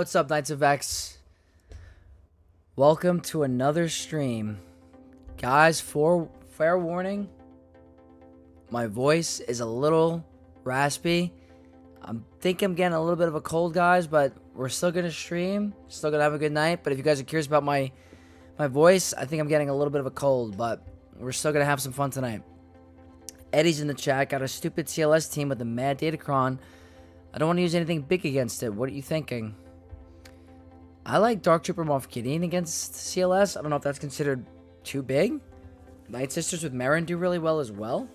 What's up, Knights of X? Welcome to another stream. Guys, fair warning, my voice is a little raspy. I think I'm getting a little bit of a cold, guys, but we're still going to stream. Still going to have a good night. But if you guys are curious about my voice, I think I'm getting a little bit of a cold, but we're still going to have some fun tonight. Eddie's in the chat. Got a stupid CLS team with a mad Datacron. I don't want to use anything big against it. What are you thinking? I like Dark Trooper Moff Gideon against CLS. I don't know if that's considered too big. Night Sisters with Marin do really well as well.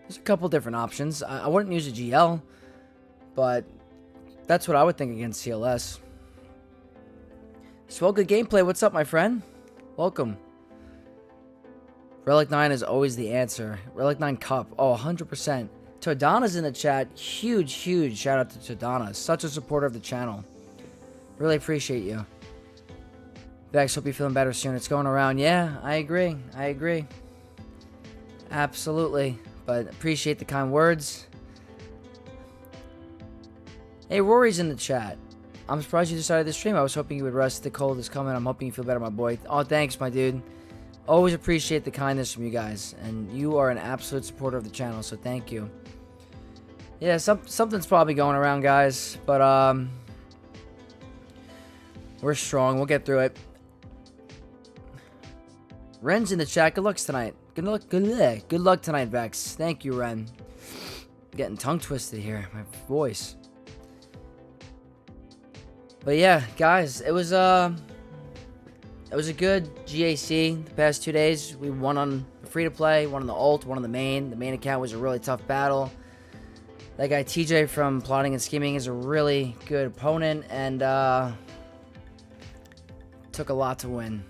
There's a couple different options. I wouldn't use a GL, but that's what I would think against CLS. Swell, good gameplay. What's up, my friend? Welcome. Relic 9 is always the answer. Relic 9 Cup. Oh, 100%. Todana's in the chat. Huge shout out to Todana. Such a supporter of the channel. Really appreciate you. Vex, hope you're feeling better soon. It's going around. Yeah, I agree. Absolutely. But appreciate the kind words. Hey, Rory's in the chat. I'm surprised you decided to stream. I was hoping you would rest. The cold is coming. I'm hoping you feel better, my boy. Oh, thanks, my dude. Always appreciate the kindness from you guys. And you are an absolute supporter of the channel, so thank you. Yeah, something's probably going around, guys. But, we're strong. We'll get through it. Ren's in the chat. Good luck tonight. Good luck tonight, Vex. Thank you, Ren. Getting tongue twisted here. My voice. But yeah, guys, it was a good GAC the past 2 days. We won on the free-to-play, won on the ult, won on the main. The main account was a really tough battle. That guy TJ from Plotting and Scheming is a really good opponent, and took a lot to win.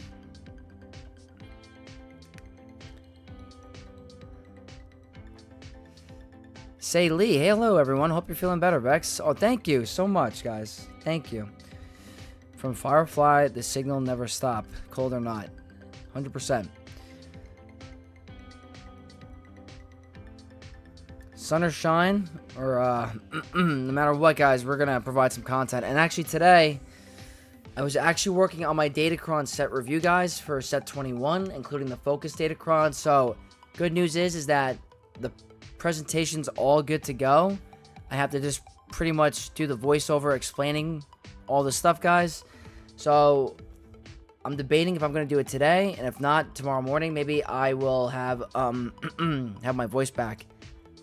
Say Lee, hey, hello everyone. Hope you're feeling better, Vex. Oh, thank you so much, guys. Thank you. From Firefly, the signal never stop, cold or not. 100%. Sun or shine, or no matter what, guys, we're gonna provide some content. And actually today, I was actually working on my Datacron set review, guys, for set 21, including the Focus Datacron. So, good news is that the presentation's all good to go. I have to just pretty much do the voiceover explaining all the stuff, guys. So, I'm debating if I'm gonna do it today, and if not, tomorrow morning, maybe I will have have my voice back.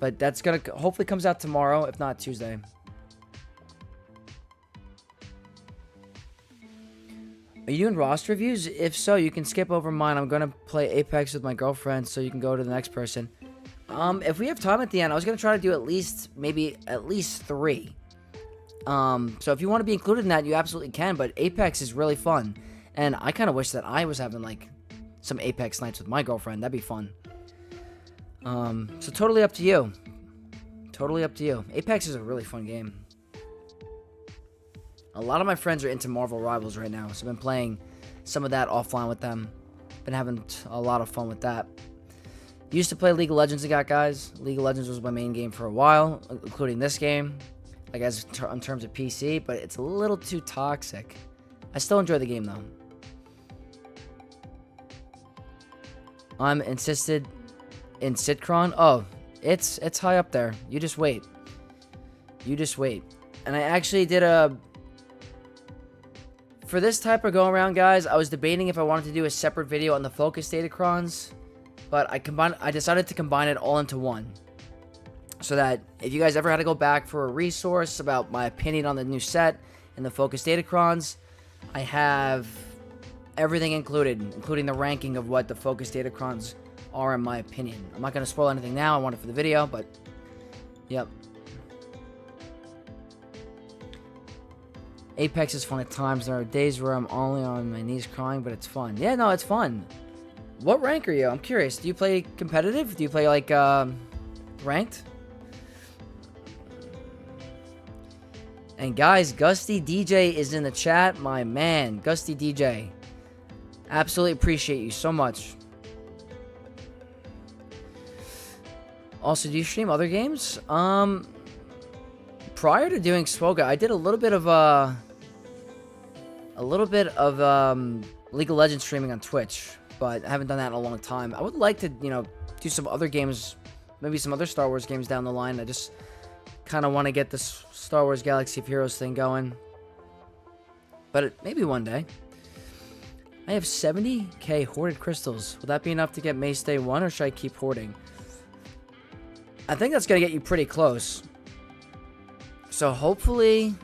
But that's gonna hopefully comes out tomorrow, if not Tuesday. Are you in roster reviews? If so, you can skip over mine. I'm gonna play Apex with my girlfriend, so you can go to the next person. If we have time at the end, I was gonna try to do at least 3. So if you want to be included in that, you absolutely can. But Apex is really fun, and I kind of wish that I was having like some Apex nights with my girlfriend. That'd be fun. So totally up to you. Totally up to you. Apex is a really fun game. A lot of my friends are into Marvel Rivals right now, so I've been playing some of that offline with them. Been having a lot of fun with that. Used to play League of Legends a lot, guys. League of Legends was my main game for a while, including this game, like in terms of PC, but it's a little too toxic. I still enjoy the game though. I'm insisted in Sitcron. Oh, it's high up there. You just wait. And I actually did for this type of go around, guys, I was debating if I wanted to do a separate video on the Focus Datacrons, but I decided to combine it all into one, so that if you guys ever had to go back for a resource about my opinion on the new set and the Focus Datacrons, I have everything included, including the ranking of what the Focus Datacrons are in my opinion. I'm not going to spoil anything now. I want it for the video, but yep. Apex is fun at times. There are days where I'm only on my knees crying, but it's fun. Yeah, no, it's fun. What rank are you? I'm curious. Do you play competitive? Do you play like ranked? And guys, Gusty DJ is in the chat. My man, Gusty DJ. Absolutely appreciate you so much. Also, do you stream other games? prior to doing Swoga, I did a little bit of League of Legends streaming on Twitch, but I haven't done that in a long time. I would like to, do some other games, maybe some other Star Wars games down the line. I just kind of want to get this Star Wars Galaxy of Heroes thing going, but maybe one day. I have 70k hoarded crystals. Will that be enough to get Mace Day 1, or should I keep hoarding? I think that's going to get you pretty close. So hopefully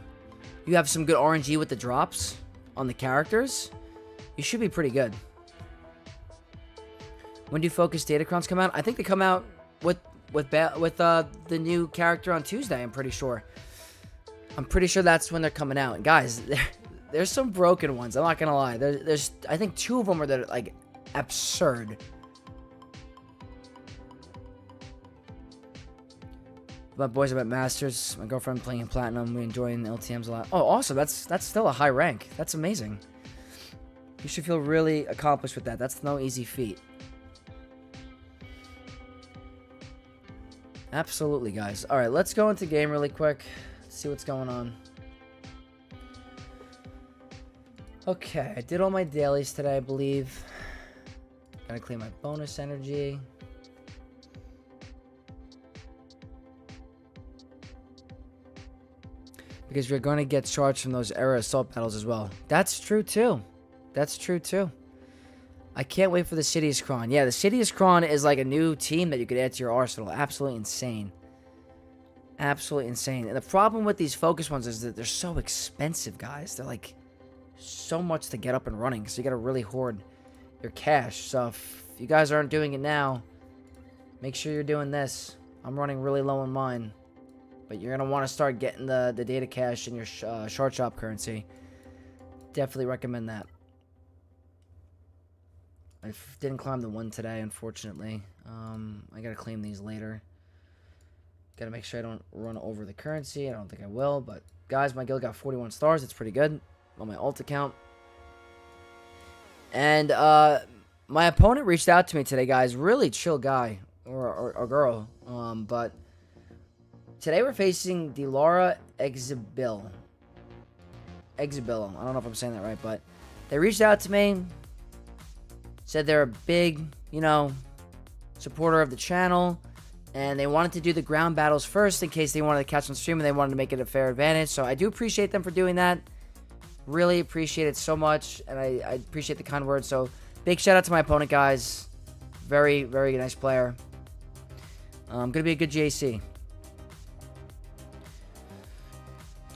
you have some good RNG with the drops on the characters. You should be pretty good. When do Focus Datacrons come out? I think they come out with the new character on Tuesday, I'm pretty sure. I'm pretty sure that's when they're coming out. And guys, there's some broken ones. I'm not gonna lie. There's I think 2 of them are that like absurd. My boys are at Masters. My girlfriend playing in Platinum. We enjoying the LTMs a lot. Oh, awesome. That's still a high rank. That's amazing. You should feel really accomplished with that. That's no easy feat. Absolutely, guys. All right, let's go into game really quick. See what's going on. Okay, I did all my dailies today, I believe. Gotta clean my bonus energy. Because you're going to get charged from those era assault battles as well. That's true, too. That's true, too. I can't wait for the Sidious Kron. Yeah, the Sidious Kron is like a new team that you could add to your arsenal. Absolutely insane. Absolutely insane. And the problem with these focus ones is that they're so expensive, guys. They're like so much to get up and running. So you got to really hoard your cash. So if you guys aren't doing it now, make sure you're doing this. I'm running really low on mine. But you're going to want to start getting the data cash in your shard shop currency. Definitely recommend that. I didn't climb the one today, unfortunately. I got to claim these later. Got to make sure I don't run over the currency. I don't think I will. But, guys, my guild got 41 stars. It's pretty good on my alt account. And my opponent reached out to me today, guys. Really chill guy or girl. But today we're facing Dilara Exabil. I don't know if I'm saying that right, but they reached out to me. Said they're a big, supporter of the channel. And they wanted to do the ground battles first in case they wanted to catch on stream and they wanted to make it a fair advantage. So I do appreciate them for doing that. Really appreciate it so much. And I appreciate the kind words. So big shout out to my opponent, guys. Very, very nice player. Going to be a good GAC.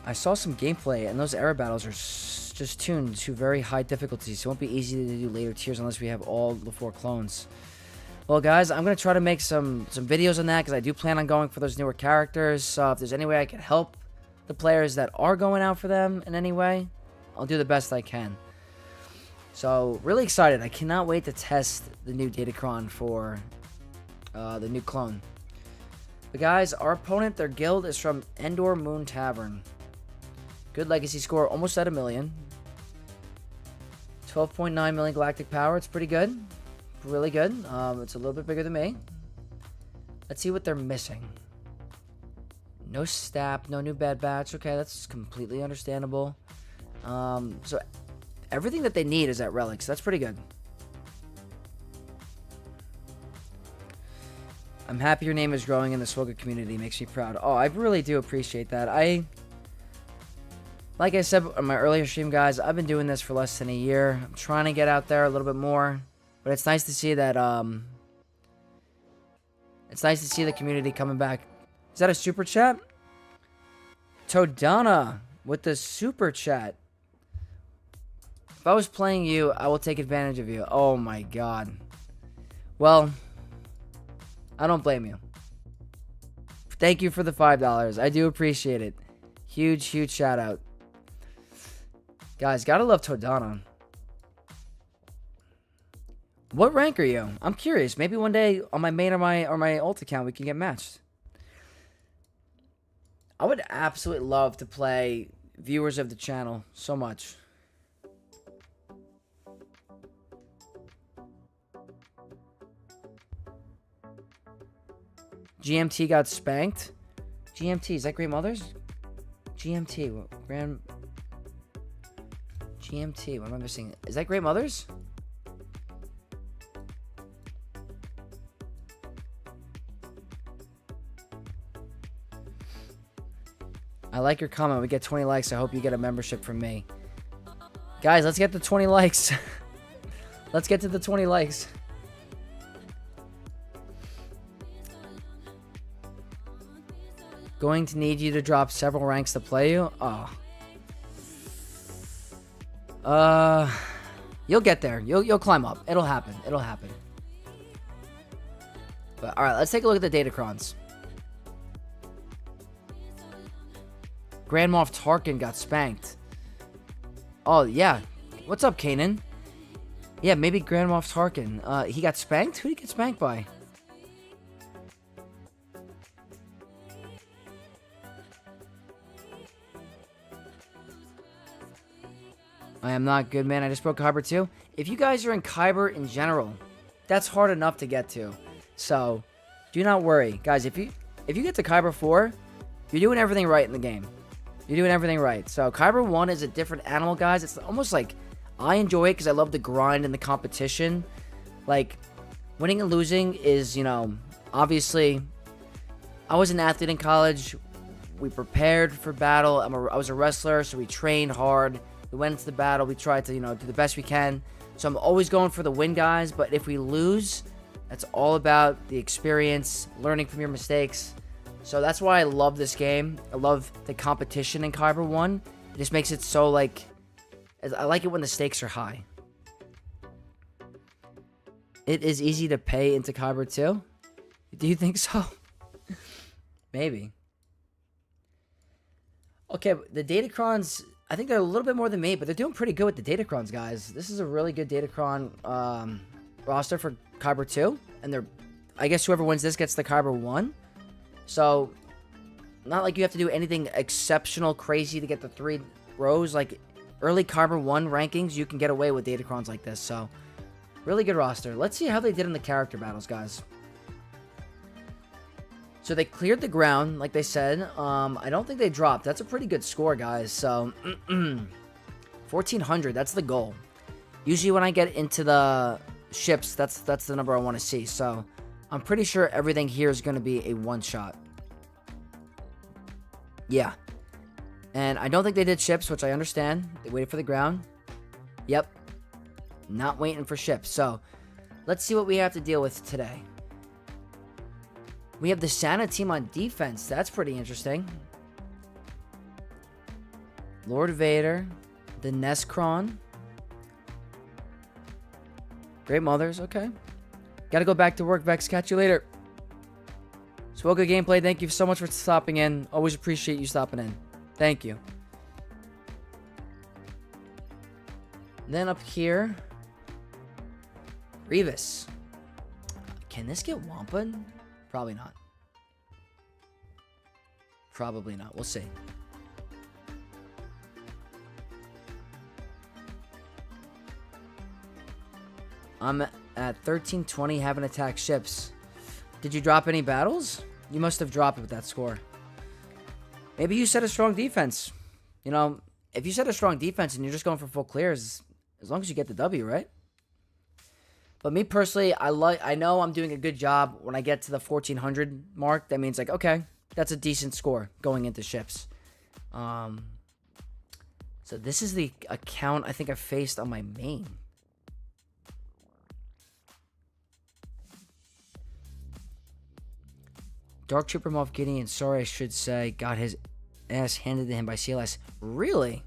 I saw some gameplay, and those era battles are just tuned to very high difficulties. So it won't be easy to do later tiers unless we have all the 4 clones. Well, guys, I'm going to try to make some videos on that because I do plan on going for those newer characters. So if there's any way I can help the players that are going out for them in any way, I'll do the best I can. So, really excited. I cannot wait to test the new Datacron for the new clone. But guys, our opponent, their guild is from Endor Moon Tavern. Good legacy score, almost at 1 million. 12.9 million galactic power. It's pretty good. Really good. It's a little bit bigger than me. Let's see what they're missing. No Stap, no new Bad Batch. Okay, that's completely understandable. So everything that they need is at Relics. That's pretty good. I'm happy your name is growing in the Swoga community. Makes me proud. Oh, I really do appreciate that. Like I said on my earlier stream, guys, I've been doing this for less than a year. I'm trying to get out there a little bit more. But it's nice to see that, it's nice to see the community coming back. Is that a super chat? Todana with the super chat. If I was playing you, I will take advantage of you. Oh my god. Well, I don't blame you. Thank you for the $5. I do appreciate it. Huge, huge shout out. Guys, gotta love Todana. What rank are you? I'm curious. Maybe one day on my main or my alt account we can get matched. I would absolutely love to play viewers of the channel so much. GMT got spanked. GMT, is that Great Mothers? GMT. GMT. What am I missing? Is that Great Mothers? I like your comment. We get 20 likes. I hope you get a membership from me. Guys, let's get to 20 likes. Let's get to the 20 likes. Going to need you to drop several ranks to play you? Oh. You'll get there. You'll climb up. It'll happen. It'll happen. But all right, let's take a look at the Datacrons. Grand Moff Tarkin got spanked. Oh, yeah. What's up, Kanan? Yeah, maybe Grand Moff Tarkin. He got spanked? Who did he get spanked by? I am not good, man. I just broke Kyber 2. If you guys are in Kyber in general, that's hard enough to get to. So, do not worry. Guys, if you get to Kyber 4, you're doing everything right in the game. You're doing everything right. So, Kyber 1 is a different animal, guys. It's almost like I enjoy it because I love the grind and the competition. Like, winning and losing is, you know, obviously, I was an athlete in college. We prepared for battle. I was a wrestler, so we trained hard. We went into the battle. We tried to, you know, do the best we can. So I'm always going for the win, guys. But if we lose, that's all about the experience, learning from your mistakes. So that's why I love this game. I love the competition in Kyber 1. It just makes it so, like, I like it when the stakes are high. It is easy to pay into Kyber 2. Do you think so? Maybe. Okay, the Datacrons, I think they're a little bit more than me, but they're doing pretty good with the Datacrons, guys. This is a really good Datacron roster for Kyber 2. And I guess whoever wins this gets the Kyber 1. So, not like you have to do anything exceptional, crazy to get the 3 rows. Like, early Kyber 1 rankings, you can get away with Datacrons like this. So, really good roster. Let's see how they did in the character battles, guys. So, they cleared the ground, like they said. I don't think they dropped. That's a pretty good score, guys. So, 1,400, that's the goal. Usually when I get into the ships, that's the number I want to see. So, I'm pretty sure everything here is going to be a one-shot. Yeah. And I don't think they did ships, which I understand. They waited for the ground. Yep. Not waiting for ships. So, let's see what we have to deal with today. We have the Santa team on defense. That's pretty interesting. Lord Vader. The Nescron. Great Mothers. Okay. Gotta go back to work, Vex. Catch you later. Swoga Gameplay, thank you so much for stopping in. Always appreciate you stopping in. Thank you. Then up here, Grievous. Can this get Wampa'd? Probably not. Probably not. We'll see. I'm at 1320, haven't attacked ships. Did you drop any battles? You must have dropped it with that score. Maybe you set a strong defense. You know, if you set a strong defense and you're just going for full clears, as long as you get the W, right? But me personally, I know I'm doing a good job when I get to the 1400 mark. That means, like, okay, that's a decent score going into ships. So this is the account I think I faced on my main. Dark Trooper Moff Gideon, sorry I should say, got his ass handed to him by CLS. Really?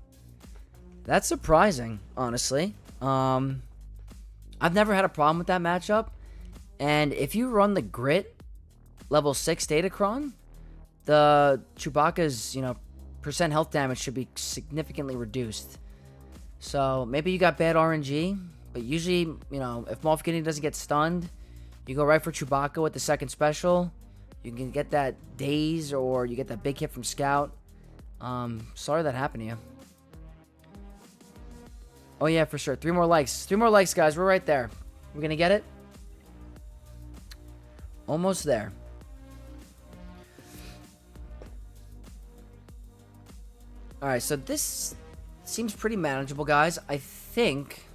That's surprising, honestly. I've never had a problem with that matchup. And if you run the Grit level 6 Datacron, the Chewbacca's, you know, percent health damage should be significantly reduced. So maybe you got bad RNG, but usually, you know, if Moff Gideon doesn't get stunned, you go right for Chewbacca with the second special. You can get that daze, or you get that big hit from Scout. Sorry that happened to you. Oh yeah, for sure. 3 more likes. 3 more likes, guys. We're right there. We're gonna get it. Almost there. Alright, so this seems pretty manageable, guys. I think...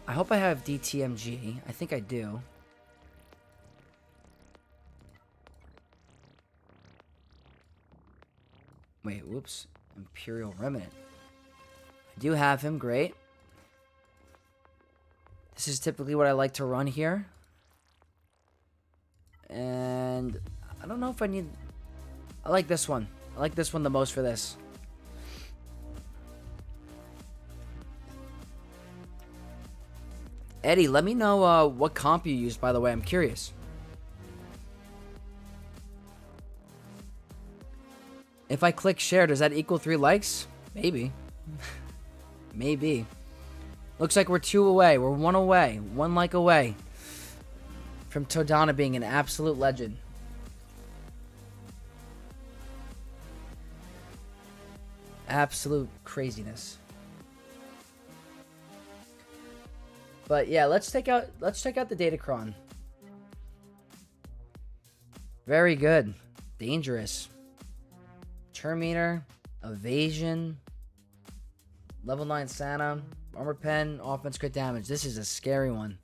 I hope I have DTMG. I think I do. Wait, whoops. Imperial Remnant. I do have him. Great. This is typically what I like to run here. And I don't know if I need... I like this one. I like this one the most for this. Eddie, let me know what comp you used, by the way. I'm curious. If I click share, does that equal 3 likes? Maybe. Maybe. Looks like we're 2 away. We're 1 away. 1 like away from Todana being an absolute legend. Absolute craziness. But yeah, let's check out the Datacron. Very good. Dangerous. Turn meter, evasion, level 9 Santa, armor pen, offense crit damage. This is a scary one.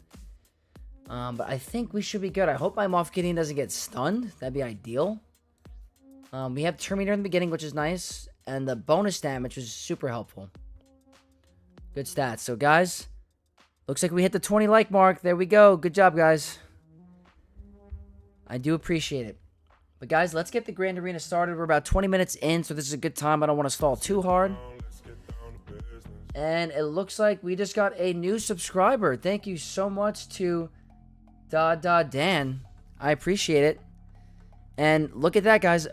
But I think we should be good. I hope my Moff Gideon doesn't get stunned. That'd be ideal. We have turn meter in the beginning, which is nice, and the bonus damage was super helpful. Good stats. So guys, looks like we hit the 20 like mark. There we go. Good job, guys. I do appreciate it. But guys, let's get the Grand Arena started. We're about 20 minutes in, so this is a good time. I don't want to stall too hard. And it looks like we just got a new subscriber. Thank you so much to Dan. I appreciate it. And look at that, guys.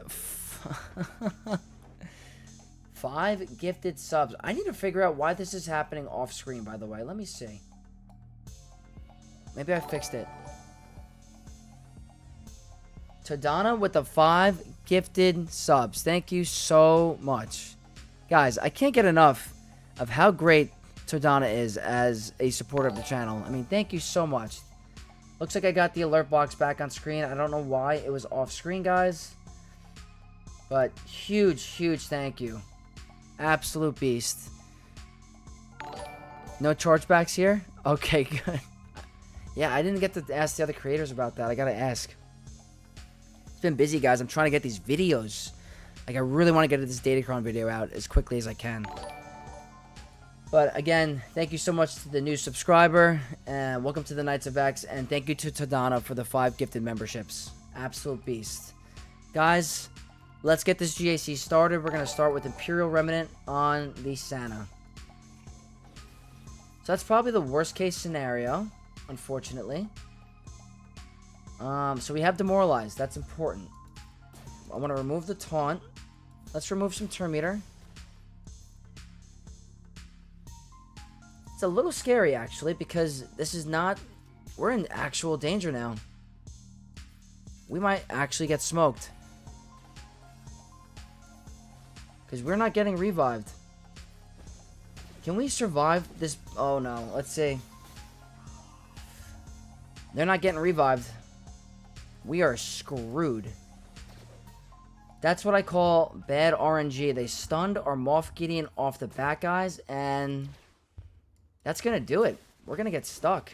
5 gifted subs. I need to figure out why this is happening off screen, by the way. Let me see. Maybe I fixed it. Todana with the 5 gifted subs. Thank you so much. Guys, I can't get enough of how great Todana is as a supporter of the channel. I mean, thank you so much. Looks like I got the alert box back on screen. I don't know why it was off screen, guys. But huge, huge thank you. Absolute beast. No chargebacks here? Okay, good. Yeah, I didn't get to ask the other creators about that. I gotta ask. It's been busy, guys. I'm trying to get these videos. Like, I really want to get this Datacron video out as quickly as I can. But, again, thank you so much to the new subscriber. And welcome to the Knights of X. And thank you to Todana for the 5 gifted memberships. Absolute beast. Guys, let's get this GAC started. We're going to start with Imperial Remnant on the Santa. So that's probably the worst case scenario, unfortunately. So we have Demoralized. That's important. I want to remove the taunt. Let's remove some turn meter. It's a little scary, actually, because this is not... We're in actual danger now. We might actually get smoked. Because we're not getting revived. Can we survive this? Oh, no. Let's see. They're not getting revived. We are screwed. That's what I call bad RNG. They stunned our Moff Gideon off the bat, guys, and that's going to do it. We're going to get stuck.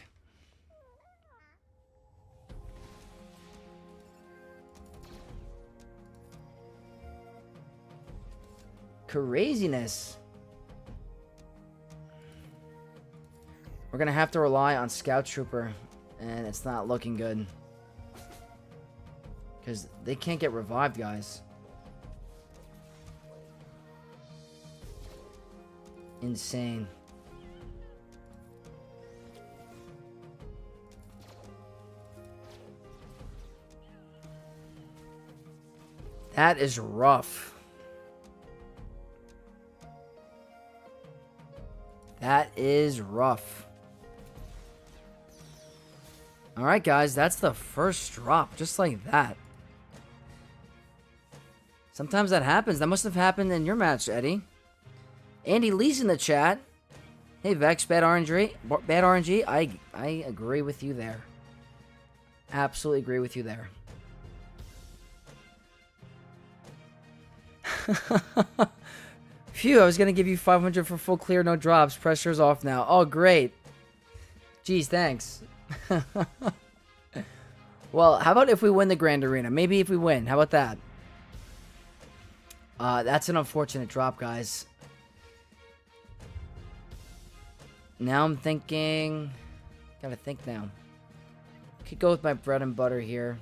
Craziness. We're going to have to rely on Scout Trooper, and it's not looking good. Because they can't get revived, guys. Insane. That is rough. That is rough. Alright, guys. That's the first drop. Just like that. Sometimes that happens. That must have happened in your match, Eddie. Andy Lee's in the chat. Hey, Vex, bad RNG. Bad RNG. I agree with you there. Absolutely agree with you there. Phew, I was going to give you 500 for full clear, no drops. Pressure's off now. Oh, great. Jeez, thanks. Well, how about if we win the Grand Arena? Maybe if we win. How about that? That's an unfortunate drop, guys. Now I'm thinking... Gotta think now. Could go with my bread and butter here.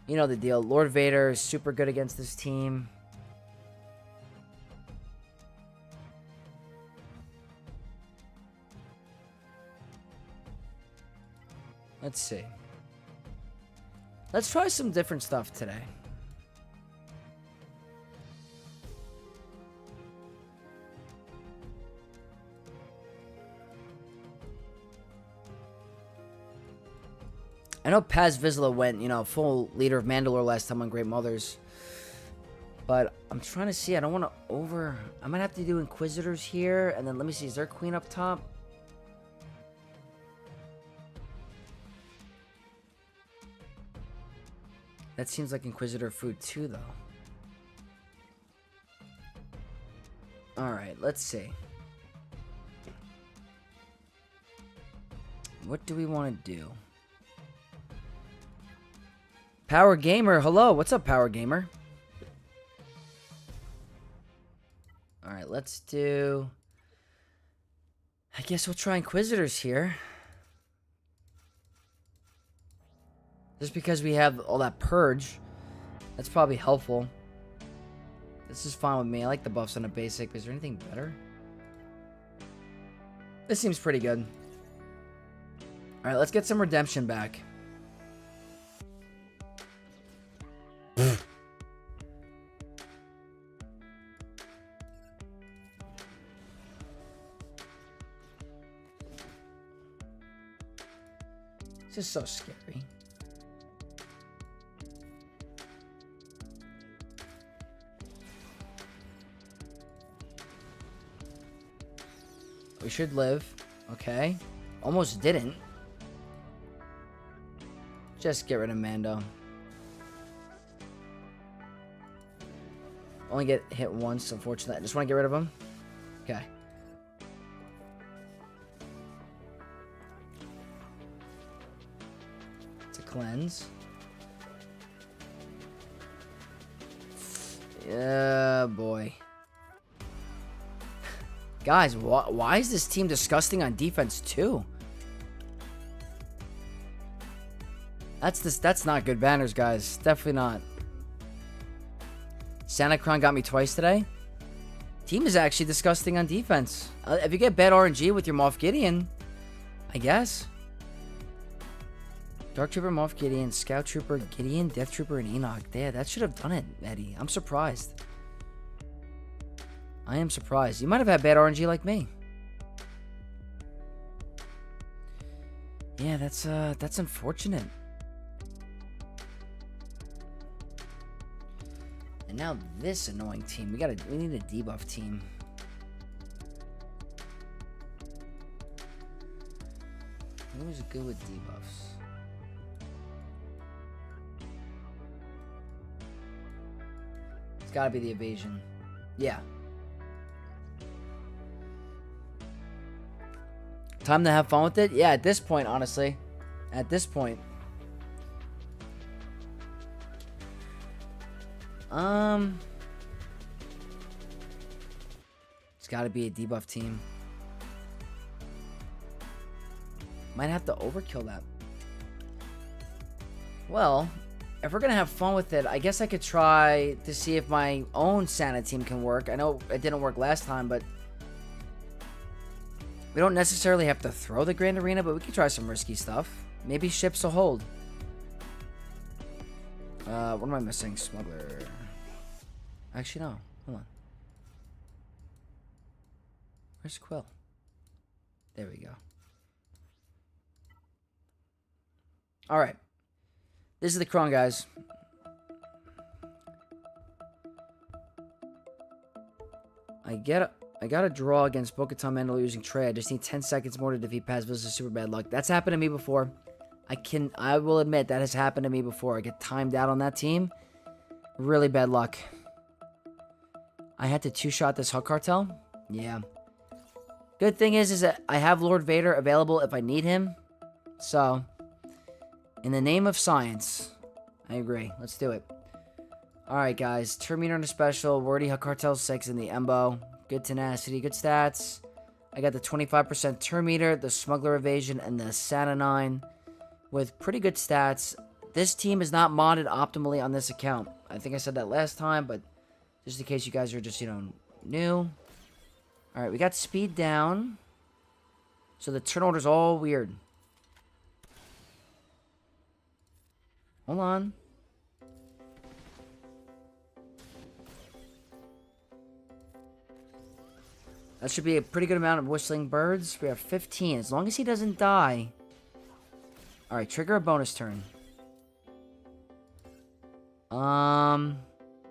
You know the deal. Lord Vader is super good against this team. Let's see. Let's try some different stuff today. I know Paz Vizsla went, you know, full leader of Mandalore last time on Great Mothers. But I'm trying to see. I don't want to over... I might have to do Inquisitors here. And then let me see. Is there a Queen up top? That seems like Inquisitor food too, though. Alright, let's see. What do we want to do? Power Gamer, hello. What's up, Power Gamer? Alright, let's do... I guess we'll try Inquisitors here. Just because we have all that purge. That's probably helpful. This is fine with me. I like the buffs on a basic. Is there anything better? This seems pretty good. Alright, let's get some redemption back. This is so scary. We should live. Okay. Almost didn't. Just get rid of Mando. Only get hit once, unfortunately. I just want to get rid of him. Okay. It's a cleanse. Yeah, boy. Guys, why is this team disgusting on defense too? That's not good banners, guys. Definitely not. Sanacron got me twice today. Team is actually disgusting on defense. If you get bad RNG with your Moff Gideon, I guess. Dark Trooper, Moff Gideon, Scout Trooper, Gideon, Death Trooper, and Enoch. Yeah, that should have done it, Eddie. I'm surprised. I am surprised. You might have had bad RNG like me. Yeah, that's unfortunate. And now this annoying team. We need a debuff team. Who's good with debuffs? It's gotta be the evasion. Yeah. Time to have fun with it? Yeah, at this point, honestly. At this point. It's gotta be a debuff team. Might have to overkill that. Well, if we're gonna have fun with it, I guess I could try to see if my own Santa team can work. I know it didn't work last time, but we don't necessarily have to throw the Grand Arena, but we could try some risky stuff. Maybe ships will hold. What am I missing? Smuggler. Actually, no. Hold on. Where's Quill? There we go. Alright. This is the Kron, guys. I got a draw against Bo-Katan Mandalore using Trey. I just need 10 seconds more to defeat Paz Vizsla. Super bad luck. That's happened to me before. I will admit that has happened to me before. I get timed out on that team. Really bad luck. I had to two-shot this Huck Cartel? Yeah. Good thing is that I have Lord Vader available if I need him. So, in the name of science, I agree. Let's do it. Alright, guys. Turn meter on the special. Wordy Huck Cartel 6 in the Embo. Good tenacity. Good stats. I got the 25% turn meter, the Smuggler Evasion, and the Santa 9 with pretty good stats. This team is not modded optimally on this account. I think I said that last time, but just in case you guys are just, new. Alright, we got speed down. So the turn order's all weird. Hold on. That should be a pretty good amount of whistling birds. We have 15. As long as he doesn't die. Alright, trigger a bonus turn.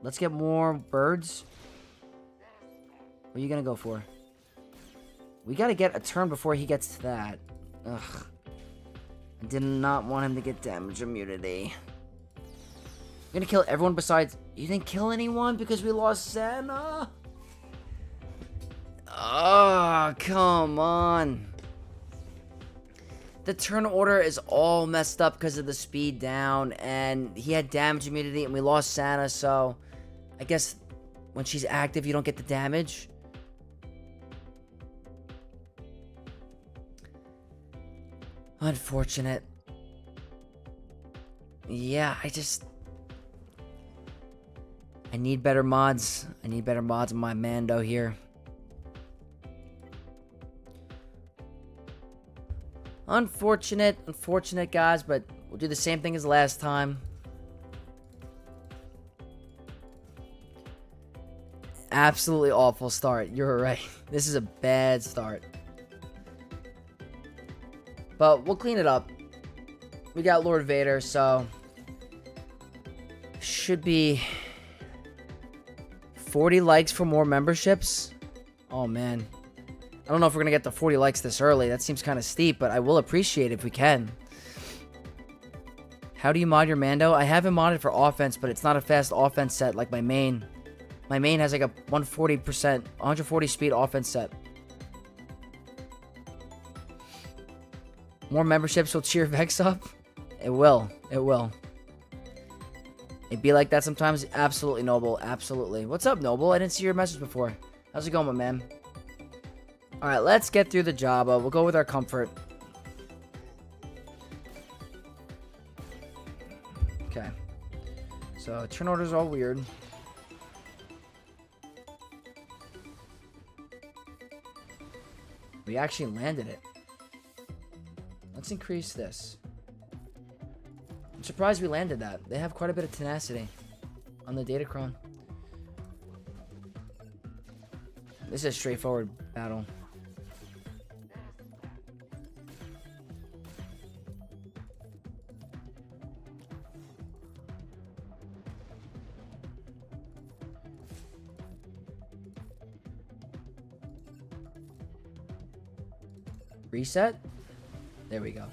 Let's get more birds. What are you gonna go for? We gotta get a turn before he gets to that. Ugh. I did not want him to get damage immunity. I'm gonna kill everyone besides... You didn't kill anyone because we lost Santa? Oh, come on. The turn order is all messed up because of the speed down, and he had damage immunity, and we lost Santa, so I guess when she's active, you don't get the damage. Unfortunate. Yeah, I need better mods. I need better mods in my Mando here. Unfortunate, guys, but we'll do the same thing as last time. Absolutely awful start. You're right. This is a bad start. But we'll clean it up. We got Lord Vader, so... Should be... 40 likes for more memberships? Oh, man. I don't know if we're going to get to 40 likes this early. That seems kind of steep, but I will appreciate it if we can. How do you mod your Mando? I have him modded for offense, but it's not a fast offense set like my main. My main has like a 140 speed offense set. More memberships will cheer Vex up? It will. It will. It'd be like that sometimes. Absolutely, Noble. Absolutely. What's up, Noble? I didn't see your message before. How's it going, my man? Alright, let's get through the Jawa. We'll go with our comfort. Okay. So, turn order's all weird. We actually landed it. Let's increase this. I'm surprised we landed that. They have quite a bit of tenacity on the Datacron. This is a straightforward battle. Reset? There we go.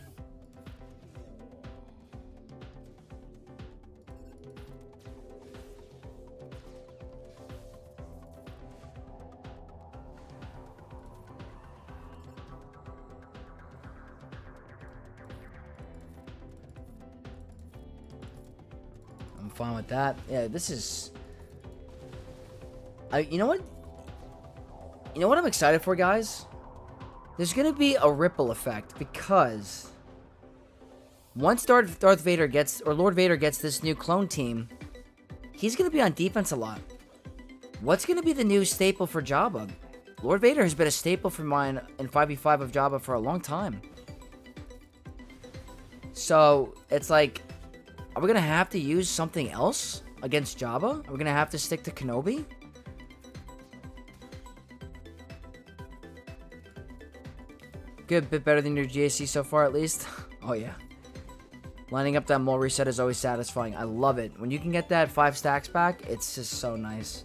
I'm fine with that. Yeah, this is... you know what? You know what I'm excited for, guys? There's going to be a ripple effect because once Darth Vader gets, or Lord Vader gets this new clone team, he's going to be on defense a lot. What's going to be the new staple for Jawa? Lord Vader has been a staple for mine in 5v5 of Jawa for a long time. So, it's like, are we going to have to use something else against Jawa? Are we going to have to stick to Kenobi? Good, bit better than your GAC so far, at least. Oh, yeah. Lining up that mole reset is always satisfying. I love it. When you can get that 5 stacks back, it's just so nice.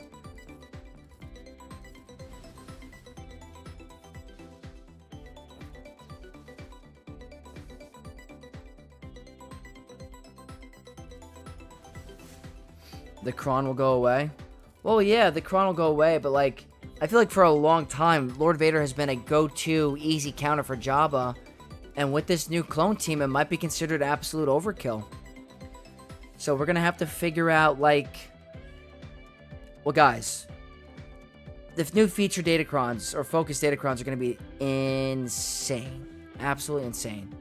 The Kron will go away. Well, yeah, the Kron will go away, but like, I feel like for a long time, Lord Vader has been a go-to easy counter for Jawa, and with this new clone team, it might be considered absolute overkill. So we're gonna have to figure out, like, well, guys, the new feature Datacrons or focus Datacrons are gonna be insane, absolutely insane.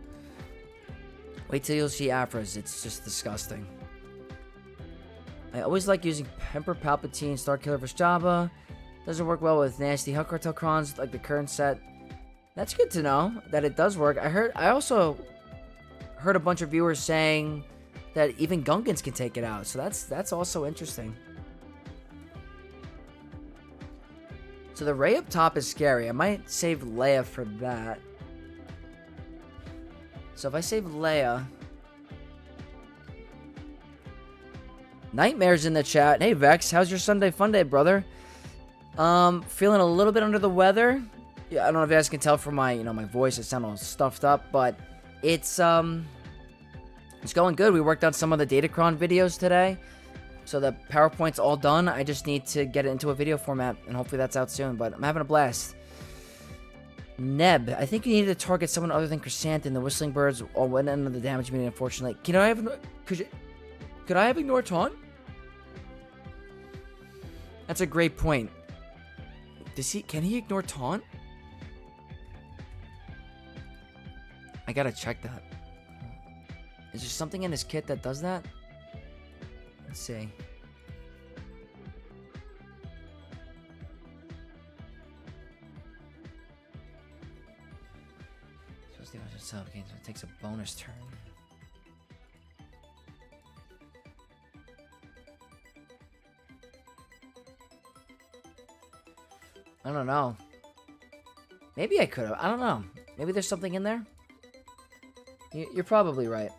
Wait till you'll see Afras; it's just disgusting. I always like using Emperor Palpatine Starkiller vs. Jawa. Doesn't work well with nasty Hell Cartel crons like the current set. That's good to know that it does work. I also heard a bunch of viewers saying that even Gungans can take it out. So that's also interesting. So the Rey up top is scary. I might save Leia for that. So if I save Leia, Nightmares in the chat. Hey Vex, how's your Sunday fun day, brother? Feeling a little bit under the weather. Yeah, I don't know if you guys can tell from my, my voice. It sounds all stuffed up, but it's going good. We worked on some of the Datacron videos today, so the PowerPoint's all done. I just need to get it into a video format, and hopefully that's out soon. But I'm having a blast. Neb, I think you need to target someone other than Chrysanthemum. The Whistling Birds all went into the damage meter, unfortunately. Could I have ignore taunt? That's a great point. Can he ignore taunt? I gotta check that. Is there something in his kit that does that? Let's see. Supposed to damage itself again, so it takes a bonus turn. I don't know. Maybe I could have. I don't know. Maybe there's something in there. You're probably right.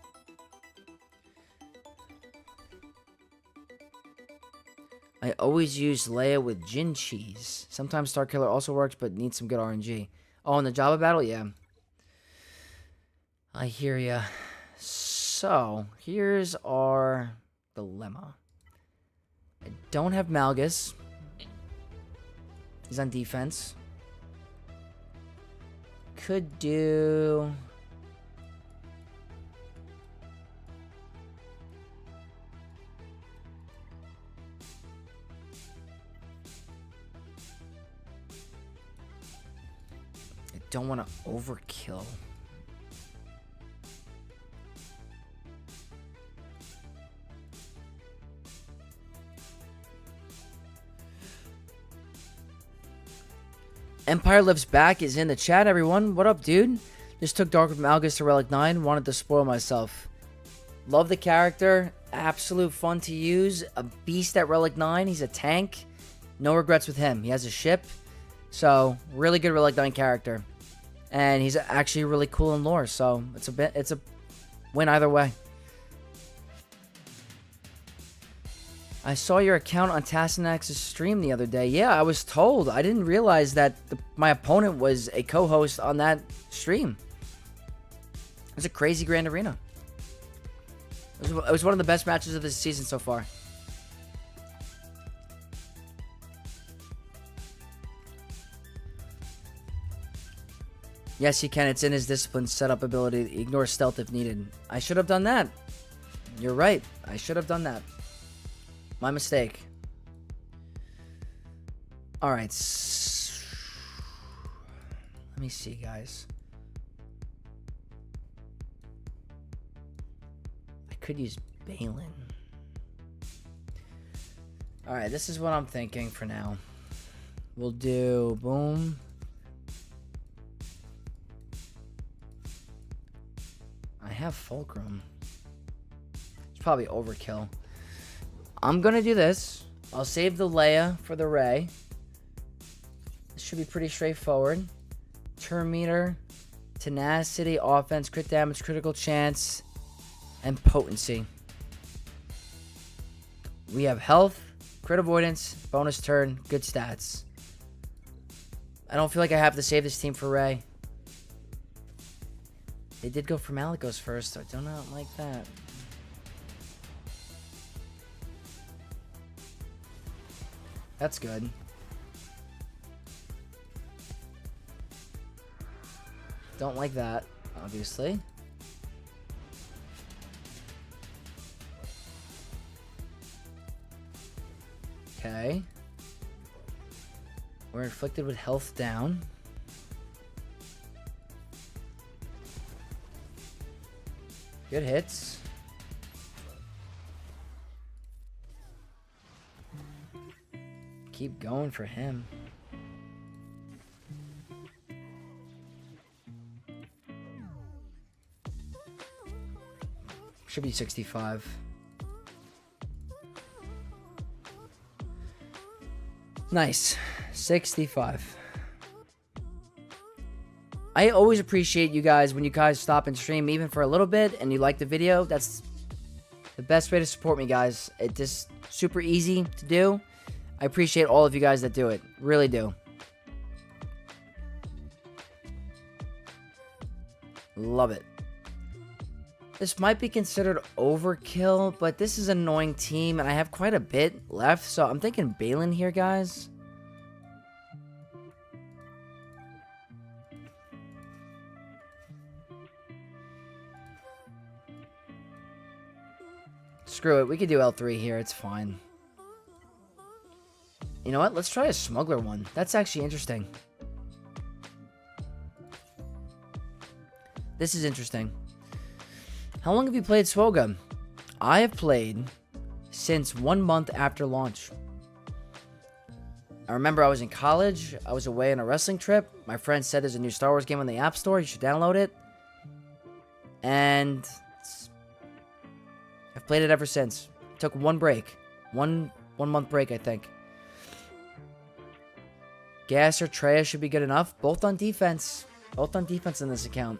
I always use Leia with Jin Cheese. Sometimes Starkiller also works, but needs some good RNG. Oh, in the Jawa battle? Yeah. I hear ya. So, here's our dilemma. I don't have Malgus. He's on defense. Could do... I don't want to overkill. Empire Lives Back is in the chat, everyone. What up, dude? Just took Dark Malgus to Relic 9. Wanted to spoil myself. Love the character. Absolute fun to use. A beast at Relic 9. He's a tank. No regrets with him. He has a ship. So, really good Relic 9 character. And he's actually really cool in lore. So, it's a win either way. I saw your account on Tassinex's stream the other day. Yeah, I was told. I didn't realize that my opponent was a co-host on that stream. It was a crazy grand arena. It was one of the best matches of the season so far. Yes, he can. It's in his discipline setup ability. Ignore stealth if needed. I should have done that. You're right. I should have done that. My mistake. Alright. Let me see, guys. I could use Balin. Alright, this is what I'm thinking for now. We'll do... Boom. I have Fulcrum. It's probably overkill. I'm gonna do this. I'll save the Leia for the Rey. This should be pretty straightforward. Turn meter, tenacity, offense, crit damage, critical chance, and potency. We have health, crit avoidance, bonus turn, good stats. I don't feel like I have to save this team for Rey. They did go for Malicos first, so I do not like that. That's good. Don't like that, obviously. Okay. We're inflicted with health down. Good hits. Keep going for him. Should be 65. Nice. 65. I always appreciate you guys when you guys stop and stream even for a little bit and you like the video. That's the best way to support me, guys. It's just super easy to do. I appreciate all of you guys that do it. Really do. Love it. This might be considered overkill, but this is an annoying team, and I have quite a bit left, so I'm thinking Balin here, guys. Screw it, we could do L3 here, it's fine. You know what, let's try a smuggler one. That's actually interesting. This is interesting. How long have you played Swoga? I have played since 1 month after launch. I remember I was in college. I was away on a wrestling trip. My friend said there's a new Star Wars game on the App Store. You should download it. And I've played it ever since. Took one break. One month break, I think. Gas or Treya should be good enough. Both on defense. Both on defense in this account.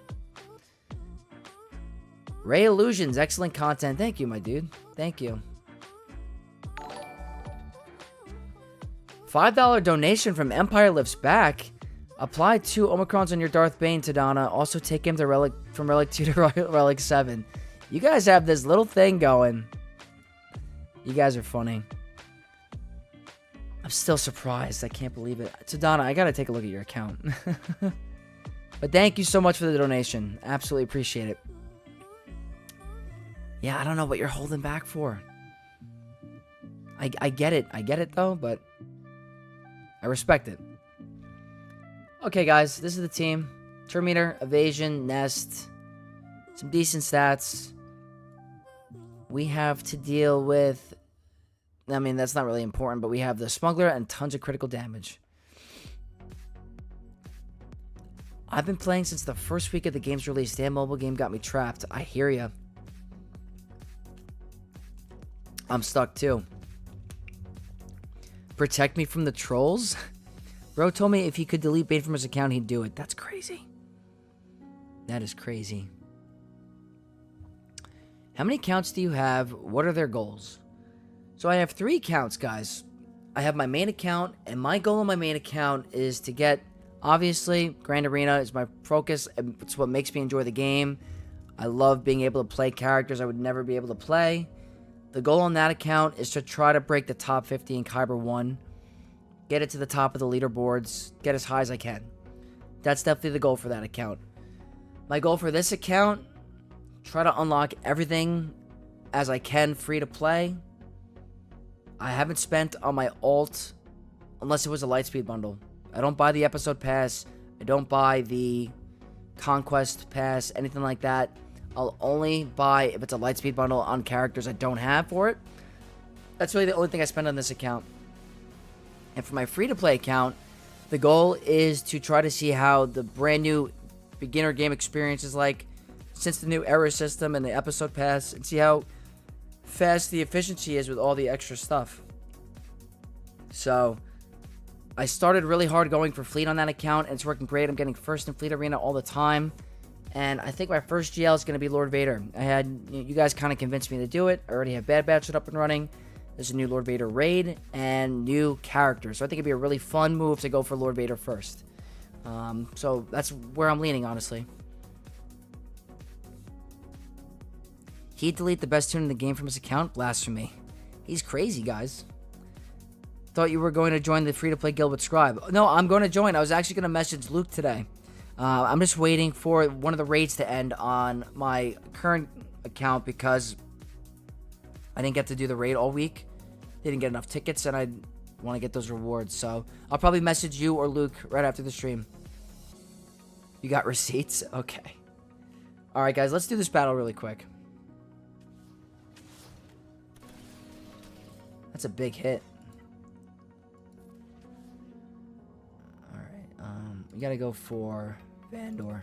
Ray Illusions, excellent content. Thank you, my dude. Thank you. $5 donation from Empire Lifts Back. Apply 2 Omicrons on your Darth Bane, Tadana. Also take him to from Relic 2 to Relic 7. You guys have this little thing going. You guys are funny. I'm still surprised. I can't believe it. Tadana, I gotta take a look at your account. But thank you so much for the donation. Absolutely appreciate it. Yeah, I don't know what you're holding back for. I get it. I get it, though, but I respect it. Okay, guys, this is the team. Turn meter, evasion, nest, some decent stats. We have to deal with... I mean, that's not really important, but we have the smuggler and tons of critical damage. I've been playing since the first week of the game's release. Damn, mobile game got me trapped. I hear ya. I'm stuck too. Protect me from the trolls? Bro told me if he could delete Bane from his account, he'd do it. That's crazy. That is crazy. How many accounts do you have? What are their goals? So I have 3 accounts, guys. I have my main account, and my goal on my main account is to get, obviously, Grand Arena is my focus. It's what makes me enjoy the game. I love being able to play characters I would never be able to play. The goal on that account is to try to break the top 50 in Kyber 1. Get it to the top of the leaderboards. Get as high as I can. That's definitely the goal for that account. My goal for this account, try to unlock everything as I can free to play. I haven't spent on my alt unless it was a Lightspeed bundle. I don't buy the episode pass. I don't buy the conquest pass, anything like that. I'll only buy if it's a Lightspeed bundle on characters I don't have for it. That's really the only thing I spend on this account. And for my free-to-play account, the goal is to try to see how the brand new beginner game experience is like since the new error system and the episode pass, and see how fast the efficiency is with all the extra stuff. So I started really hard going for fleet on that account, and it's working great. I'm getting first in fleet arena all the time. And I think my first GL is going to be Lord Vader. You guys kind of convinced me to do it. I already have Bad Batch up and running. There's a new Lord Vader raid and new characters. So I think it'd be a really fun move to go for Lord Vader first. So that's where I'm leaning, honestly. He'd delete the best tune in the game from his account? Blasphemy. He's crazy, guys. Thought you were going to join the free-to-play guild with Scribe. No, I'm going to join. I was actually going to message Luke today. I'm just waiting for one of the raids to end on my current account because I didn't get to do the raid all week. Didn't get enough tickets, and I want to get those rewards. So I'll probably message you or Luke right after the stream. You got receipts? Okay. All right, guys, let's do this battle really quick. That's a big hit. All right, we gotta go for Vandor.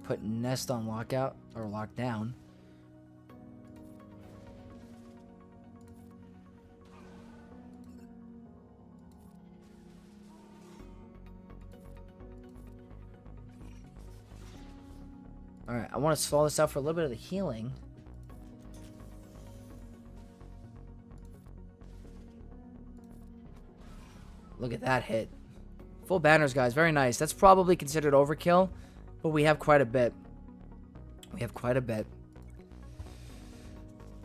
Put Nest on lockout or lockdown. All right, I want to stall this out for a little bit of the healing. Look at that hit. Full banners, guys. Very nice. That's probably considered overkill, but we have quite a bit. We have quite a bit.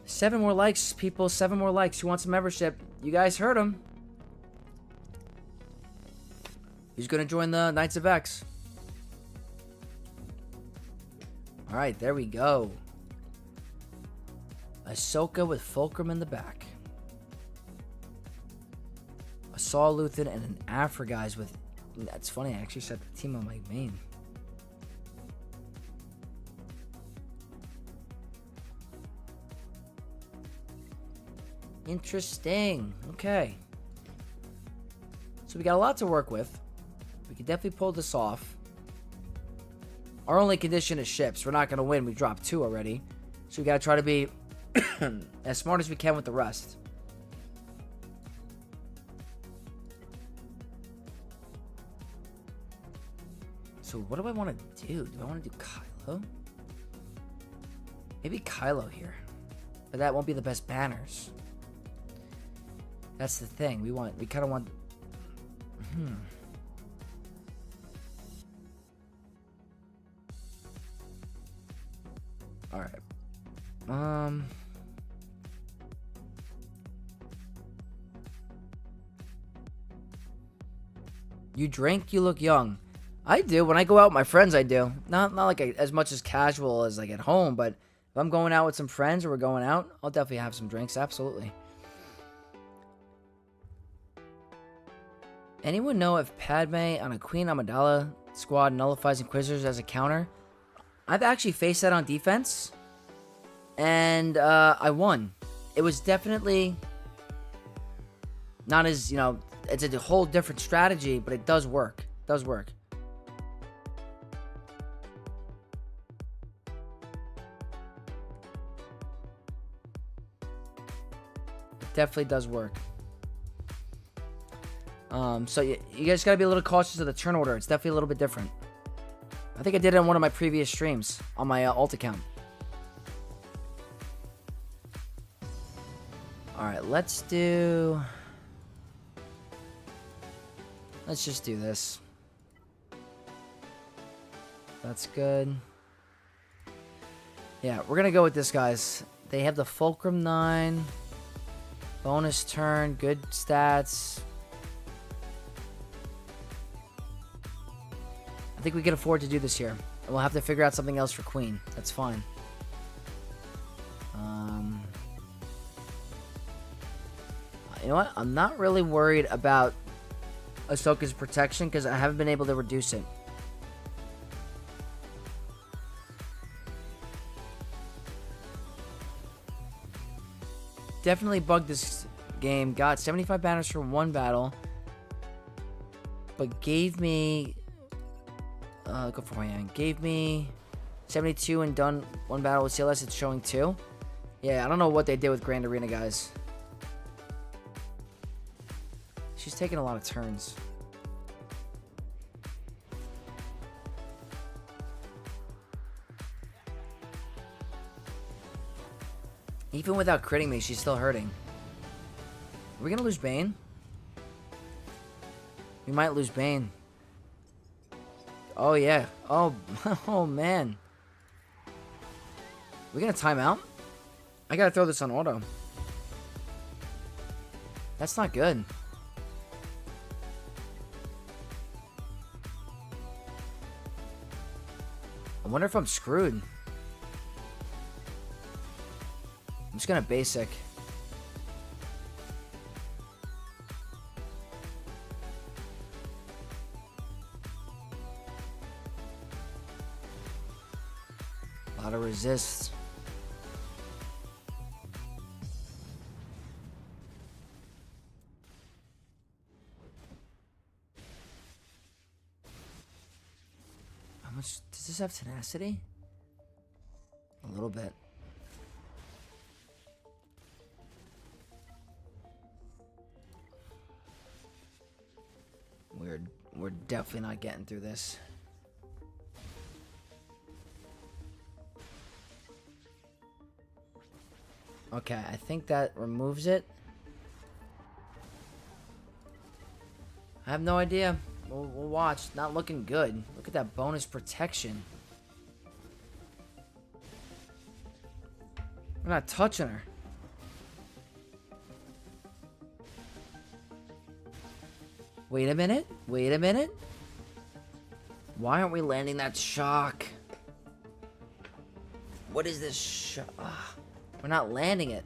7 more likes, people. 7 more likes. Who wants a membership? You guys heard him. He's going to join the Knights of X. Alright, there we go. Ahsoka with Fulcrum in the back. A Saul Luthen and an Afra guys with... That's funny, I actually set the team on my main. Interesting. Okay. So we got a lot to work with. We can definitely pull this off. Our only condition is ships. We're not going to win. We dropped 2 already. So we got to try to be as smart as we can with the rest. So what do I want to do? Do I want to do Kylo? Maybe Kylo here. But that won't be the best banners. That's the thing. We kind of want... Alright. You drink, you look young. I do. When I go out with my friends, I do. Not like as much as casual as like at home, but if I'm going out with some friends or we're going out, I'll definitely have some drinks. Absolutely. Anyone know if Padme on a Queen Amidala squad nullifies Inquisitors as a counter? I've actually faced that on defense, and I won. It was definitely not as, it's a whole different strategy, but it does work. It does work. It definitely does work. So you guys gotta be a little cautious of the turn order. It's definitely a little bit different. I think I did it on one of my previous streams on my alt account. Alright, let's just do this. That's good. Yeah, we're gonna go with this, guys. They have the Fulcrum 9. Bonus turn, good stats. I think we can afford to do this here. And we'll have to figure out something else for Queen. That's fine. You know what? I'm not really worried about Ahsoka's protection because I haven't been able to reduce it. Definitely bugged this game. Got 75 banners for one battle. But gave me... go for Yang. Gave me 72 and done one battle with CLS. It's showing 2. Yeah, I don't know what they did with Grand Arena, guys. She's taking a lot of turns. Even without critting me, she's still hurting. Are we gonna lose Bane? We might lose Bane. Oh, yeah. Oh, oh man. We gonna time out? I gotta throw this on auto. That's not good. I wonder if I'm screwed. I'm just gonna basic. A lot of resists. How much does this have tenacity? A little bit. We're definitely not getting through this. Okay, I think that removes it. I have no idea. We'll watch. Not looking good. Look at that bonus protection. We're not touching her. Wait a minute. Wait a minute. Why aren't we landing that shock? What is this shock? We're not landing it.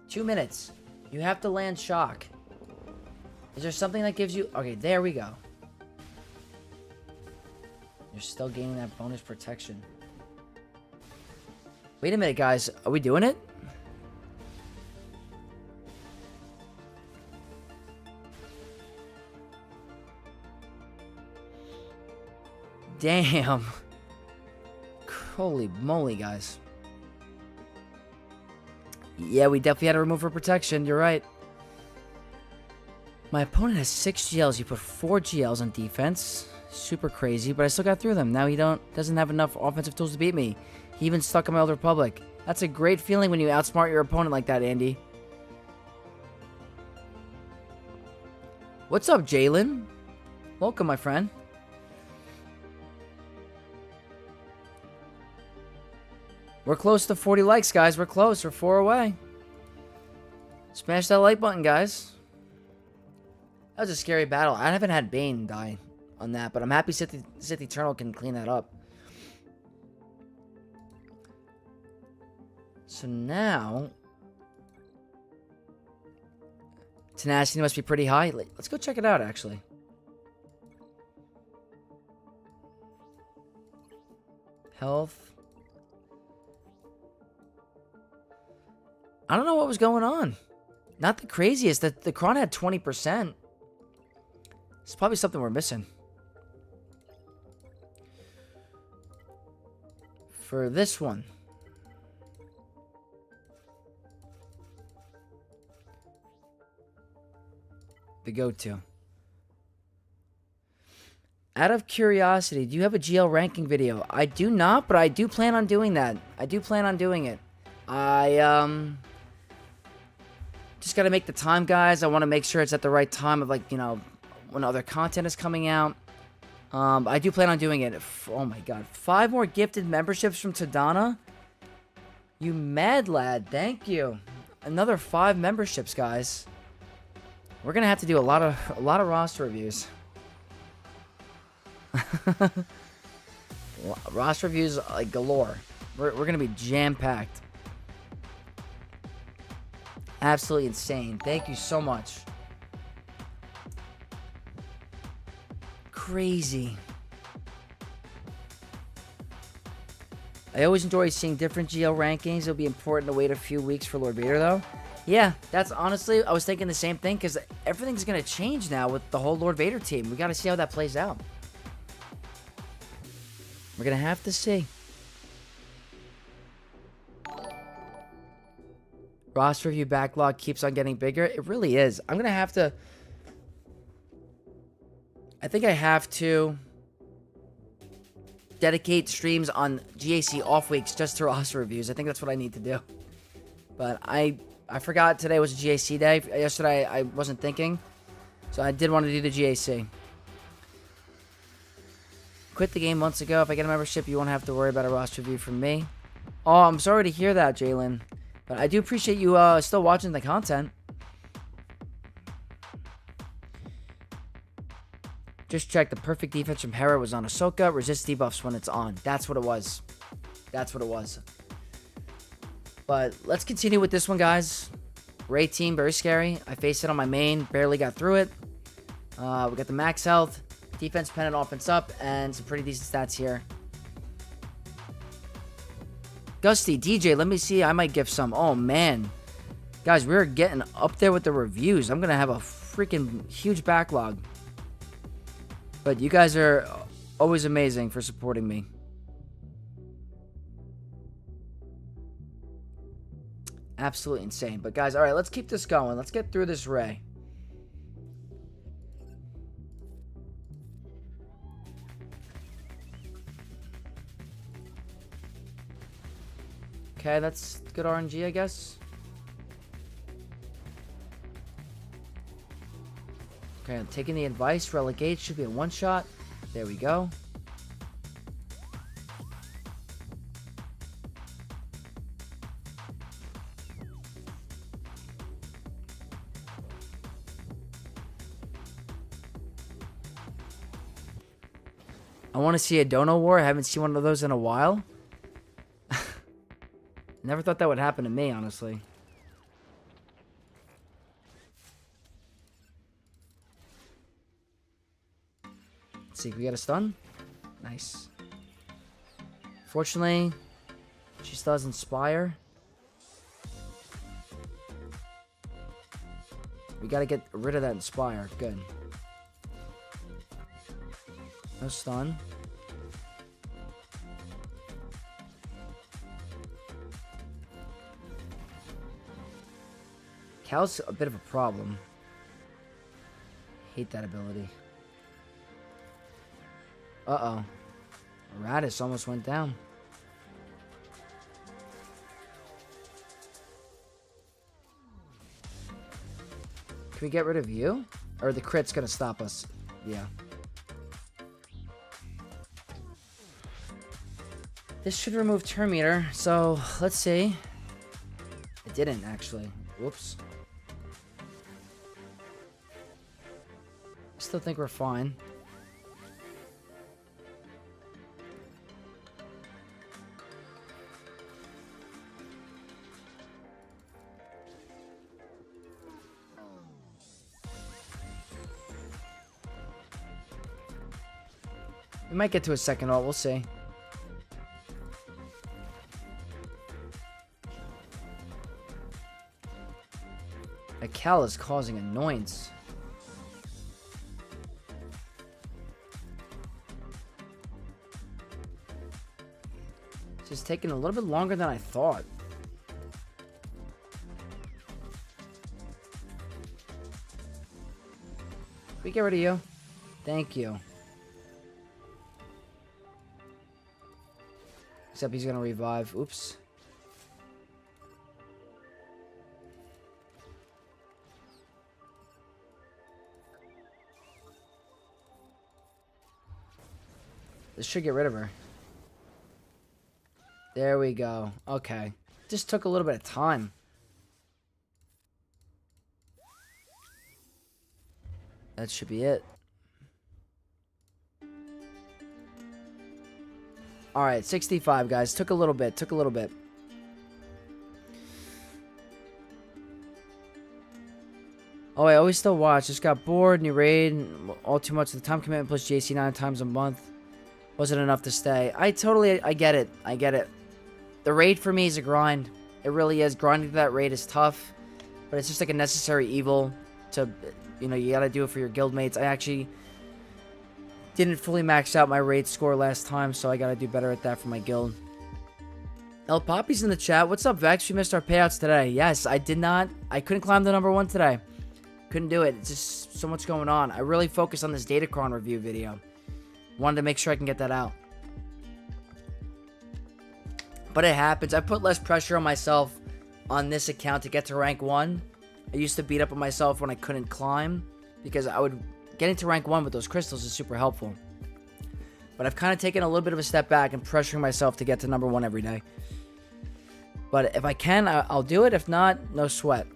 Two minutes. You have to land shock. Is there something that gives you... Okay, there we go. You're still gaining that bonus protection. Wait a minute, guys. Are we doing it? Damn. Holy moly, guys. Yeah, we definitely had to remove her protection. You're right. My opponent has 6 GLs. You put 4 GLs on defense. Super crazy, but I still got through them. Now he doesn't have enough offensive tools to beat me. He even stuck in my Old Republic. That's a great feeling when you outsmart your opponent like that, Andy. What's up, Jalen? Welcome, my friend. We're close to 40 likes, guys. We're close. We're 4 away. Smash that like button, guys. That was a scary battle. I haven't had Bane die on that, but I'm happy Sith Eternal can clean that up. So now... Tenacity must be pretty high. Let's go check it out, actually. Health. I don't know what was going on. Not the craziest. The Kron had 20%. It's probably something we're missing. For this one. The go-to. Out of curiosity, do you have a GL ranking video? I do not, but I do plan on doing that. I do plan on doing it. Just got to make the time, guys. I want to make sure it's at the right time of, like, you know, when other content is coming out. I do plan on doing it. Oh, my God. 5 more gifted memberships from Tadana? You mad lad. Thank you. Another 5 memberships, guys. We're going to have to do a lot of roster reviews. Roster reviews, like, galore. We're going to be jam-packed. Absolutely insane. Thank you so much. Crazy. I always enjoy seeing different GL rankings. It'll be important to wait a few weeks for Lord Vader, though. Yeah, that's honestly, I was thinking the same thing, because everything's going to change now with the whole Lord Vader team. We got to see how that plays out. We're going to have to see. Roster review backlog keeps on getting bigger. It really is. I'm going to have to... I think I have to dedicate streams on GAC off weeks just to roster reviews. I think that's what I need to do. But I forgot today was a GAC day. Yesterday I wasn't thinking. So I did want to do the GAC. Quit the game months ago. If I get a membership, you won't have to worry about a roster review from me. Oh, I'm sorry to hear that, Jalen. But I do appreciate you still watching the content. Just check, the perfect defense from Hera was on Ahsoka. Resist debuffs when it's on. That's what it was. That's what it was. But let's continue with this one, guys. Ray team, very scary. I faced it on my main. Barely got through it. We got the max health. Defense pennant, offense up. And some pretty decent stats here. Gusty, DJ, let me see. I might give some. Oh, man. Guys, we're getting up there with the reviews. I'm going to have a freaking huge backlog. But you guys are always amazing for supporting me. Absolutely insane. But guys, all right, let's keep this going. Let's get through this Ray. Okay, that's good RNG, I guess. Okay, I'm taking the advice. Relegate should be a one-shot. There we go. I want to see a Dono War. I haven't seen one of those in a while. Never thought that would happen to me, honestly. Let's see, we got a stun. Nice. Fortunately, she still has Inspire. We gotta get rid of that Inspire. Good. No stun. Cal's a bit of a problem. Hate that ability. Uh-oh. Radis almost went down. Can we get rid of you? Or the crit's gonna stop us? Yeah. This should remove turn meter, so let's see. It didn't, actually. Whoops. Still think we're fine. We might get to a second ult, we'll see. That Cal is causing annoyance. It's just taking a little bit longer than I thought. Can we get rid of you? Thank you. Except he's gonna revive. Oops. This should get rid of her. There we go. Okay. Just took a little bit of time. That should be it. Alright, 65, guys. Took a little bit. Took a little bit. Oh, I always still watch. Just got bored. New raid. All too much of the time commitment plus JC 9 times a month. Wasn't enough to stay. I get it. I get it. The raid for me is a grind. It really is. Grinding that raid is tough. But it's just like a necessary evil to, you know, you gotta do it for your guildmates. I actually didn't fully max out my raid score last time, so I gotta do better at that for my guild. El Poppy's in the chat. What's up, Vex? We missed our payouts today. Yes, I did not. I couldn't climb the number 1 today. Couldn't do it. It's just so much going on. I really focused on this Datacron review video. Wanted to make sure I can get that out. But it happens. I put less pressure on myself on this account to get to rank 1. I used to beat up on myself when I couldn't climb, because getting to rank 1 with those crystals is super helpful. But I've kind of taken a little bit of a step back and pressuring myself to get to number 1 every day. But if I can, I'll do it. If not, no sweat.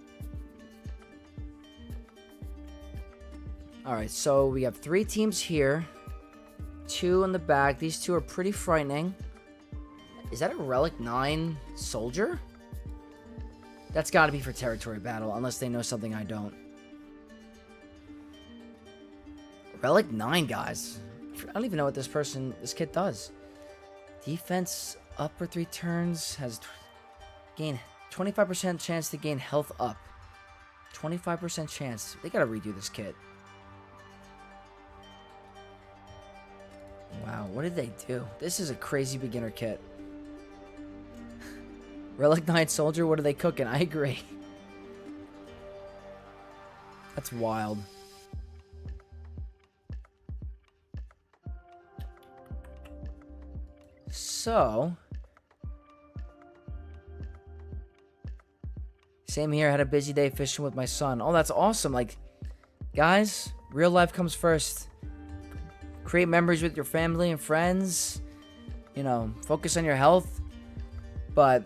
Alright, so we have 3 teams here. 2 in the back. These 2 are pretty frightening. Is that a Relic 9 soldier? That's got to be for territory battle, unless they know something I don't. Relic 9, guys. I don't even know what this kid does. Defense up for 3 turns. Has gain 25% chance to gain health up. 25% chance. They got to redo this kit. Wow, what did they do? This is a crazy beginner kit. Relic 9 Soldier, what are they cooking? I agree. That's wild. So, same here. Had a busy day fishing with my son. Oh, that's awesome. Like, guys, real life comes first. Create memories with your family and friends. You know, focus on your health. But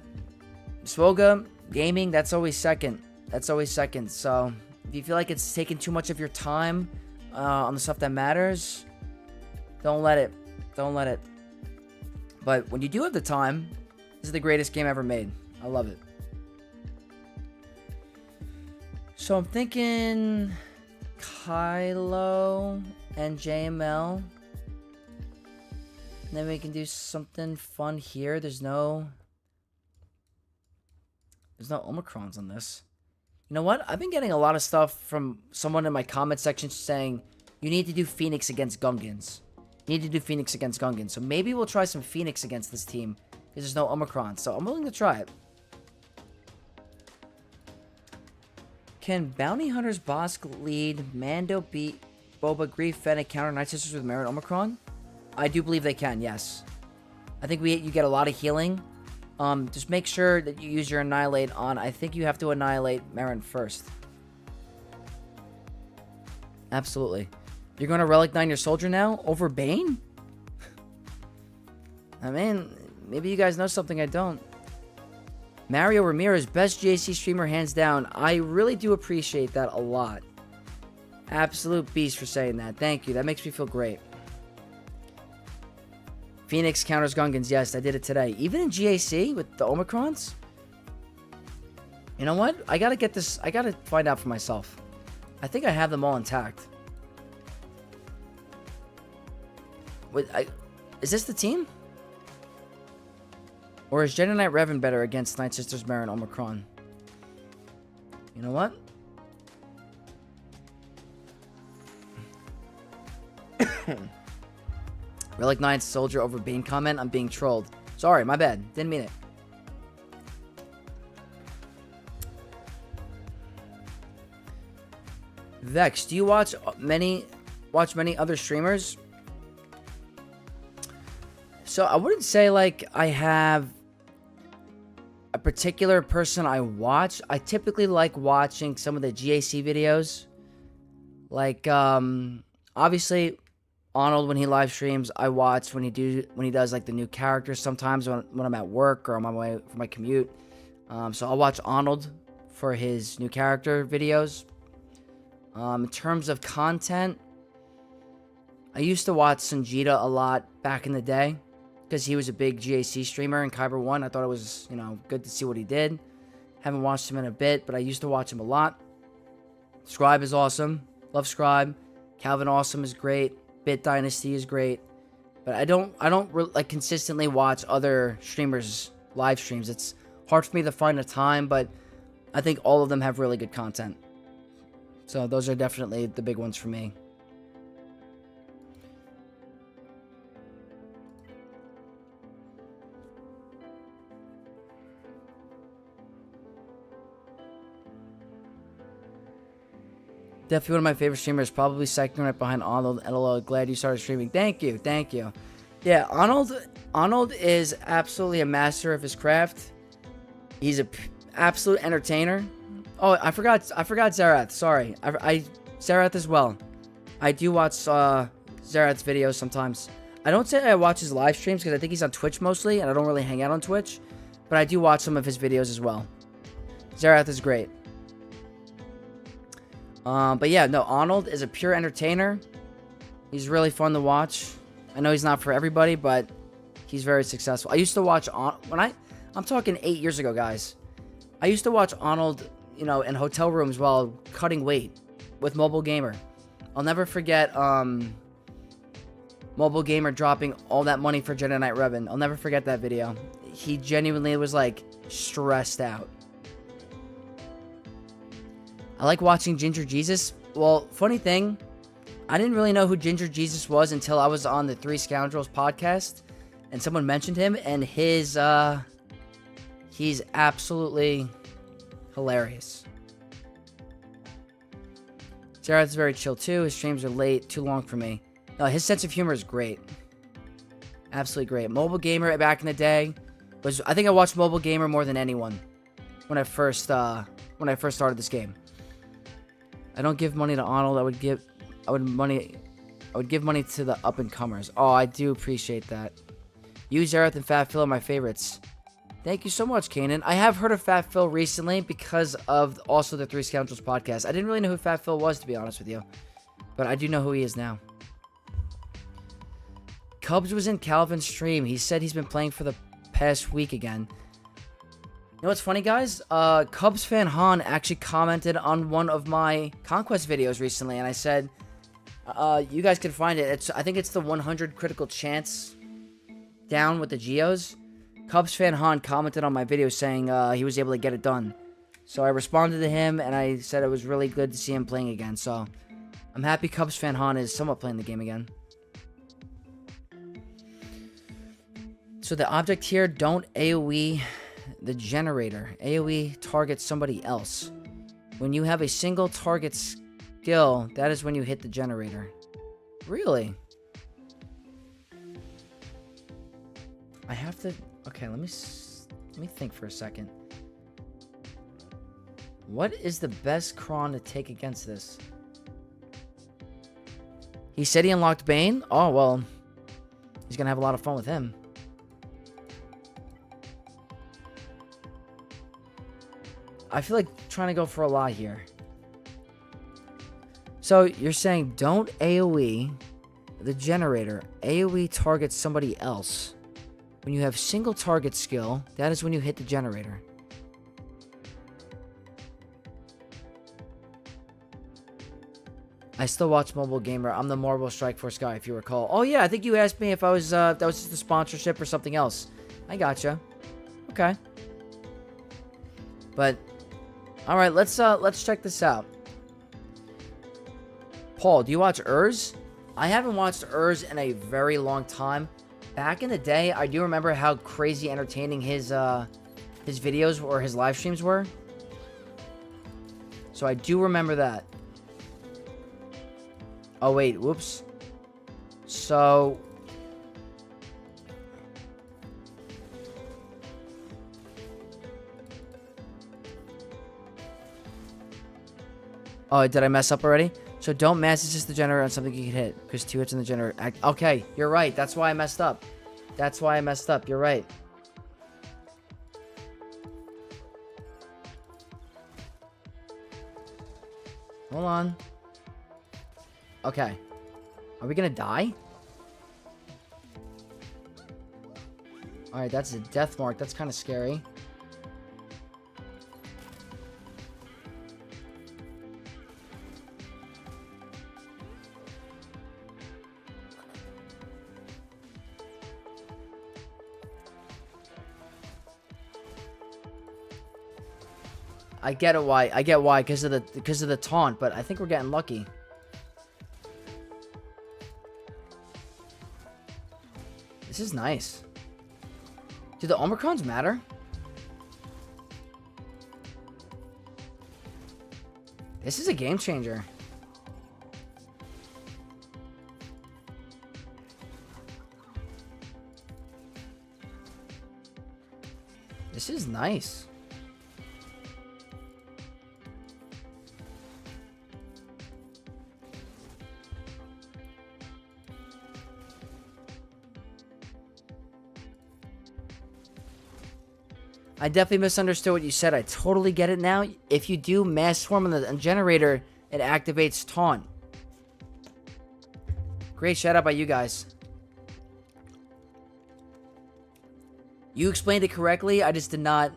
Swoga, gaming, that's always second. That's always second. So, if you feel like it's taking too much of your time on the stuff that matters, don't let it. Don't let it. But when you do have the time, this is the greatest game ever made. I love it. So I'm thinking Kylo and JML. And then we can do something fun here. There's no Omicrons on this. You know what? I've been getting a lot of stuff from someone in my comment section saying you need to do Phoenix against Gungans. You need to do Phoenix against Gungans. So maybe we'll try some Phoenix against this team because there's no Omicron. So I'm willing to try it. Can Bounty Hunter's Bosk lead Mando beat Boba Grief Fennec counter Night Sisters with Merit Omicron? I do believe they can, yes. I think you get a lot of healing. Just make sure that you use your Annihilate on. I think you have to Annihilate Marin first. Absolutely. You're going to Relic 9 your soldier now? Over Bane? I mean, maybe you guys know something I don't. Mario Ramirez, best JC streamer hands down. I really do appreciate that a lot. Absolute beast for saying that. Thank you. That makes me feel great. Phoenix counters Gungans. Yes, I did it today. Even in GAC with the Omicrons? You know what? I gotta get this. I gotta find out for myself. I think I have them all intact. Wait, is this the team? Or is Jedi Knight Revan better against Night Sisters Marin Omicron? You know what? Relic 9 soldier over Bane comment. I'm being trolled. Sorry, my bad. Didn't mean it. Vex, do you watch many other streamers? So I wouldn't say like I have a particular person I watch. I typically like watching some of the GAC videos. Like obviously Arnold when he live streams, I watch when he does like the new characters sometimes when I'm at work or on my way for my commute. So I'll watch Arnold for his new character videos. In terms of content, I used to watch Sanjita a lot back in the day because he was a big GAC streamer in Kyber 1. I thought it was, good to see what he did. Haven't watched him in a bit, but I used to watch him a lot. Scribe is awesome. Love Scribe. Calvin Awesome is great. Bit Dynasty is great. But I don't consistently watch other streamers' live streams. It's hard for me to find a time, but I think all of them have really good content. So those are definitely the big ones for me. Definitely one of my favorite streamers. Probably second right behind Arnold. LOL, glad you started streaming. Thank you. Thank you. Yeah, Arnold is absolutely a master of his craft. He's an absolute entertainer. Oh, I forgot Zarath. Sorry. I Zarath as well. I do watch Zarath's videos sometimes. I don't say I watch his live streams because I think he's on Twitch mostly, and I don't really hang out on Twitch. but I do watch some of his videos as well. Zerath is great. But yeah, no, Arnold is a pure entertainer. He's really fun to watch. I know he's not for everybody, but he's very successful. I used to watch I'm talking 8 years ago, guys. I used to watch Arnold, you know, in hotel rooms while cutting weight with Mobile Gamer. I'll never forget Mobile Gamer dropping all that money for Jedi Knight Revan. I'll never forget that video. He genuinely was like stressed out. I like watching Ginger Jesus. Well, funny thing, I didn't really know who Ginger Jesus was until I was on the Three Scoundrels podcast, and someone mentioned him, and he's absolutely hilarious. Jared's very chill too. His streams are late, too long for me. No, his sense of humor is great. Absolutely great. Mobile Gamer back in the day I think I watched Mobile Gamer more than anyone when I first started this game. I don't give money to Arnold. I would give money to the up and comers. Oh, I do appreciate that. You, Zerath, and Fat Phil are my favorites. Thank you so much, Kanan. I have heard of Fat Phil recently because of also the Three Scoundrels podcast. I didn't really know who Fat Phil was, to be honest with you, but I do know who he is now. Cubs was in Calvin's stream. He said he's been playing for the past week again. You know what's funny, guys? Cubs fan Han actually commented on one of my Conquest videos recently, and I said, you guys can find it. I think it's the 100 critical chance down with the Geos. Cubs fan Han commented on my video saying he was able to get it done. So I responded to him, and I said it was really good to see him playing again. So I'm happy Cubs fan Han is somewhat playing the game again. So the object here, don't AoE the generator. AoE targets somebody else. When you have a single target skill, that is when you hit the generator. Really? I have to... Okay, let me think for a second. What is the best cron to take against this? He said he unlocked Bane? Oh, well. He's gonna have a lot of fun with him. I feel like trying to go for a lot here. So, you're saying don't AoE the generator. AoE targets somebody else. When you have single target skill, that is when you hit the generator. I still watch Mobile Gamer. I'm the Marvel Strike Force guy, if you recall. Oh, yeah, I think you asked me if I was, that was just a sponsorship or something else. I gotcha. Okay. But... Alright, let's check this out. Paul, do you watch Urs? I haven't watched Urs in a very long time. Back in the day, I do remember how crazy entertaining his videos or his live streams were. So I do remember that. Oh wait, whoops. So... Oh, did I mess up already? So don't mass assist the generator on something you can hit, because 2 hits in the generator. Okay, you're right. That's why I messed up. That's why I messed up. You're right. Hold on. Okay. Are we gonna die? Alright, that's a death mark. That's kind of scary. I get it why. I get why, because of the taunt, but I think we're getting lucky. This is nice. Do the Omicrons matter? This is a game changer. This is nice. I definitely misunderstood what you said. I totally get it now. If you do mass swarm on the generator, it activates taunt. Great shout out by you guys. You explained it correctly. I just did not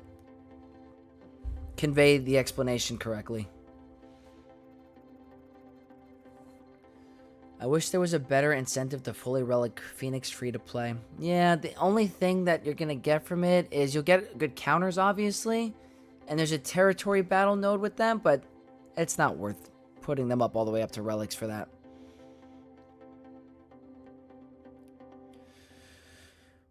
convey the explanation correctly. I wish there was a better incentive to fully relic Phoenix free to play. Yeah, the only thing that you're going to get from it is you'll get good counters, obviously. And there's a territory battle node with them, but it's not worth putting them up all the way up to relics for that.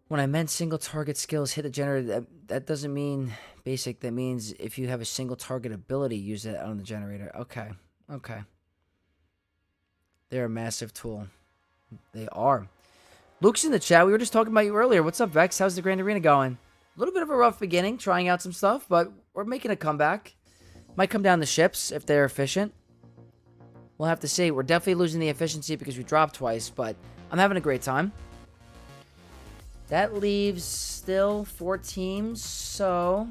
When I meant single target skills hit the generator, that doesn't mean basic. That means if you have a single target ability, use it on the generator. Okay. Okay. They're a massive tool. They are. Luke's in the chat. We were just talking about you earlier. What's up, Vex? How's the Grand Arena going? A little bit of a rough beginning, trying out some stuff, but we're making a comeback. Might come down the ships if they're efficient. We'll have to see. We're definitely losing the efficiency because we dropped twice, but I'm having a great time. That leaves still 4 teams, so...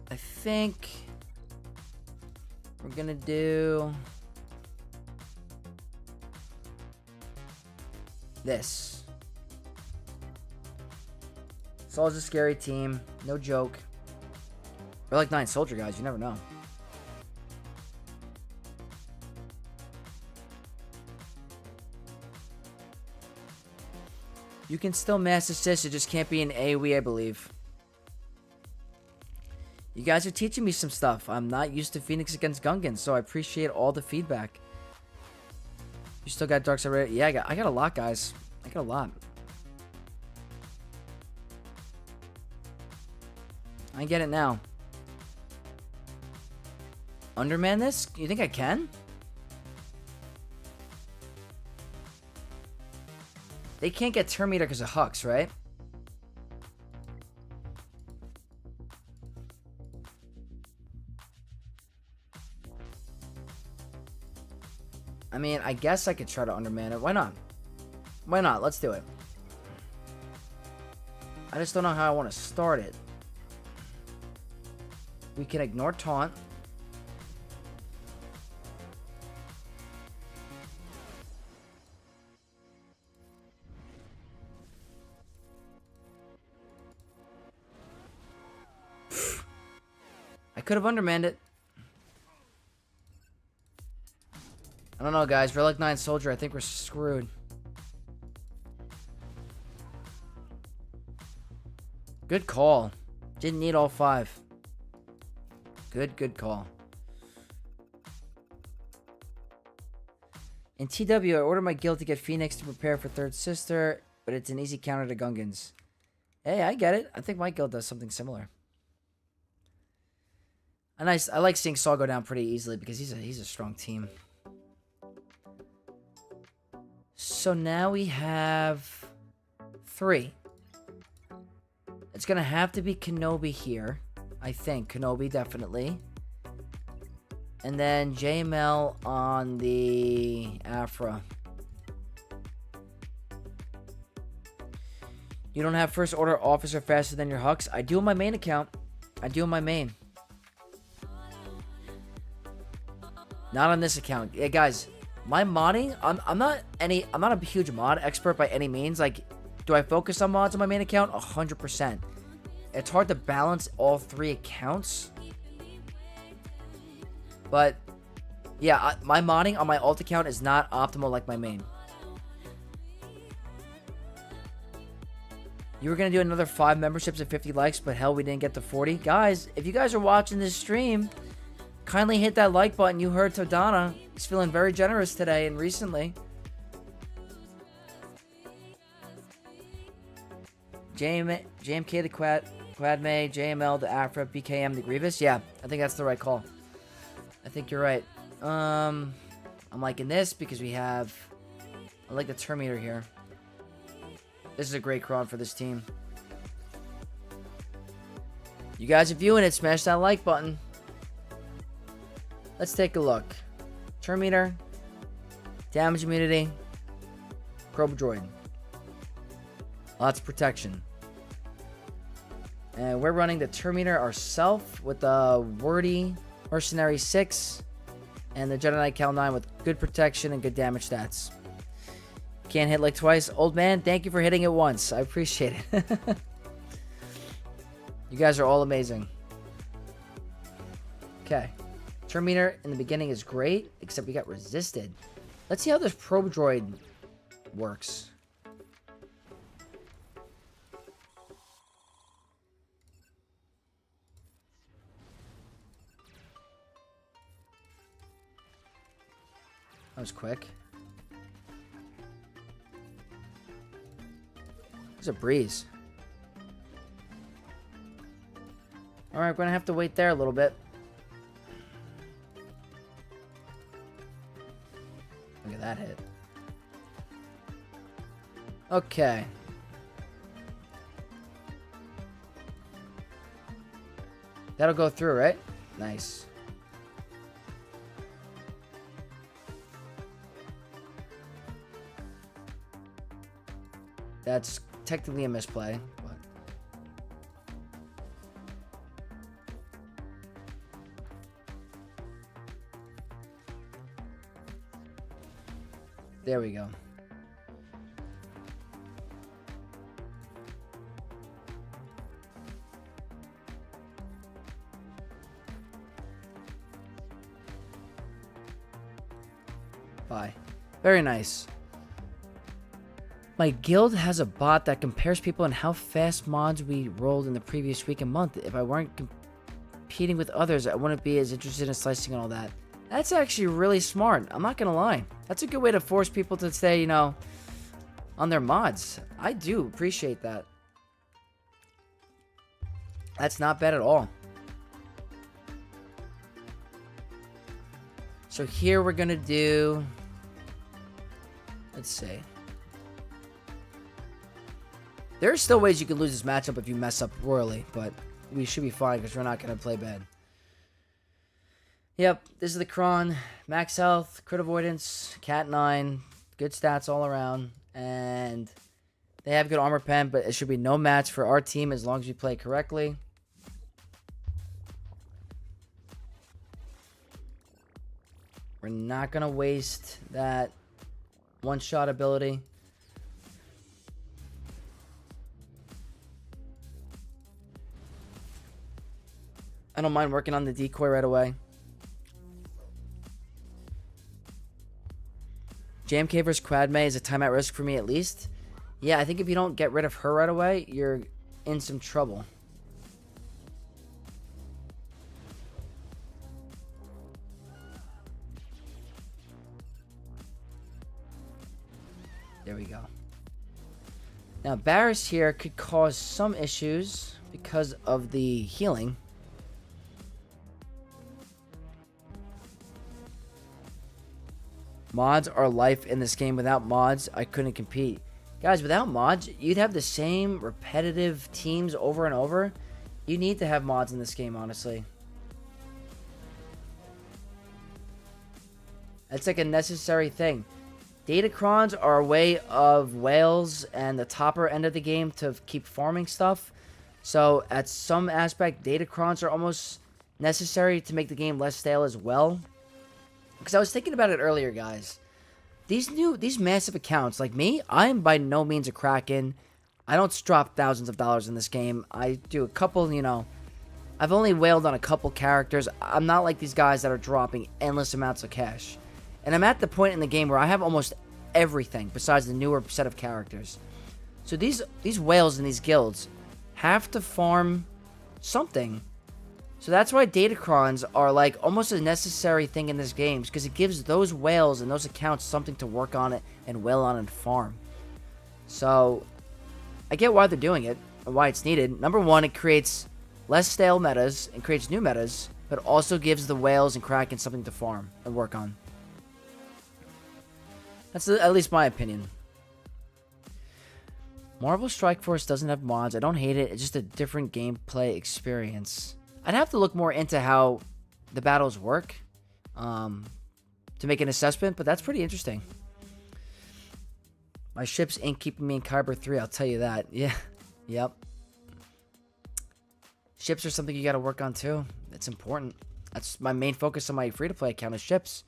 I think we're gonna do this. Saul's a scary team, no joke. We're like 9 soldier guys, you never know. You can still mass assist, it just can't be an AoE, I believe. You guys are teaching me some stuff. I'm not used to Phoenix against Gungans, so I appreciate all the feedback. You still got Dark Side ready? Yeah, I got a lot, guys. I got a lot. I get it now. Underman this? You think I can? They can't get Terminator because of Hux, right? I mean, I guess I could try to underman it. Why not? Why not? Let's do it. I just don't know how I want to start it. We can ignore taunt. I could have undermanned it. I don't know, guys. Relic 9 Soldier, I think we're screwed. Good call. Didn't need all 5. Good call. In TW, I ordered my guild to get Phoenix to prepare for Third Sister, but it's an easy counter to Gungans. Hey, I get it. I think my guild does something similar. And I like seeing Saul go down pretty easily because he's a strong team. So now we have 3. It's going to have to be Kenobi here. I think. Kenobi, definitely. And then JML on the Afra. You don't have first order officer faster than your Hux? I do on my main account. I do on my main. Not on this account. Yeah, guys. My modding, I'm not a huge mod expert by any means. Like, do I focus on mods on my main account? 100%. It's hard to balance all 3 accounts. But, yeah, my modding on my alt account is not optimal like my main. You were going to do another 5 memberships at 50 likes, but hell, we didn't get to 40. Guys, if you guys are watching this stream, kindly hit that like button. You heard Todana. He's feeling very generous today and recently. JMK the Quadme, JML the Afra, BKM the Grievous. Yeah, I think that's the right call. I think you're right. I'm liking this because we have... I like the Terminator here. This is a great cron for this team. You guys are viewing it. Smash that like button. Let's take a look. Terminator. Damage immunity. Probe droid. Lots of protection. And we're running the Terminator ourselves with the wordy Mercenary 6 and the Jedi Knight Cal 9 with good protection and good damage stats. Can't hit like twice. Old man, thank you for hitting it once. I appreciate it. You guys are all amazing. Okay. Terminator in the beginning is great, except we got resisted. Let's see how this probe droid works. That was quick. There's a breeze. Alright, we're gonna have to wait there a little bit. Look at that hit. Okay. That'll go through, right? Nice. That's technically a misplay, but there we go. Bye. Very nice. My guild has a bot that compares people and how fast mods we rolled in the previous week and month. If I weren't competing with others, I wouldn't be as interested in slicing and all that. That's actually really smart. I'm not gonna lie. That's a good way to force people to stay, you know, on their mods. I do appreciate that. That's not bad at all. So here we're gonna do... Let's see. There are still ways you can lose this matchup if you mess up royally, but we should be fine because we're not going to play bad. Yep, this is the Kron. Max health, crit avoidance, cat 9, good stats all around, and they have good armor pen, but it should be no match for our team as long as we play correctly. We're not going to waste that one-shot ability. I don't mind working on the decoy right away. JMK vs. Quadme is a time at risk for me at least. Yeah, I think if you don't get rid of her right away, you're in some trouble. There we go. Now, Barris here could cause some issues because of the healing. Mods are life in this game. Without mods, I couldn't compete. Guys, without mods, you'd have the same repetitive teams over and over. You need to have mods in this game, honestly. It's like a necessary thing. Datacrons are a way of whales and the topper end of the game to keep farming stuff. So, at some aspect, Datacrons are almost necessary to make the game less stale as well. Because I was thinking about it earlier, guys. These massive accounts, like me, I am by no means a Kraken. I don't drop thousands of dollars in this game. I do a couple, you know, I've only whaled on a couple characters. I'm not like these guys that are dropping endless amounts of cash. And I'm at the point in the game where I have almost everything besides the newer set of characters. So these whales in these guilds have to farm something. So that's why Datacrons are like almost a necessary thing in this game, because it gives those whales and those accounts something to work on it and whale on and farm. So I get why they're doing it and why it's needed. Number one, it creates less stale metas and creates new metas, but also gives the whales and Kraken something to farm and work on. That's at least my opinion. Marvel Strike Force doesn't have mods. I don't hate it. It's just a different gameplay experience. I'd have to look more into how the battles work to make an assessment, but that's pretty interesting. My ships ain't keeping me in Kyber 3, I'll tell you that. Yeah. Yep. Ships are something you gotta work on too. It's important. That's my main focus on my free-to-play account is ships.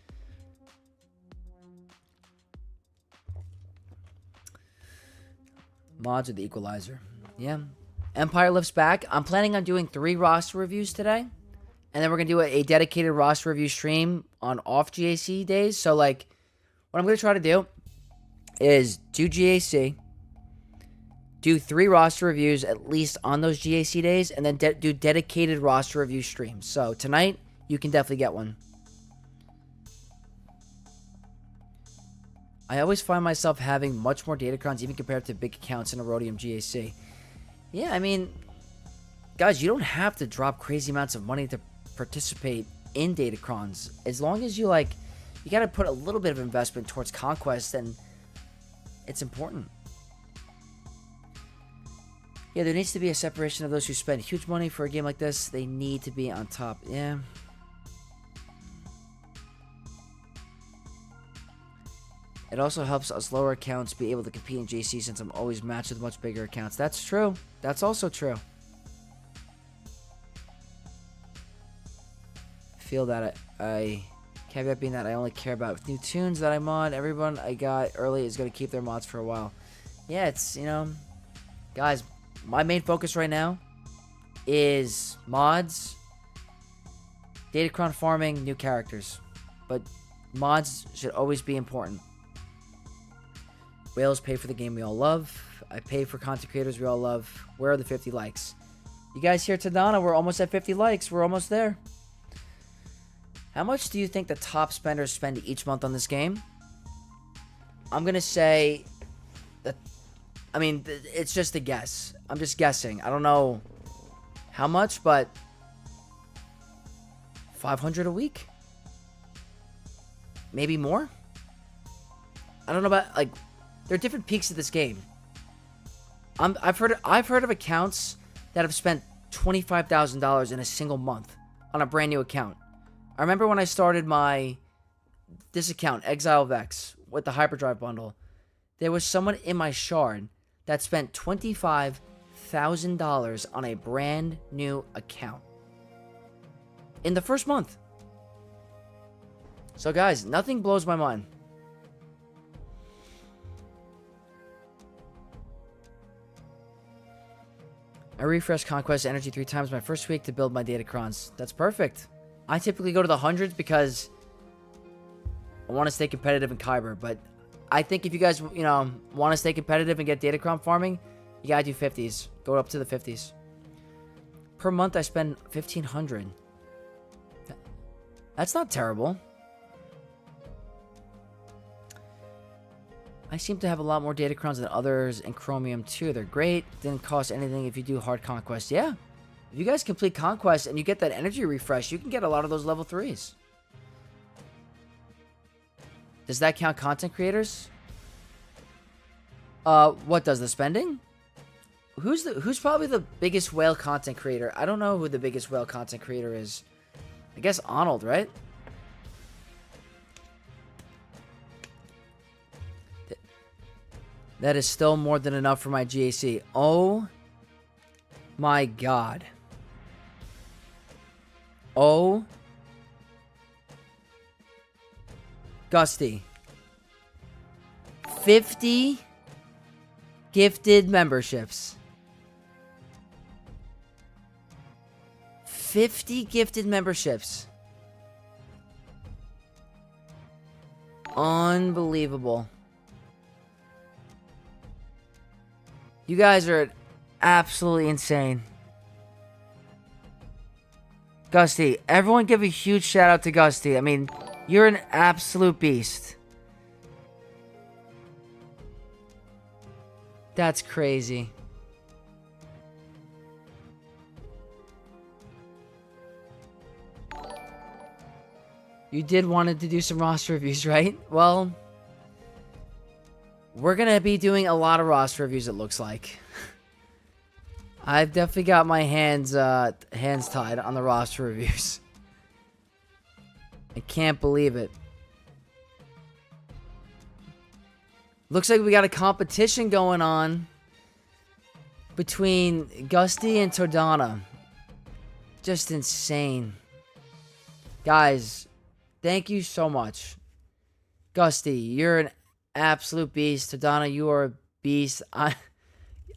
Mods are the equalizer. Yeah. Empire lifts back. I'm planning on doing 3 roster reviews today. And then we're going to do a dedicated roster review stream on off GAC days. So, like, what I'm going to try to do is do GAC, do 3 roster reviews at least on those GAC days, and then do dedicated roster review streams. So, tonight, you can definitely get one. I always find myself having much more datacrons, even compared to big accounts in a Rhodium GAC. Yeah, I mean, guys, you don't have to drop crazy amounts of money to participate in datacrons. As long as you you got to put a little bit of investment towards conquest, and it's important. Yeah, there needs to be a separation of those who spend huge money for a game like this. They need to be on top. Yeah. It also helps us lower accounts be able to compete in JC since I'm always matched with much bigger accounts. That's true. That's also true. Feel that I caveat being that I only care about new tunes that I mod. Everyone I got early is going to keep their mods for a while. Yeah, it's, guys, my main focus right now is mods, datacron farming, new characters. But mods should always be important. Whales pay for the game we all love. I pay for content creators we all love. Where are the 50 likes? You guys here, Tadana, we're almost at 50 likes. We're almost there. How much do you think the top spenders spend each month on this game? I'm going to say that, it's just a guess. I'm just guessing. I don't know how much, but 500 a week? Maybe more? I don't know about, there are different peaks of this game. I've heard of accounts that have spent $25,000 in a single month on a brand new account. I remember when I started this account, Exile Vex, with the Hyperdrive bundle, there was someone in my shard that spent $25,000 on a brand new account in the first month. So guys, nothing blows my mind. I refresh Conquest Energy 3 times my first week to build my datacrons. That's perfect. I typically go to the hundreds because I want to stay competitive in Kyber. But I think if you guys, want to stay competitive and get datacron farming, you gotta do 50s. Go up to the 50s. Per month, I spend $1,500. That's not terrible. I seem to have a lot more datacrons than others in Chromium too. They're great. Didn't cost anything if you do hard conquest. Yeah. If you guys complete conquest and you get that energy refresh, you can get a lot of those level 3s. Does that count content creators? What does the spending? Who's probably the biggest whale content creator? I don't know who the biggest whale content creator is. I guess Arnold, right? That is still more than enough for my GAC. Oh my god. Oh. Gusty. 50 gifted memberships. 50 gifted memberships. Unbelievable. You guys are absolutely insane. Gusty, everyone give a huge shout out to Gusty. I mean, you're an absolute beast. That's crazy. You did wanted to do some roster reviews, right? Well, we're going to be doing a lot of roster reviews, it looks like. I've definitely got my hands tied on the roster reviews. I can't believe it. Looks like we got a competition going on between Gusty and Todana. Just insane. Guys, thank you so much. Gusty, you're an absolute beast. Todana, you are a beast. I'm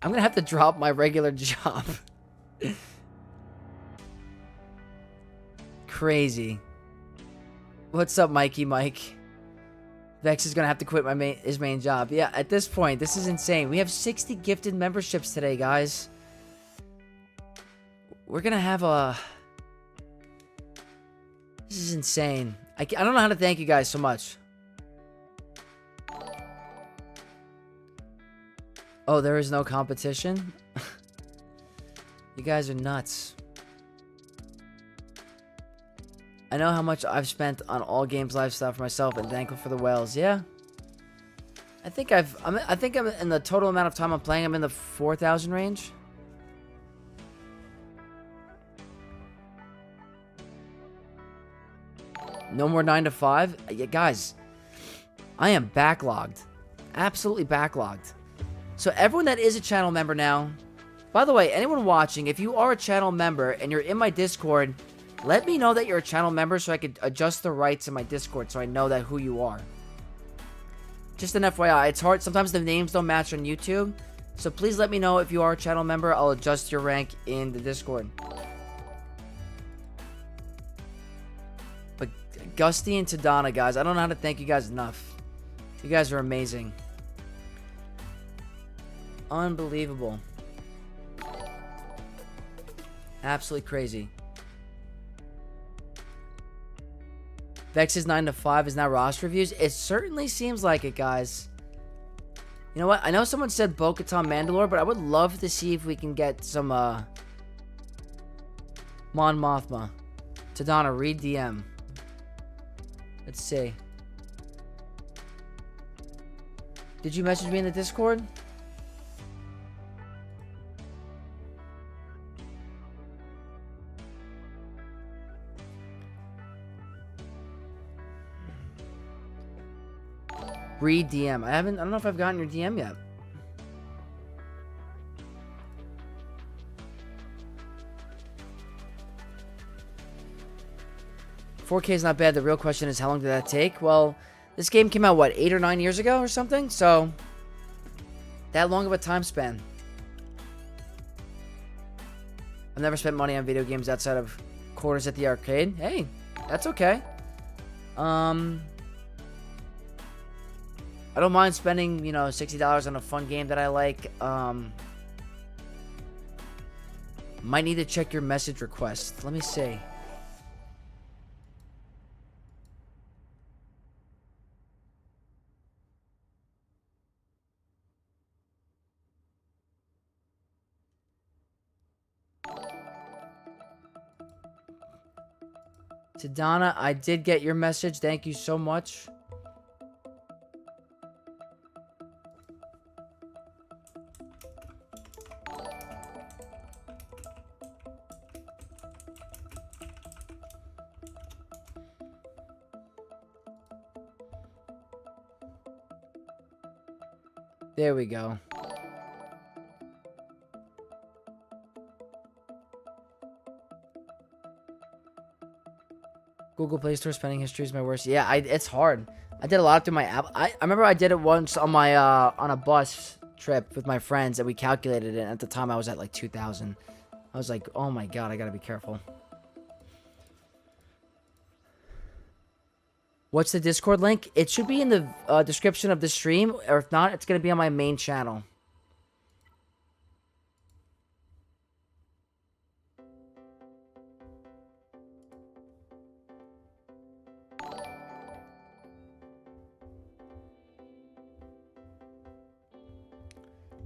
going to have to drop my regular job. Crazy. What's up, Mikey Mike? Vex is going to have to quit his main job. Yeah, at this point, this is insane. We have 60 gifted memberships today, guys. We're going to have a... This is insane. I don't know how to thank you guys so much. Oh, there is no competition? You guys are nuts. I know how much I've spent on all games lifestyle for myself and thankful for the whales. Yeah. I think I'm in the total amount of time I'm playing, I'm in the 4,000 range. No more 9 to 5. Yeah, guys, I am backlogged. Absolutely backlogged. So everyone that is a channel member now, by the way, anyone watching, if you are a channel member and you're in my Discord, let me know that you're a channel member so I could adjust the rights in my Discord so I know that who you are. Just an FYI, it's hard. Sometimes the names don't match on YouTube. So please let me know if you are a channel member. I'll adjust your rank in the Discord. But Gusty and Tadana, guys, I don't know how to thank you guys enough. You guys are amazing. Unbelievable. Absolutely crazy. Vex's 9 to 5 is now roster reviews. It certainly seems like it, guys. You know what? I know someone said Bo-Katan Mandalore, but I would love to see if we can get some Mon Mothma. Tadana, read DM. Let's see. Did you message me in the Discord? Read DM. I don't know if I've gotten your DM yet. $4K is not bad. The real question is, how long did that take? Well, this game came out, what, 8 or 9 years ago or something? So, that long of a time span. I've never spent money on video games outside of quarters at the arcade. Hey, that's okay. I don't mind spending, you know, $60 on a fun game that I like. Might need to check your message request. Let me see. Tadana, I did get your message. Thank you so much. There we go. Google Play Store spending history is my worst. Yeah, it's hard. I did a lot through my app. I remember I did it once on my on a bus trip with my friends, and we calculated it. And at the time, I was at like 2,000. I was like, oh my god, I gotta be careful. What's the Discord link? It should be in the description of the stream, or if not, it's gonna be on my main channel.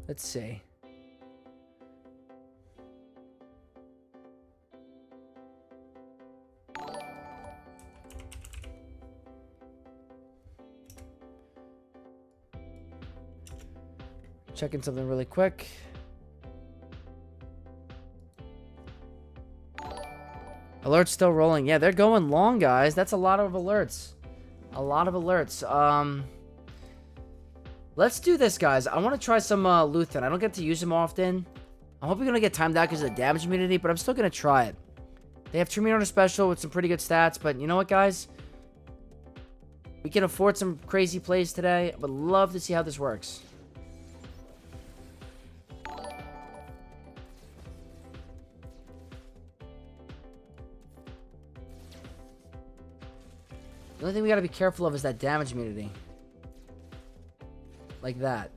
Let's see. Checking something really quick. Alerts still rolling. Yeah, they're going long, guys. That's a lot of alerts. A lot of alerts. Let's do this, guys. I want to try some Luthen. I don't get to use him often. I'm hoping I'm going to get timed out because of the damage immunity, but I'm still going to try it. They have Terminator special with some pretty good stats, but you know what, guys? We can afford some crazy plays today. I would love to see how this works. The only thing we got to be careful of is that damage immunity. Like that.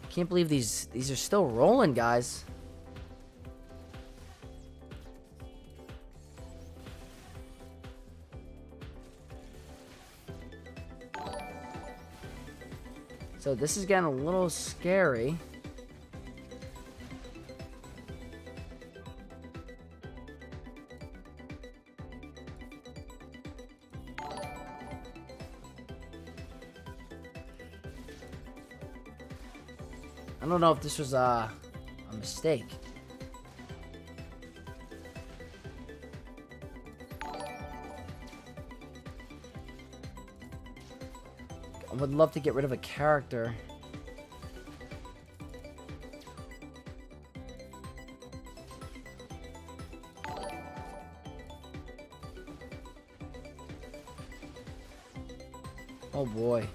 Can't believe these are still rolling, guys. So this is getting a little scary. I don't know if this was a mistake. I would love to get rid of a character. Oh boy.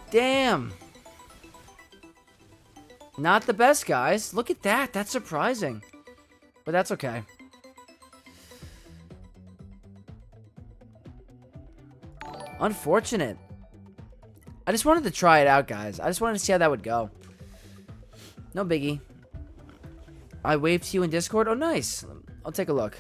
Damn. Not the best, guys. Look at that. That's surprising. But that's okay. Unfortunate. I just wanted to try it out, guys. I just wanted to see how that would go. No biggie. I waved to you in Discord. Oh, nice. I'll take a look.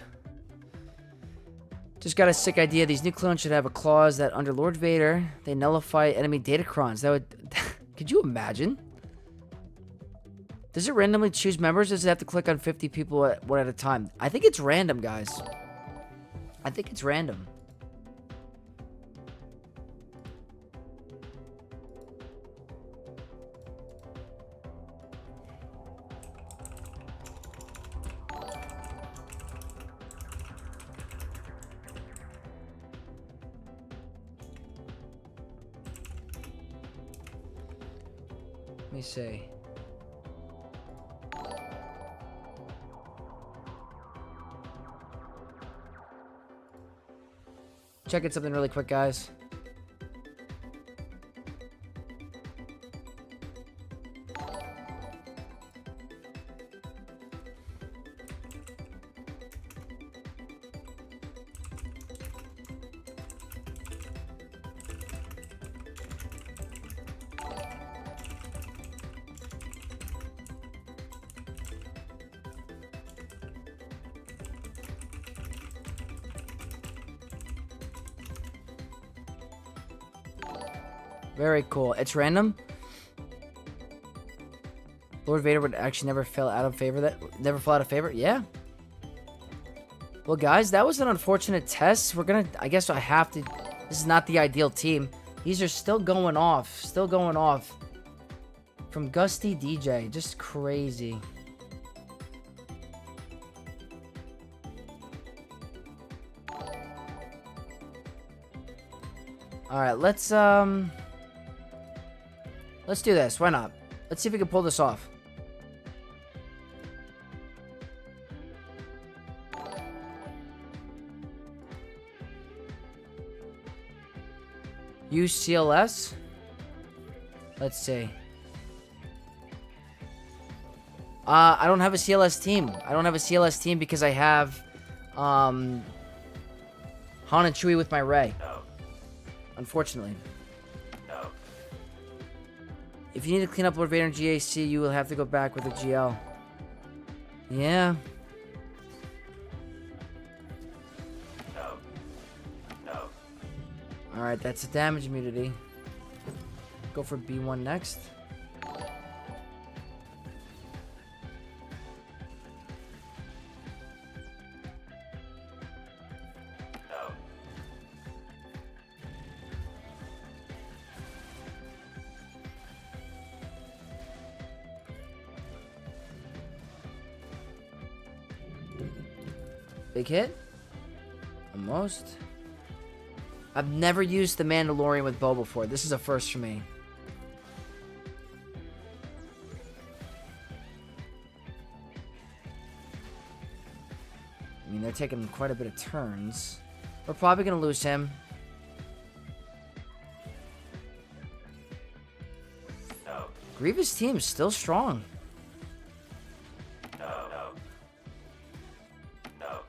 Just got a sick idea. These new clones should have a clause that under Lord Vader, they nullify enemy datacrons. That would... Could you imagine? Does it randomly choose members, or does it have to click on 50 people one at a time? I think it's random, guys. I think it's random. Let me see. Checking something really quick, guys. Very cool. It's random. Lord Vader would actually never fall out of favor. Never fall out of favor. Yeah. Well, guys, that was an unfortunate test. We're gonna. I guess I have to. This is not the ideal team. These are still going off. Still going off. From Gusty DJ. Just crazy. All right. Let's do this. Why not? Let's see if we can pull this off. Use CLS. Let's see. I don't have a CLS team. I don't have a CLS team because I have Han and Chewie with my Rey. No. Unfortunately. No. If you need to clean up Lord Vader and GAC, you will have to go back with a GL. Yeah. No. No. Alright, that's a damage immunity. Go for B1 next. No. Big hit? Almost. I've never used the Mandalorian with bow before. This is a first for me. I mean, they're taking quite a bit of turns. We're probably going to lose him. No. Grievous team is still strong. No. No. No.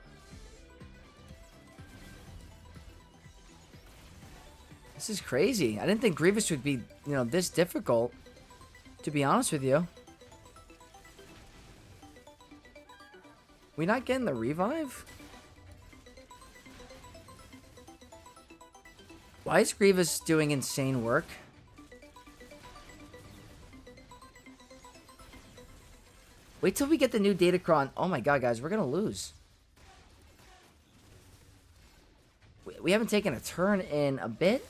This is crazy. I didn't think Grievous would be, this difficult, to be honest with you. We not getting the revive? Why is Grievous doing insane work? Wait till we get the new Datacron. Oh my god, guys, we're gonna lose. We haven't taken a turn in a bit.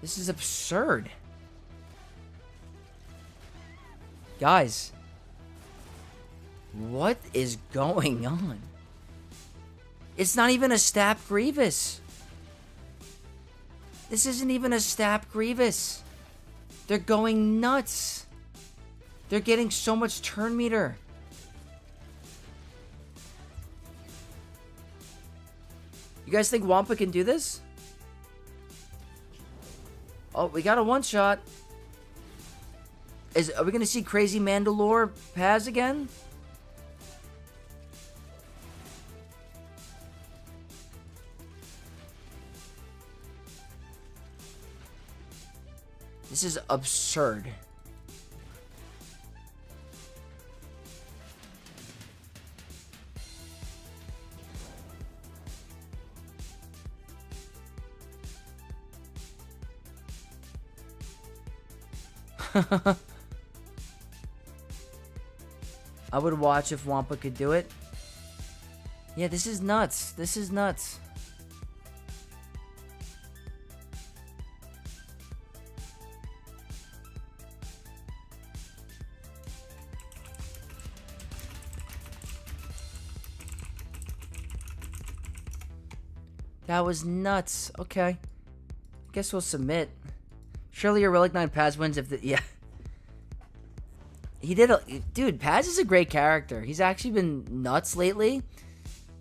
This is absurd. Guys. What is going on? It's not even a stab Grievous. This isn't even a stab Grievous. They're going nuts. They're getting so much turn meter. You guys think Wampa can do this? Oh, we got a one-shot. Are we going to see Crazy Mandalore Paz again? This is absurd. I would watch if Wampa could do it. Yeah, this is nuts. This is nuts. That was nuts. Okay. Guess we'll submit. Surely your Relic 9 Paz wins if the... Yeah. He did a... Dude, Paz is a great character. He's actually been nuts lately.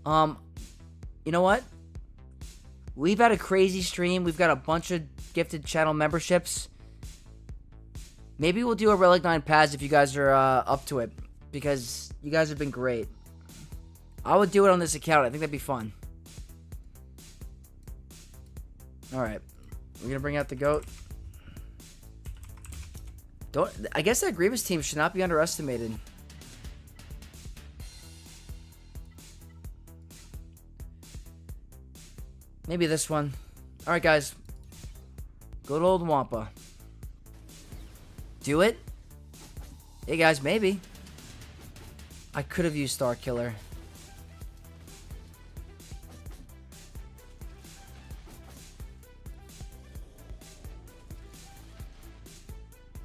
You know what? We've had a crazy stream. We've got a bunch of gifted channel memberships. Maybe we'll do a Relic 9 Paz if you guys are up to it. Because you guys have been great. I would do it on this account. I think that'd be fun. Alright. We're gonna bring out the GOAT. I guess that Grievous team should not be underestimated. Maybe this one. Alright, guys. Good old Wampa. Do it? Hey, guys, maybe. I could have used Star Killer.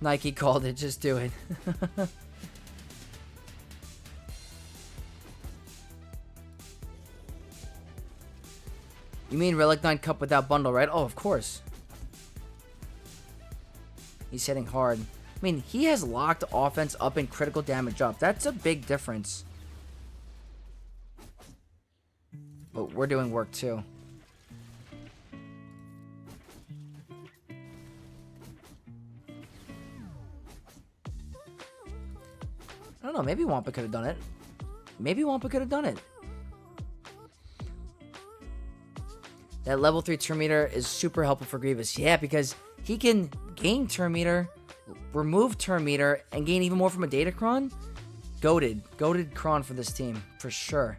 Nike called it. Just do it. You mean Relic 9 Cup without bundle, right? Oh, of course. He's hitting hard. I mean, he has locked offense up and critical damage up. That's a big difference. But we're doing work too. I don't know, maybe Wampa could have done it. Maybe Wampa could have done it. That level 3 turn meter is super helpful for Grievous. Yeah, because he can gain turn meter, remove turn meter, and gain even more from a Datacron. Goated. Goated Kron for this team, for sure.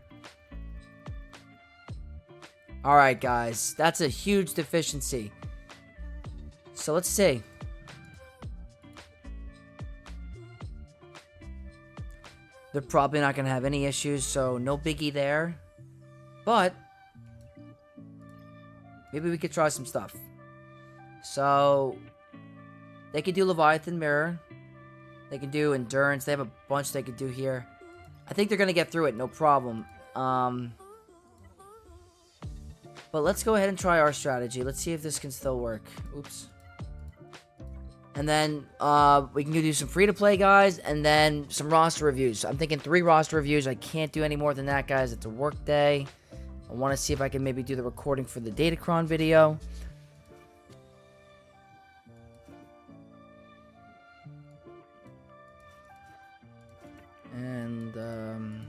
Alright, guys. That's a huge deficiency. So let's see. They're probably not going to have any issues, so no biggie there. But maybe we could try some stuff. So They could do Leviathan Mirror. They can do Endurance. They have a bunch they could do here. I think they're going to get through it, no problem. But let's go ahead and try our strategy. Let's see if this can still work. Oops. And then we can do some free-to-play, guys, and then some roster reviews. I'm thinking 3 roster reviews. I can't do any more than that, guys. It's a work day. I want to see if I can maybe do the recording for the Datacron video. And,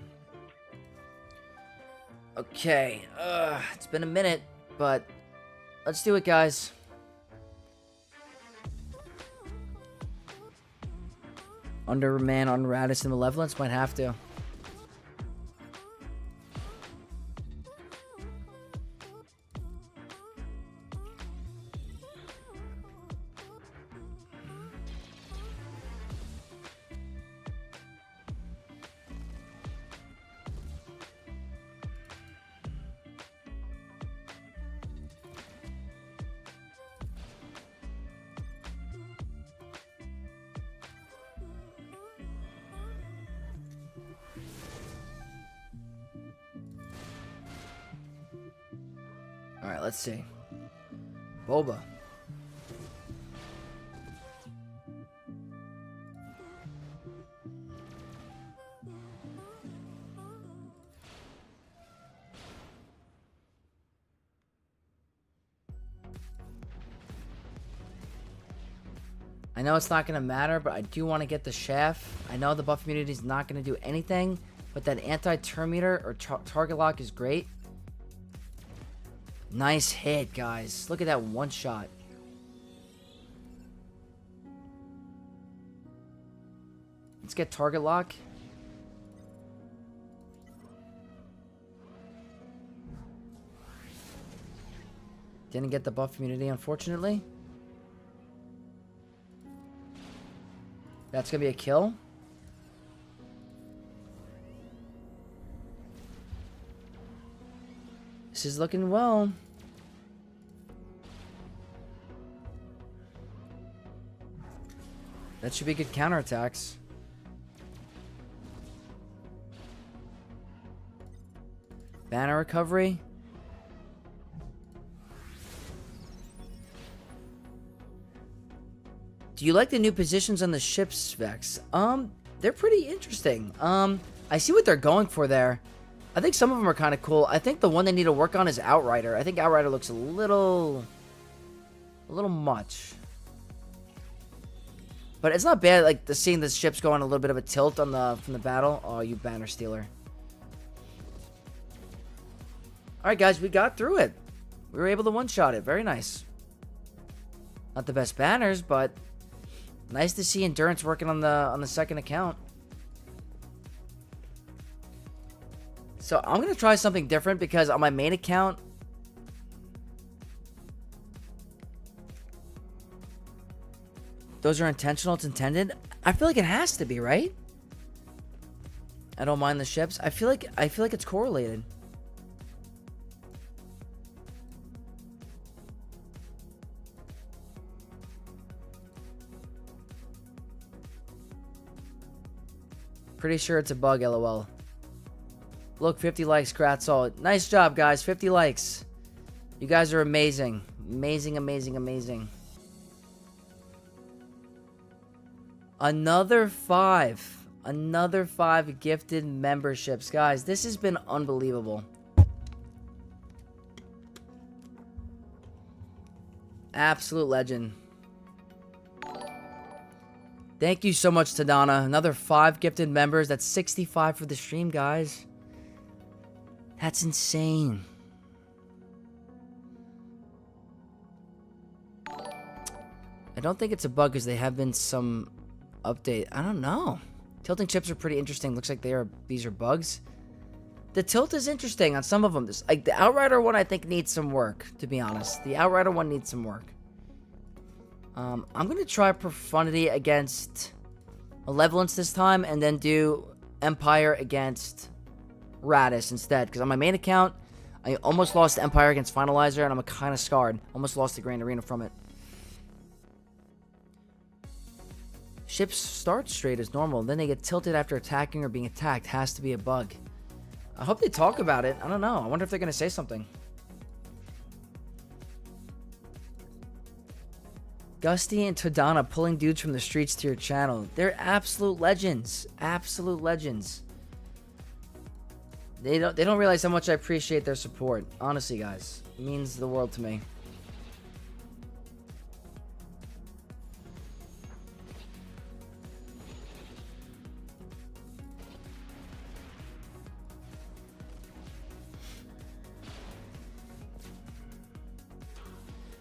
okay. It's been a minute, but let's do it, guys. Underman on Radis and Malevolence might have to. Alright, let's see. Boba. I know it's not going to matter, but I do want to get the Chef. I know the buff immunity is not going to do anything, but that anti-turn meter or target lock is great. Nice hit, guys. Look at that one shot. Let's get target lock. Didn't get the buff immunity, unfortunately. That's going to be a kill. This is looking well. That should be good counterattacks. Banner recovery. Do you like the new positions on the ships, Vex? They're pretty interesting. I see what they're going for there. I think some of them are kind of cool. I think the one they need to work on is Outrider. I think Outrider looks a little much. But it's not bad, like, seeing the ships go on a little bit of a tilt on from the battle. Oh, you banner stealer. Alright, guys, we got through it. We were able to one-shot it. Very nice. Not the best banners, but nice to see Endurance working on the second account. So I'm going to try something different because on my main account, those are intentional, it's intended. I feel like it has to be, right? I don't mind the ships. I feel like it's correlated. Pretty sure it's a bug, lol. Look, 50 likes, Kratz all. Nice job, guys. 50 likes. You guys are amazing. Amazing, amazing, amazing. Another 5. Another 5 gifted memberships. Guys, this has been unbelievable. Absolute legend. Thank you so much, Tadana. Another 5 gifted members. That's 65 for the stream, guys. That's insane. I don't think it's a bug because they have been some update. I don't know. Tilting chips are pretty interesting. Looks like these are bugs. The tilt is interesting on some of them. Like the Outrider one, I think needs some work. To be honest, the Outrider one needs some work. I'm gonna try Profundity against Malevolence this time, and then do Empire against Radis instead, because on my main account, I almost lost Empire against Finalizer, and I'm kind of scarred. Almost lost the Grand Arena from it. Ships start straight as normal, then they get tilted after attacking or being attacked. Has to be a bug. I hope they talk about it. I don't know. I wonder if they're going to say something. Gusty and Todana pulling dudes from the streets to your channel. They're absolute legends. Absolute legends. They don't realize how much I appreciate their support. Honestly, guys. It means the world to me.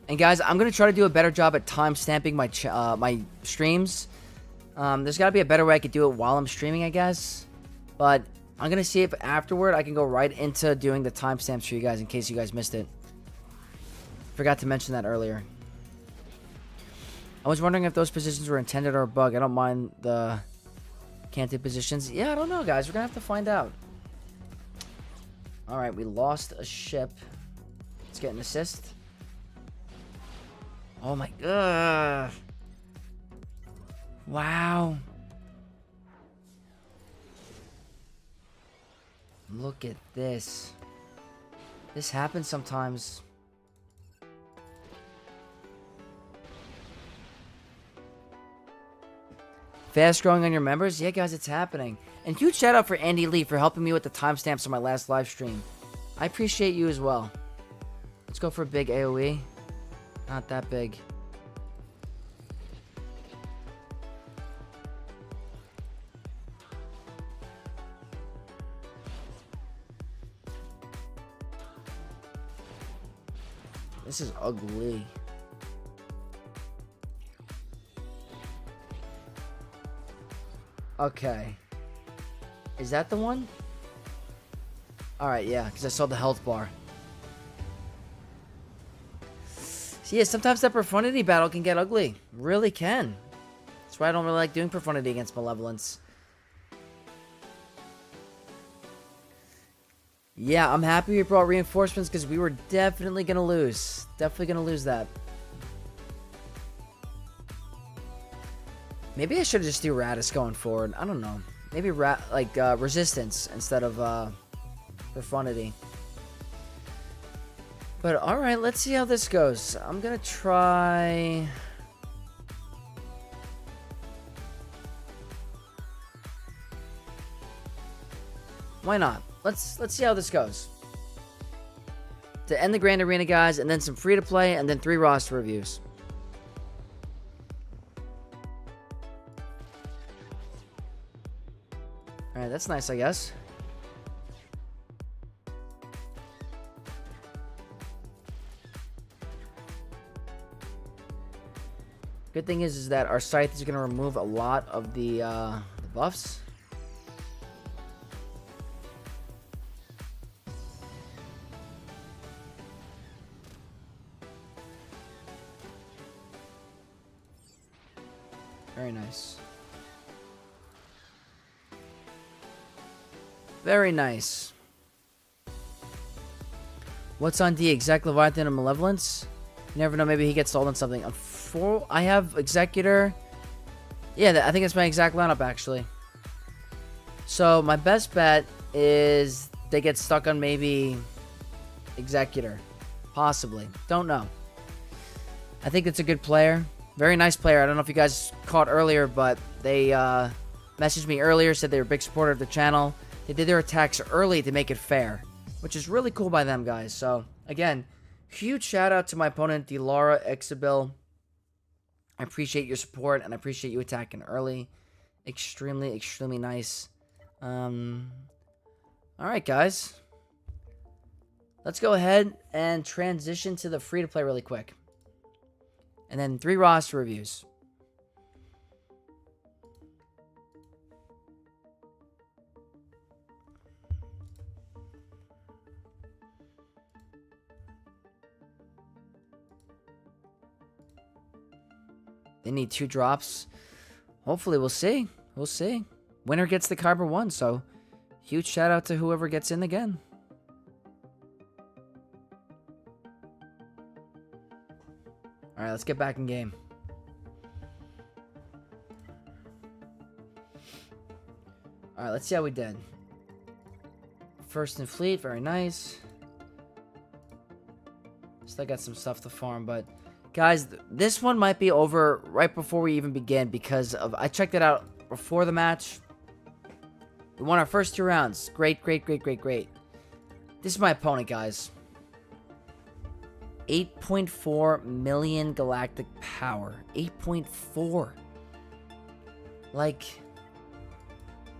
And guys, I'm gonna try to do a better job at time stamping my my streams. There's gotta be a better way I could do it while I'm streaming, I guess. But I'm gonna see if afterward I can go right into doing the timestamps for you guys in case you guys missed it. Forgot to mention that earlier. I was wondering if those positions were intended or a bug. I don't mind the canted positions. Yeah, I don't know, guys. We're gonna have to find out. All right, we lost a ship. Let's get an assist. Oh my god. Wow. Look at this. This happens sometimes. Fast growing on your members? Yeah, guys, it's happening. And huge shout out for Andy Lee for helping me with the timestamps on my last live stream. I appreciate you as well. Let's go for a big AoE. Not that big. This is ugly. Okay. Is that the one? Alright, yeah, because I saw the health bar. So yeah, sometimes that profundity battle can get ugly. Really can. That's why I don't really like doing profundity against Malevolence. Yeah, I'm happy we brought reinforcements because we were definitely going to lose. Definitely going to lose that. Maybe I should just do Radis going forward. I don't know. Maybe resistance instead of profundity. But alright, let's see how this goes. I'm going to try... Why not? Let's see how this goes. To end the Grand Arena, guys, and then some free-to-play, and then 3 roster reviews. Alright, that's nice, I guess. Good thing is that our scythe is going to remove a lot of the buffs. Very nice. Very nice. What's on D? Exec, Leviathan, and Malevolence? You never know, maybe he gets sold on something. I have Executor. Yeah, I think that's my exact lineup, actually. So, my best bet is they get stuck on maybe Executor. Possibly. Don't know. I think it's a good player. Very nice player. I don't know if you guys caught earlier, but they messaged me earlier, said they were a big supporter of the channel. They did their attacks early to make it fair, which is really cool by them, guys. So, again, huge shout out to my opponent, Dilara Exabil. I appreciate your support, and I appreciate you attacking early. Extremely, extremely nice. Alright, guys. Let's go ahead and transition to the free-to-play really quick. And then 3 roster reviews. They need 2 drops. Hopefully, we'll see. We'll see. Winner gets the Kyber 1, so huge shout out to whoever gets in again. Alright, let's get back in game. Alright, let's see how we did. First in fleet, very nice. Still got some stuff to farm, but guys, this one might be over right before we even begin because of I checked it out before the match. We won our first 2 rounds. Great. This is my opponent, guys. 8.4 million galactic power. 8.4. Like,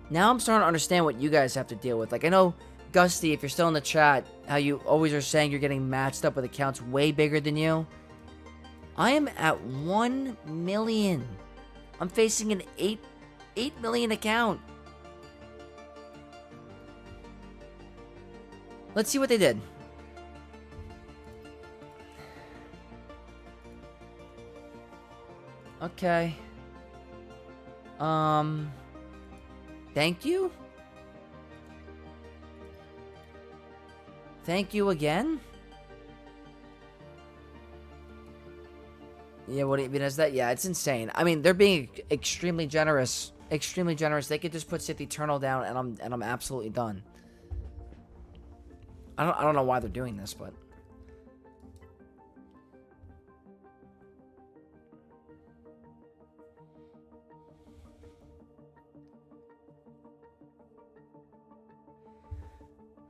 now I'm starting to understand what you guys have to deal with. Like, I know, Gusty, if you're still in the chat, how you always are saying you're getting matched up with accounts way bigger than you. I am at 1 million. I'm facing an 8 million account. Let's see what they did. Okay. Thank you? Thank you again? Yeah, what do you mean is that? Yeah, it's insane. I mean, they're being extremely generous. Extremely generous. They could just put Sith Eternal down and I'm absolutely done. I don't know why they're doing this, but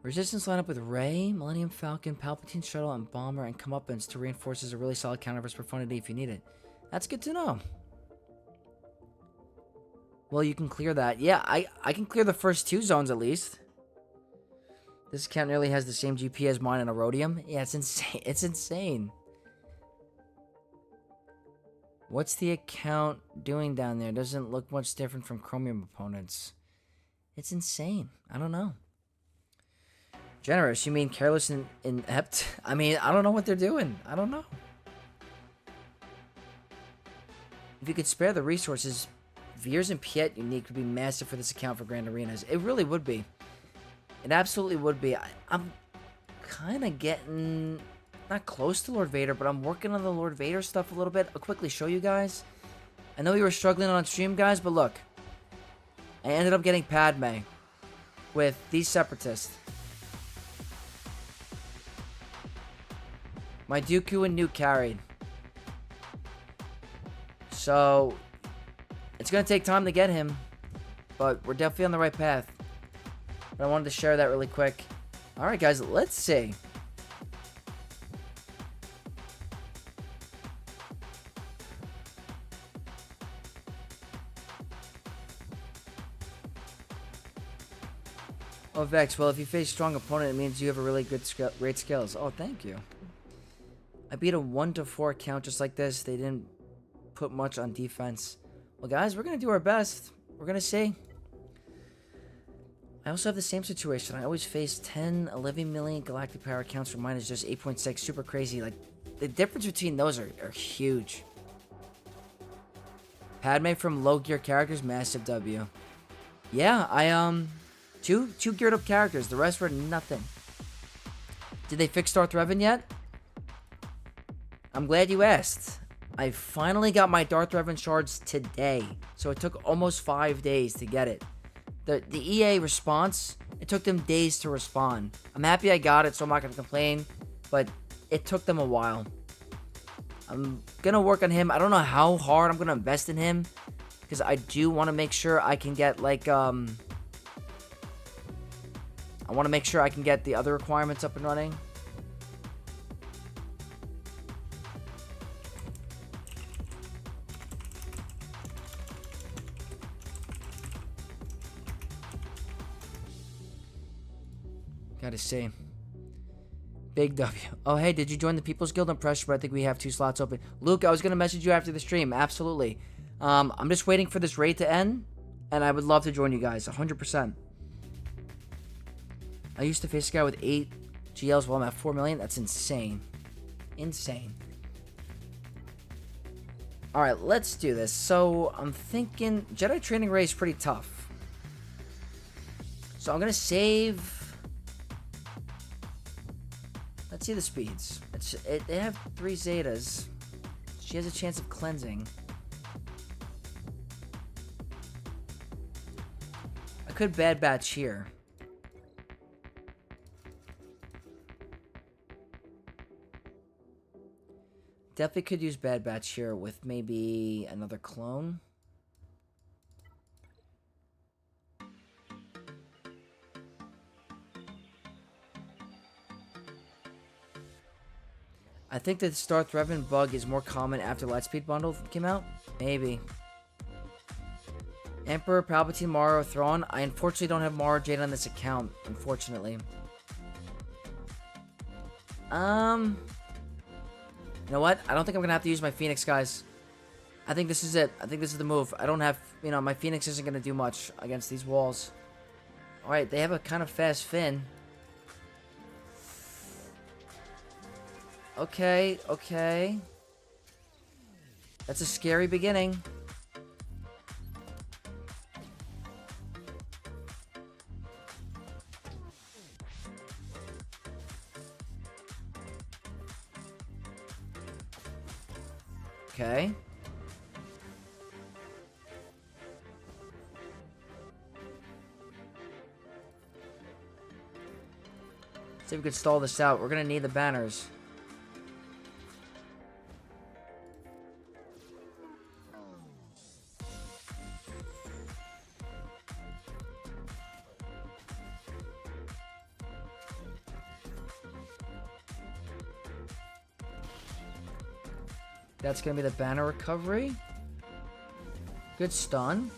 Resistance line up with Rey, Millennium Falcon, Palpatine Shuttle, and Bomber, and Comeuppance to reinforce as a really solid counterverse profundity if you need it. That's good to know. Well, you can clear that. Yeah, I can clear the first 2 zones at least. This account nearly has the same GP as mine in a Rhodium. Yeah, it's insane. It's insane. What's the account doing down there? Doesn't look much different from Chromium opponents. It's insane. I don't know. Generous? You mean careless and inept? I mean, I don't know what they're doing. I don't know. If you could spare the resources, Veers and Piet unique would be massive for this account for Grand Arenas. It really would be. It absolutely would be. I'm kind of getting not close to Lord Vader, but I'm working on the Lord Vader stuff a little bit. I'll quickly show you guys. I know you were struggling on stream, guys, but look. I ended up getting Padme with these Separatists. My Dooku and Nuke carried. So, it's going to take time to get him, but we're definitely on the right path. But I wanted to share that really quick. Alright, guys, let's see. Oh, Vex, well, if you face a strong opponent, it means you have a really great skills. Oh, thank you. I beat a 1-4 count just like this. They didn't put much on defense. Well, guys, we're going to do our best. We're going to see. I also have the same situation. I always face 10, 11 million galactic power counts for mine is just 8.6. Super crazy. Like, the difference between those are huge. Padme from low gear characters, massive W. Yeah, I, two geared up characters. The rest were nothing. Did they fix Darth Revan yet? I'm glad you asked. I finally got my Darth Revan shards today. So it took almost 5 days to get it. The EA response, it took them days to respond. I'm happy I got it, so I'm not going to complain. But it took them a while. I'm going to work on him. I don't know how hard I'm going to invest in him. Because I do want to make sure I can get, like, I want to make sure I can get the other requirements up and running. Gotta say. Big W. Oh, hey, did you join the People's Guild? I'm pressure, but I think we have 2 slots open. Luke, I was gonna message you after the stream. Absolutely. I'm just waiting for this raid to end, and I would love to join you guys. 100%. I used to face a guy with 8 GLs while I'm at 4 million. That's insane. Insane. Alright, let's do this. So, I'm thinking Jedi training race is pretty tough. So, I'm gonna save... Let's see the speeds. They have 3 Zetas. She has a chance of cleansing. I Could Bad Batch here. Definitely could use Bad Batch here with maybe another clone. I think that the Star Revan bug is more common after Lightspeed Bundle came out. Maybe. Emperor, Palpatine, Mara, Thrawn. I unfortunately don't have Mara Jade on this account. Unfortunately. You know what? I don't think I'm going to have to use my Phoenix, guys. I think this is it. I think this is the move. I don't have... You know, my Phoenix isn't going to do much against these walls. Alright, they have a kind of fast Finn. Okay, okay. That's a scary beginning. Okay. See if we could stall this out. We're gonna need the banners. That's gonna be the banner recovery. Good stun.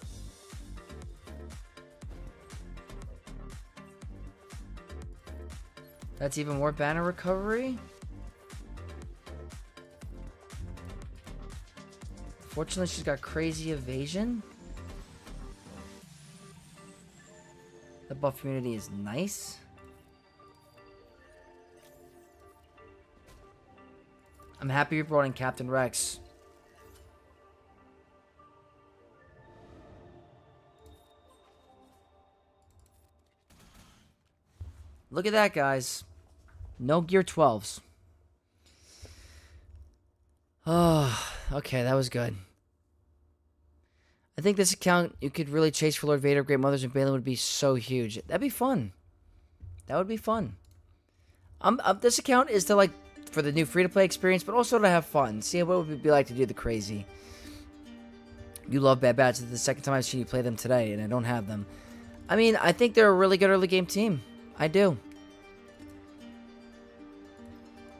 That's even more banner recovery. Fortunately, she's got crazy evasion. The buff immunity is nice. I'm happy you brought in Captain Rex. Look at that, guys. No Gear 12s. Oh, okay, that was good. I think this account, you could really chase for Lord Vader, Great Mothers, and Balin would be so huge. That'd be fun. That would be fun. This account is to, like, for the new free-to-play experience, but also to have fun. See what it would be like to do the crazy. You love Bad Batch. This is the second time I've seen you play them today, and I don't have them. I mean, I think they're a really good early game team. I do.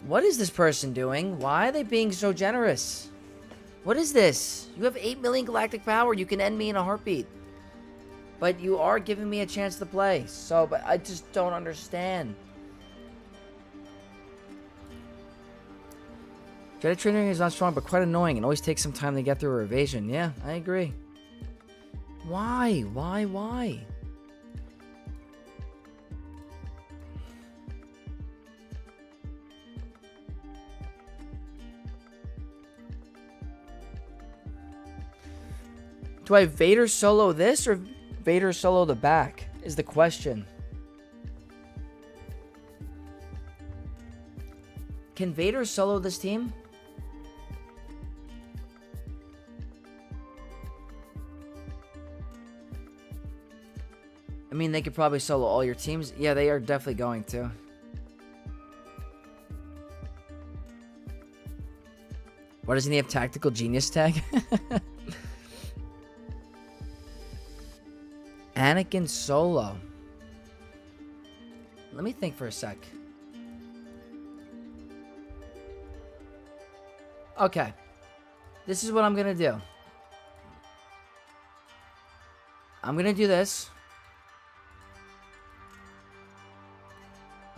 What is this person doing? Why are they being so generous? What is this? You have 8 million galactic power. You can end me in a heartbeat. But you are giving me a chance to play. So, but I just don't understand. Jedi training is not strong, but quite annoying, and always takes some time to get through her evasion. Yeah, I agree. Why? Why? Do I Vader solo this, or Vader solo the back, is the question. Can Vader solo this team? I mean, they could probably solo all your teams. Yeah, they are definitely going to. Why doesn't he have Tactical Genius tag? Anakin solo. Let me think for a sec. Okay. This is what I'm going to do. I'm going to do this.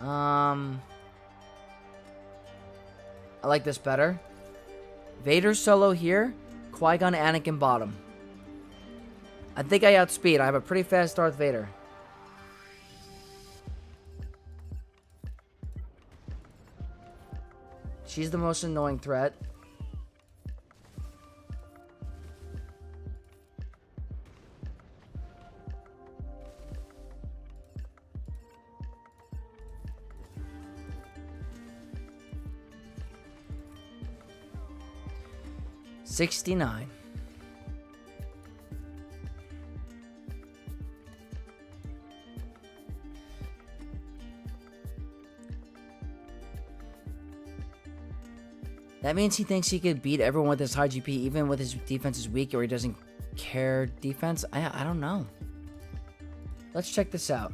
I like this better. Vader solo here. Qui-Gon, Anakin bottom. I think I outspeed. I have a pretty fast Darth Vader. She's the most annoying threat. $69. That means he thinks he could beat everyone with his high GP, even with his defense is weak, or he doesn't care defense. I don't know. Let's check this out.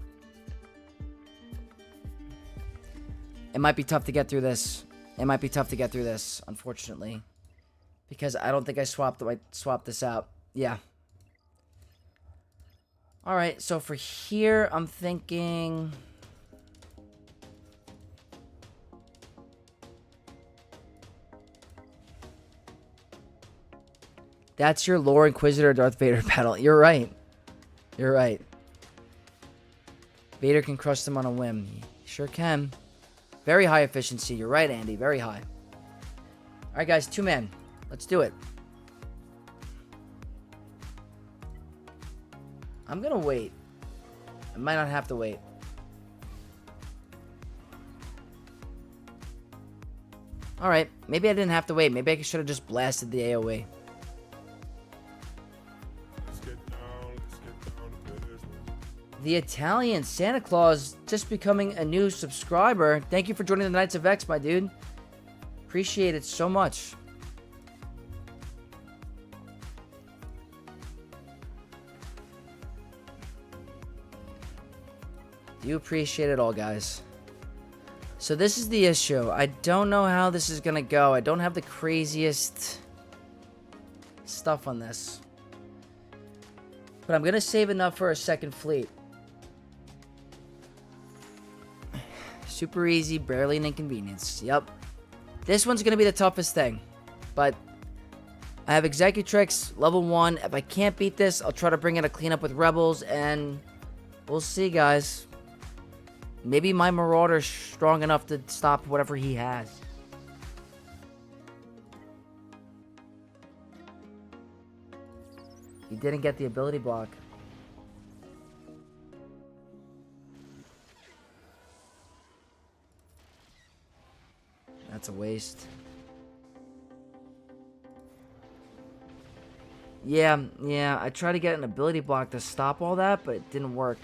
It might be tough to get through this. Unfortunately. Because I don't think I swapped this out. Yeah. Alright, so for here, I'm thinking... That's your Lore Inquisitor Darth Vader battle. You're right. Vader can crush them on a whim. He sure can. Very high efficiency. You're right, Andy. Very high. Alright, guys. 2-man. Let's do it. I'm gonna wait. I might not have to wait. Alright. Maybe I didn't have to wait. Maybe I should have just blasted the AoE. The Italian Santa Claus just becoming a new subscriber. Thank you for joining the Knights of X, my dude. Appreciate it so much. Do appreciate it all, guys. So this is the issue. I don't know how this is gonna go. I don't have the craziest stuff on this. But I'm gonna save enough for a second fleet. Super easy, barely an inconvenience. Yep. This one's going to be the toughest thing. But I have Executrix, level 1. If I can't beat this, I'll try to bring in a cleanup with Rebels. And we'll see, guys. Maybe my Marauder's strong enough to stop whatever he has. He didn't get the ability block. That's a waste. Yeah, I tried to get an ability block to stop all that, but it didn't work.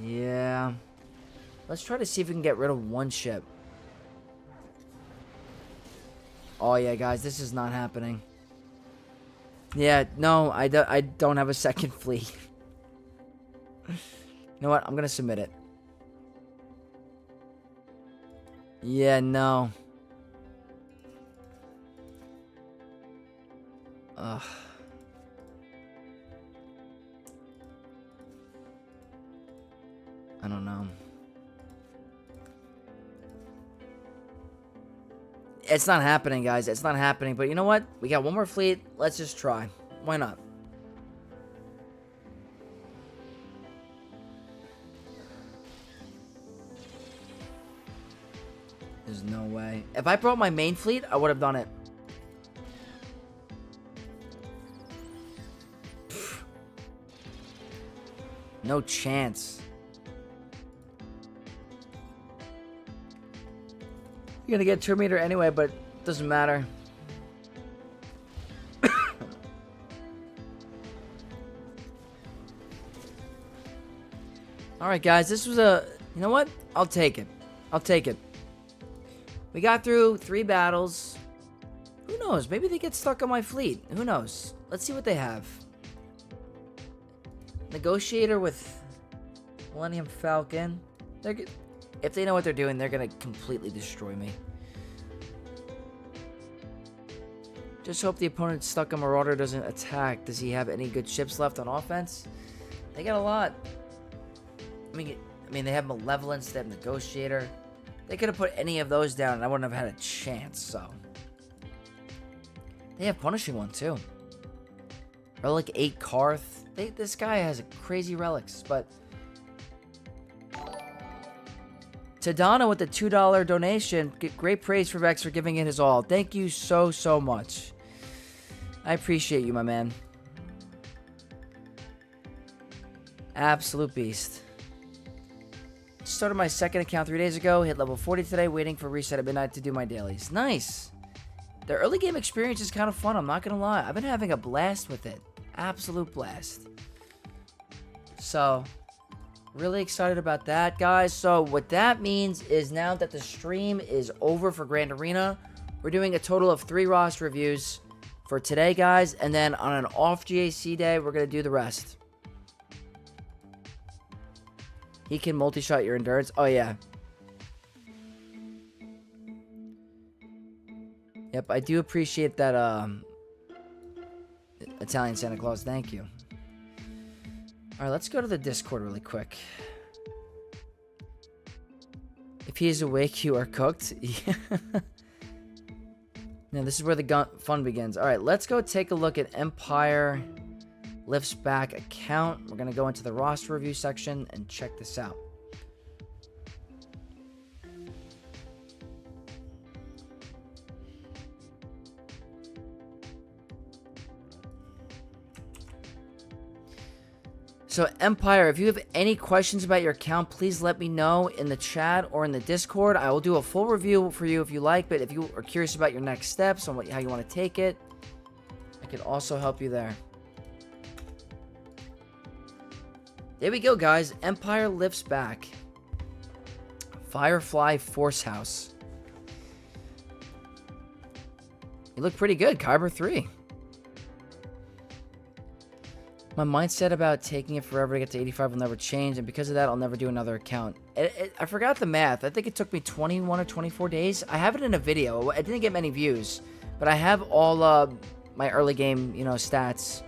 Yeah. Let's try to see if we can get rid of one ship. Oh, yeah, guys, this is not happening. Yeah, no, I don't have a second fleet. You know what? I'm going to submit it. Yeah, no. Ugh. I don't know. It's not happening, guys. It's not happening. But you know what? We got one more fleet. Let's just try. Why not? There's no way. If I brought my main fleet, I would have done it. Pfft. No chance. You're gonna get Terminator anyway, but it doesn't matter. Alright, guys. This was a... You know what? I'll take it. I'll take it. We got through 3 battles. Who knows? Maybe they get stuck on my fleet. Who knows? Let's see what they have. Negotiator with Millennium Falcon. If they know what they're doing, they're going to completely destroy me. Just hope the opponent stuck on Marauder doesn't attack. Does he have any good ships left on offense? They got a lot. I mean, they have Malevolence, they have Negotiator. They could have put any of those down and I wouldn't have had a chance, so. They have Punishing One, too. Relic 8 Karth. This guy has crazy relics, but... Tadana with the $2 donation. Great praise for Vex for giving it his all. Thank you so, so much. I appreciate you, my man. Absolute beast. Started my second account 3 days ago. Hit level 40 today. Waiting for reset at midnight to do my dailies. Nice. The early game experience is kind of fun. I'm not going to lie. I've been having a blast with it. Absolute blast. So, Really excited about that, guys. So what that means is now that the stream is over for Grand Arena, we're doing a total of 3 roster reviews for today, guys. And then on an off GAC day, we're going to do the rest. He can multi-shot your endurance. Oh, yeah. Yep, I do appreciate that, Italian Santa Claus. Thank you. Alright, let's go to the Discord really quick. If he is awake, you are cooked. Now, this is where the fun begins. Alright, let's go take a look at Empire Lifts Back account. We're going to go into the roster review section and check this out. So, Empire, if you have any questions about your account, please let me know in the chat or in the Discord. I will do a full review for you if you like, but if you are curious about your next steps on how you want to take it, I can also help you there. There we go, guys. Empire Lifts Back. Firefly Force House. You look pretty good, Kyber 3. My mindset about taking it forever to get to 85 will never change, and because of that, I'll never do another account. I forgot the math. I think it took me 21 or 24 days. I have it in a video. I didn't get many views, but I have all my early game, stats.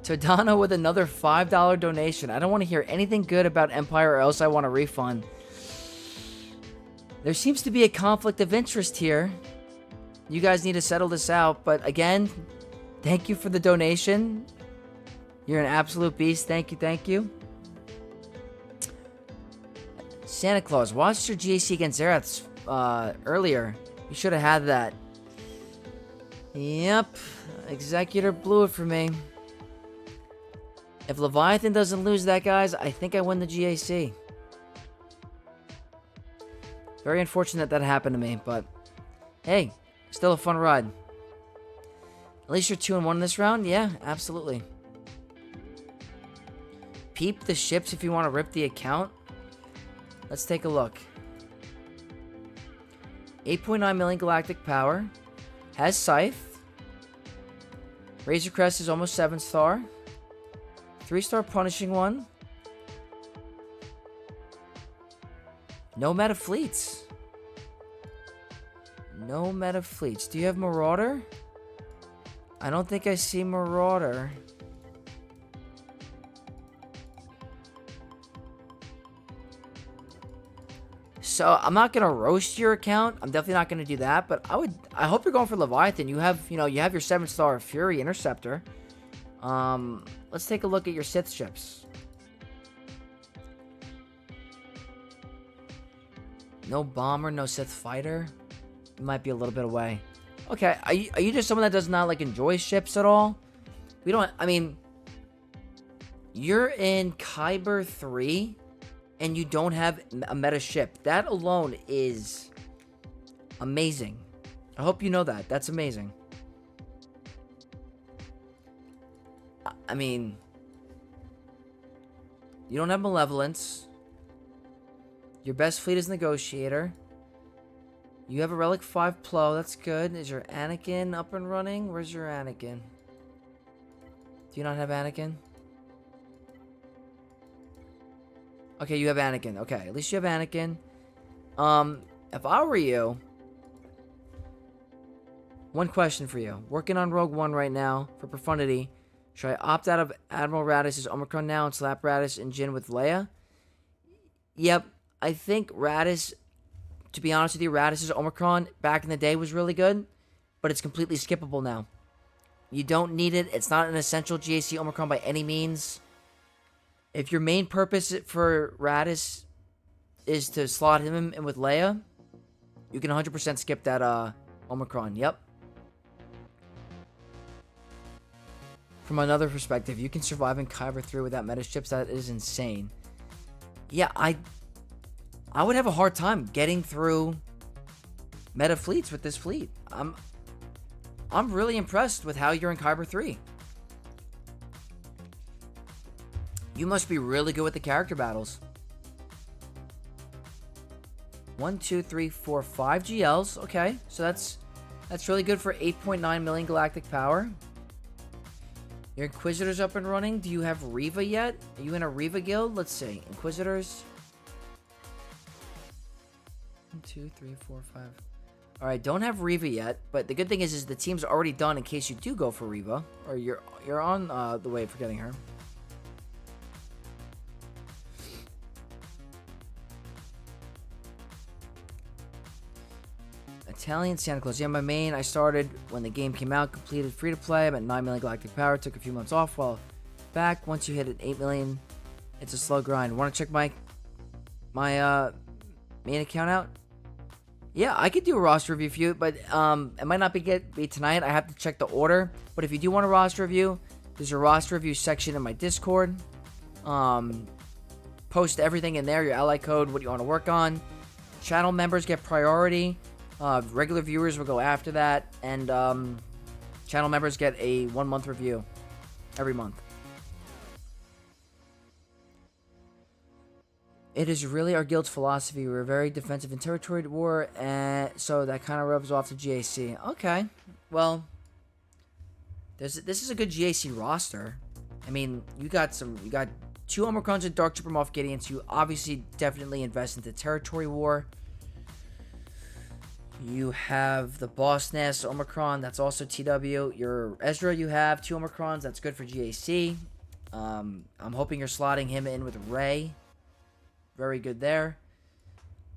Todano with another $5 donation. I don't want to hear anything good about Empire or else I want a refund. There seems to be a conflict of interest here. You guys need to settle this out. But again, thank you for the donation. You're an absolute beast. Thank you, thank you. Santa Claus, watched your GAC against Zeraths earlier. You should have had that. Yep. Executor blew it for me. If Leviathan doesn't lose that, guys, I think I win the GAC. Very unfortunate that happened to me, but hey, still a fun ride. At least you're 2-1 in this round? Yeah, absolutely. Peep the ships if you want to rip the account. Let's take a look. 8.9 million galactic power. Has Scythe. Razor Crest is almost 7-star. 3-star punishing one. No meta fleets. No meta fleets. Do you have Marauder? I don't think I see Marauder. So I'm not gonna roast your account. I'm definitely not gonna do that. But I hope you're going for Leviathan. You have your 7-star Fury Interceptor. Let's take a look at your Sith ships. No bomber, no Sith fighter. You might be a little bit away. Okay, are you just someone that does not enjoy ships at all? You're in Kyber 3 and you don't have a meta ship. That alone is amazing. I hope you know that. That's amazing. You don't have Malevolence. Your best fleet is Negotiator. You have a Relic 5 Plo. That's good. Is your Anakin up and running? Where's your Anakin? Do you not have Anakin? Okay, you have Anakin. Okay, at least you have Anakin. If I were you... One question for you. Working on Rogue One right now for Profundity. Should I opt out of Admiral Radis' Omicron now and slap Radis and Jin with Leia? Yep. I think Radis, to be honest with you, Radis' Omicron back in the day was really good, but it's completely skippable now. You don't need it. It's not an essential GAC Omicron by any means. If your main purpose for Radis is to slot him in with Leia, you can 100% skip that Omicron. Yep. From another perspective, you can survive in Kyber 3 without meta ships. That is insane. Yeah, I would have a hard time getting through meta fleets with this fleet. I'm really impressed with how you're in Kyber 3. You must be really good with the character battles. 1, 2, 3, 4, 5 GLs. Okay, so that's really good for 8.9 million galactic power. Your Inquisitor's up and running. Do you have Reva yet? Are you in a Reva guild? Let's see. Inquisitors. 1, 2, 3, 4, 5. Alright, don't have Reva yet, but the good thing is the team's already done in case you do go for Reva. Or you're on the way for getting her. Italian Santa Claus. Yeah, my main, I started when the game came out, completed free to play. I'm at 9 million galactic power. Took a few months off while back. Once you hit at 8 million, it's a slow grind. Want to check my main account out? Yeah, I could do a roster review for you, but it might not be tonight. I have to check the order. But if you do want a roster review, there's a roster review section in my Discord. Post everything in there, your ally code, what you want to work on. Channel members get priority. Regular viewers will go after that, and channel members get a 1-month review every month. It is really our guild's philosophy. We're very defensive in territory war, and so that kind of rubs off to GAC. Okay, well, this is a good GAC roster. I mean, you got 2 Omicrons and Dark Trooper Moff Gideons. You obviously definitely invest into territory war. You have the Boss Nass Omicron, that's also TW. Your Ezra, you have 2 Omicrons, that's good for GAC. I'm hoping you're slotting him in with Rey. Very good there.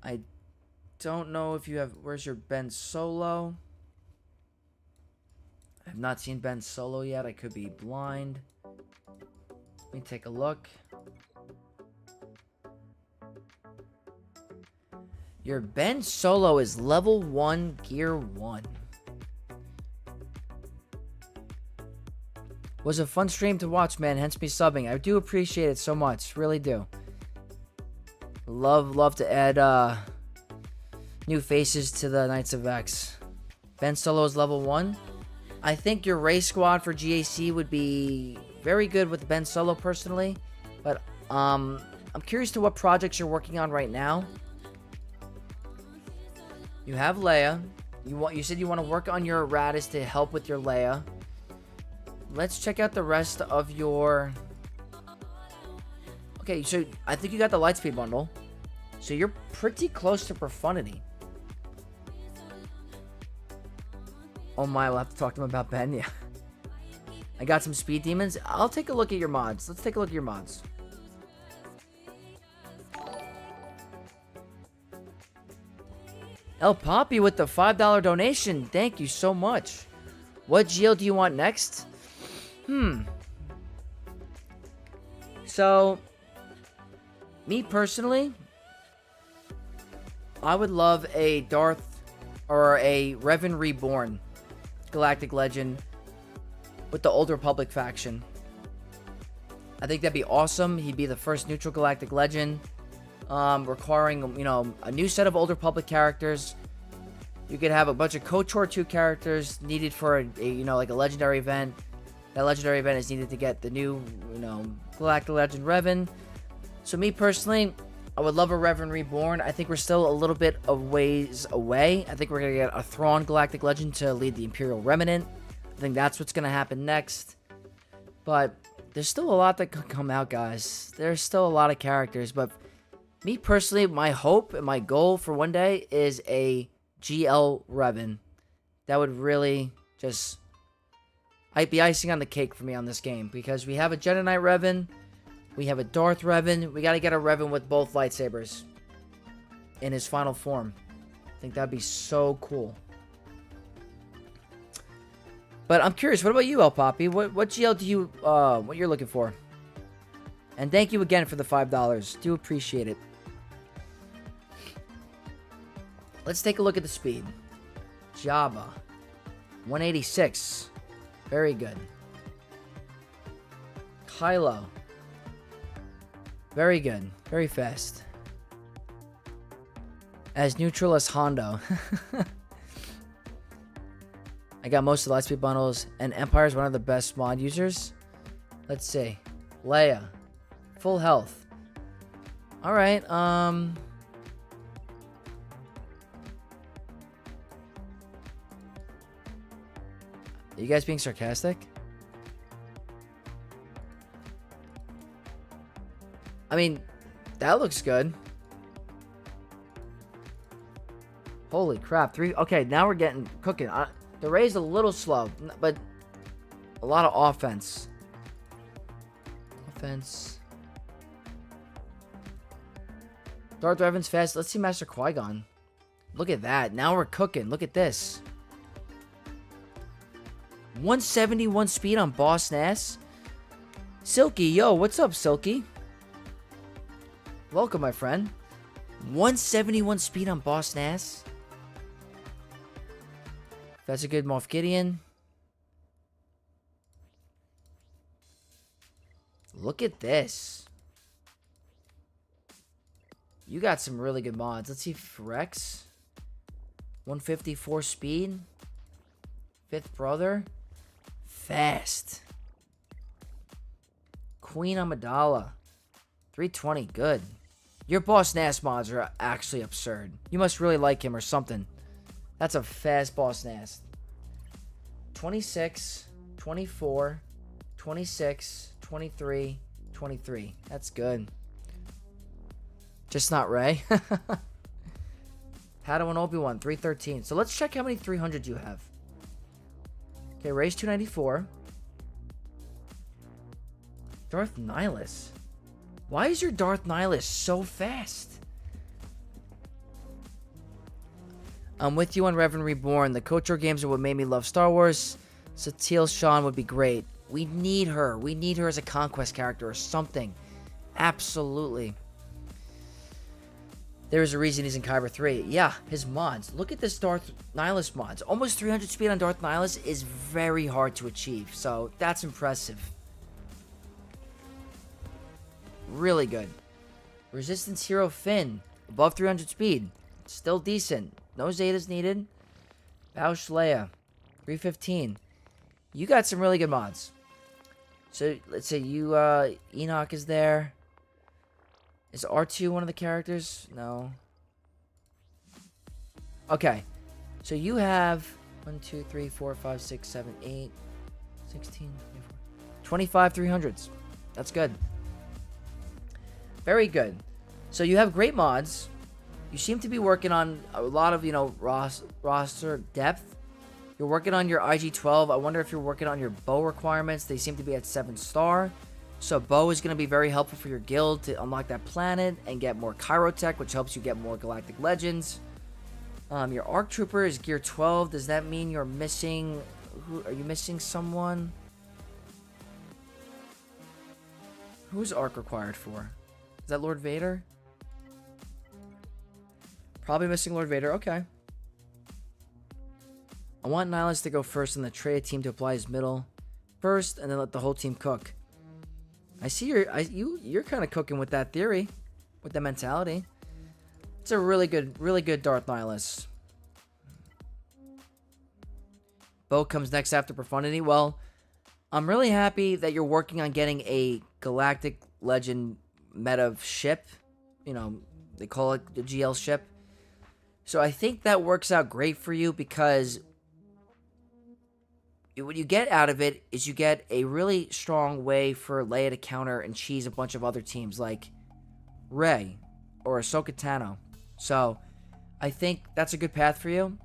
I don't know if you have... Where's your Ben Solo? I have not seen Ben Solo yet. I could be blind. Let me take a look. Your Ben Solo is level 1, gear 1. Was a fun stream to watch, man. Hence me subbing. I do appreciate it so much. Really do. Love to add new faces to the Knights of X. Ben Solo is level 1. I think your race squad for GAC would be very good with Ben Solo personally. But I'm curious to what projects you're working on right now. You have Leia. You said you want to work on your Radis to help with your Leia. Let's check out the rest of your... Okay, so I think you got the Lightspeed bundle. So you're pretty close to Profundity. Oh my, we'll have to talk to him about Ben, yeah. I got some Speed Demons. I'll take a look at your mods. Let's take a look at your mods. El Poppy with the $5 donation. Thank you so much. What GL do you want next? So, me personally, I would love a Darth or a Revan Reborn Galactic Legend with the Old Republic faction. I think that'd be awesome. He'd be the first neutral Galactic Legend. Requiring, a new set of Old Republic characters. You could have a bunch of KOTOR 2 characters needed for like a legendary event. That legendary event is needed to get the new, Galactic Legend Revan. So me personally, I would love a Revan Reborn. I think we're still a little bit of ways away. I think we're going to get a Thrawn Galactic Legend to lead the Imperial Remnant. I think that's what's going to happen next. But there's still a lot that could come out, guys. There's still a lot of characters. But me personally, my hope and my goal for one day is a GL Revan. That would really just... I'd be icing on the cake for me on this game. Because we have a Jedi Knight Revan. We have a Darth Revan. We got to get a Revan with both lightsabers. In his final form. I think that'd be so cool. But I'm curious, what about you, El Poppy? What GL do you, what you're looking for? And thank you again for the $5. Do appreciate it. Let's take a look at the speed. Jawa. 186. Very good. Kylo. Very good. Very fast. As neutral as Hondo. I got most of the Lightspeed bundles, and Empire is one of the best mod users. Let's see. Leia. Full health. Alright, Are you guys being sarcastic? I mean, that looks good. Holy crap. Okay, now we're getting cooking. The Rey's a little slow, but a lot of offense. Darth Revan's fast. Let's see Master Qui-Gon. Look at that. Now we're cooking. Look at this. 171 speed on Boss Nass. Silky, yo, what's up, Silky? Welcome, my friend. 171 speed on Boss Nass. That's a good Moff Gideon. Look at this. You got some really good mods. Let's see, Rex. 154 speed. Fifth brother. Fast. Queen Amidala. 320, good. Your Boss Nass mods are actually absurd. You must really like him or something. That's a fast Boss Nass. 26, 24, 26, 23, 23. That's good. Just not Rey. Padawan Obi-Wan, 313. So let's check how many 300s you have. Okay, Rey's 294. Darth Nihilus. Why is your Darth Nihilus so fast? I'm with you on Revan Reborn. The KOTOR games are what made me love Star Wars. Satele Shan would be great. We need her. We need her as a conquest character or something. Absolutely. There is a reason he's in Kyber 3. Yeah, his mods. Look at this Darth Nihilus mods. Almost 300 speed on Darth Nihilus is very hard to achieve. So, that's impressive. Really good. Resistance Hero Finn. Above 300 speed. Still decent. No Zetas needed. Bausch Leia. 315. You got some really good mods. So, let's say you, Enoch is there. Is R2 one of the characters? No. Okay. So you have 1, 2, 3, 4, 5, 6, 7, 8, 16, 25 300s. That's good. Very good. So you have great mods. You seem to be working on a lot of, roster depth. You're working on your IG-12. I wonder if you're working on your bow requirements. They seem to be at 7-star. So bow is going to be very helpful for your guild to unlock that planet and get more Chirotech, which helps you get more Galactic Legends. Your ARC Trooper is gear 12. Does that mean you're missing... Are you missing someone? Who's ARC required for? Is that Lord Vader? Probably missing Lord Vader. Okay. I want Nihilus to go first and the Traya team to apply his middle first and then let the whole team cook. I see you're kind of cooking with that theory, with that mentality. It's a really good Darth Nihilus. Bo comes next after Profundity. Well, I'm really happy that you're working on getting a Galactic Legend meta ship. They call it the GL ship. So I think that works out great for you because what you get out of it is you get a really strong way for Leia to counter and cheese a bunch of other teams like Rey or Ahsoka Tano. So I think that's a good path for you.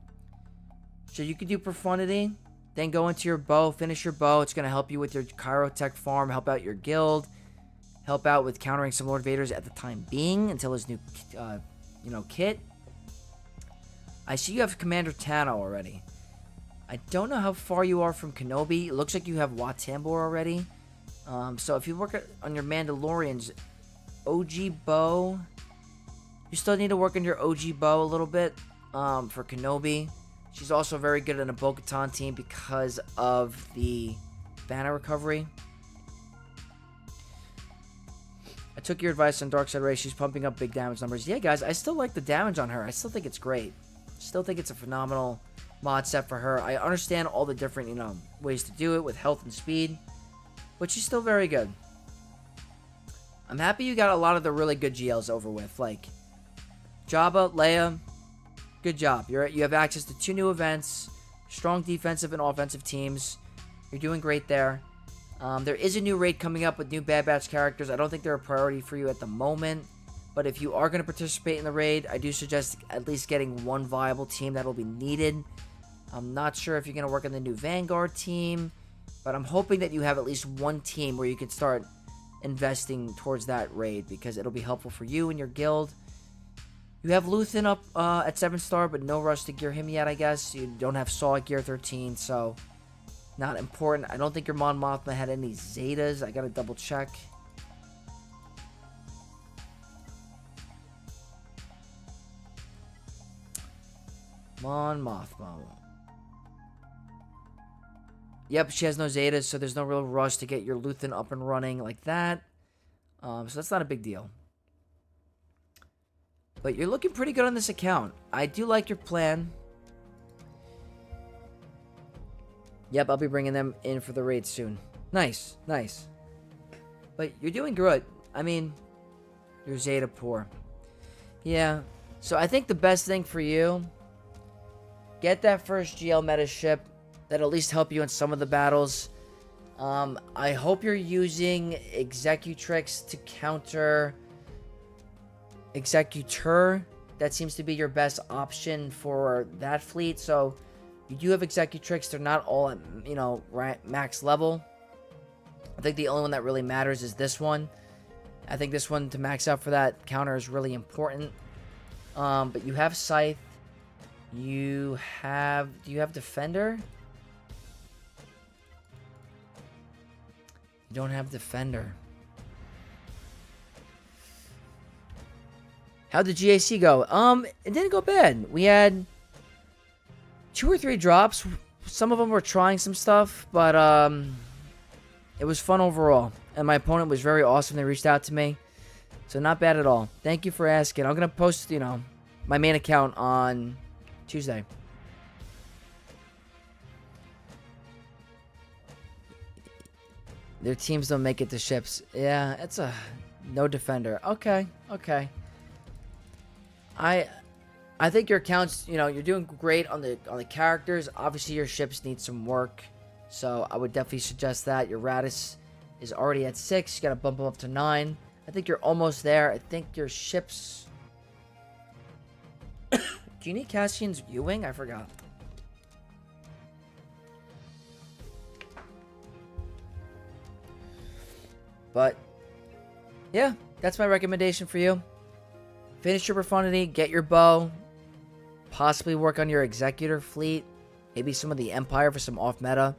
So you could do Profundity, then go into your bow, finish your bow. It's going to help you with your Chirotech farm, help out your guild, help out with countering some Lord Vaders at the time being until his new, kit. I see you have Commander Tano already. I don't know how far you are from Kenobi. It looks like you have Wat Tambor already. So if you work on your Mandalorians, OG bow, you still need to work on your OG bow a little bit for Kenobi. She's also very good in a Bo-Katan team because of the banner recovery. I took your advice on Darkseid Rey. She's pumping up big damage numbers. Yeah, guys, I still like the damage on her. I still think it's great. Still think it's a phenomenal mod set for her. I understand all the different, ways to do it with health and speed, but she's still very good. I'm happy you got a lot of the really good GLs over with, like Jawa, Leia. Good job. You have access to 2 new events, strong defensive and offensive teams. You're doing great there. There is a new raid coming up with new Bad Batch characters. I don't think they're a priority for you at the moment, but if you are going to participate in the raid, I do suggest at least getting 1 viable team that will be needed. I'm not sure if you're going to work on the new Vanguard team, but I'm hoping that you have at least 1 team where you can start investing towards that raid, because it'll be helpful for you and your guild. You have Luthen up at 7-star, but no rush to gear him yet, I guess. You don't have Saw at gear 13, so not important. I don't think your Mon Mothma had any Zetas. I gotta double check. Mon Mothma. Yep, she has no Zetas, so there's no real rush to get your Luthen up and running like that. So that's not a big deal. But you're looking pretty good on this account. I do like your plan. Yep, I'll be bringing them in for the raid soon. Nice, nice. But you're doing good. I mean, you're Zeta poor. Yeah, so I think the best thing for you, get that first GL meta ship. That'll at least help you in some of the battles. I hope you're using Executrix to counter Executor. That seems to be your best option for that fleet. So you do have Executrix. They're not all at, max level. I think the only one that really matters is this one. I think this one to max out for that counter is really important. But you have Scythe. Do you have Defender? You don't have Defender. How'd the GAC go? It didn't go bad. We had 2 or 3 drops. Some of them were trying some stuff, but it was fun overall. And my opponent was very awesome. They reached out to me. So not bad at all. Thank you for asking. I'm going to post, my main account on Tuesday. Their teams don't make it to ships. Yeah, it's a no Defender. Okay. I think your accounts, you're doing great on the characters. Obviously, your ships need some work, so I would definitely suggest that. Your Radis is already at 6. You got to bump them up to 9. I think you're almost there. I think your ships. Do you need Cassian's U-wing? I forgot. But yeah, that's my recommendation for you. Finish your profundity, get your bow, possibly work on your Executor fleet, maybe some of the Empire for some off meta.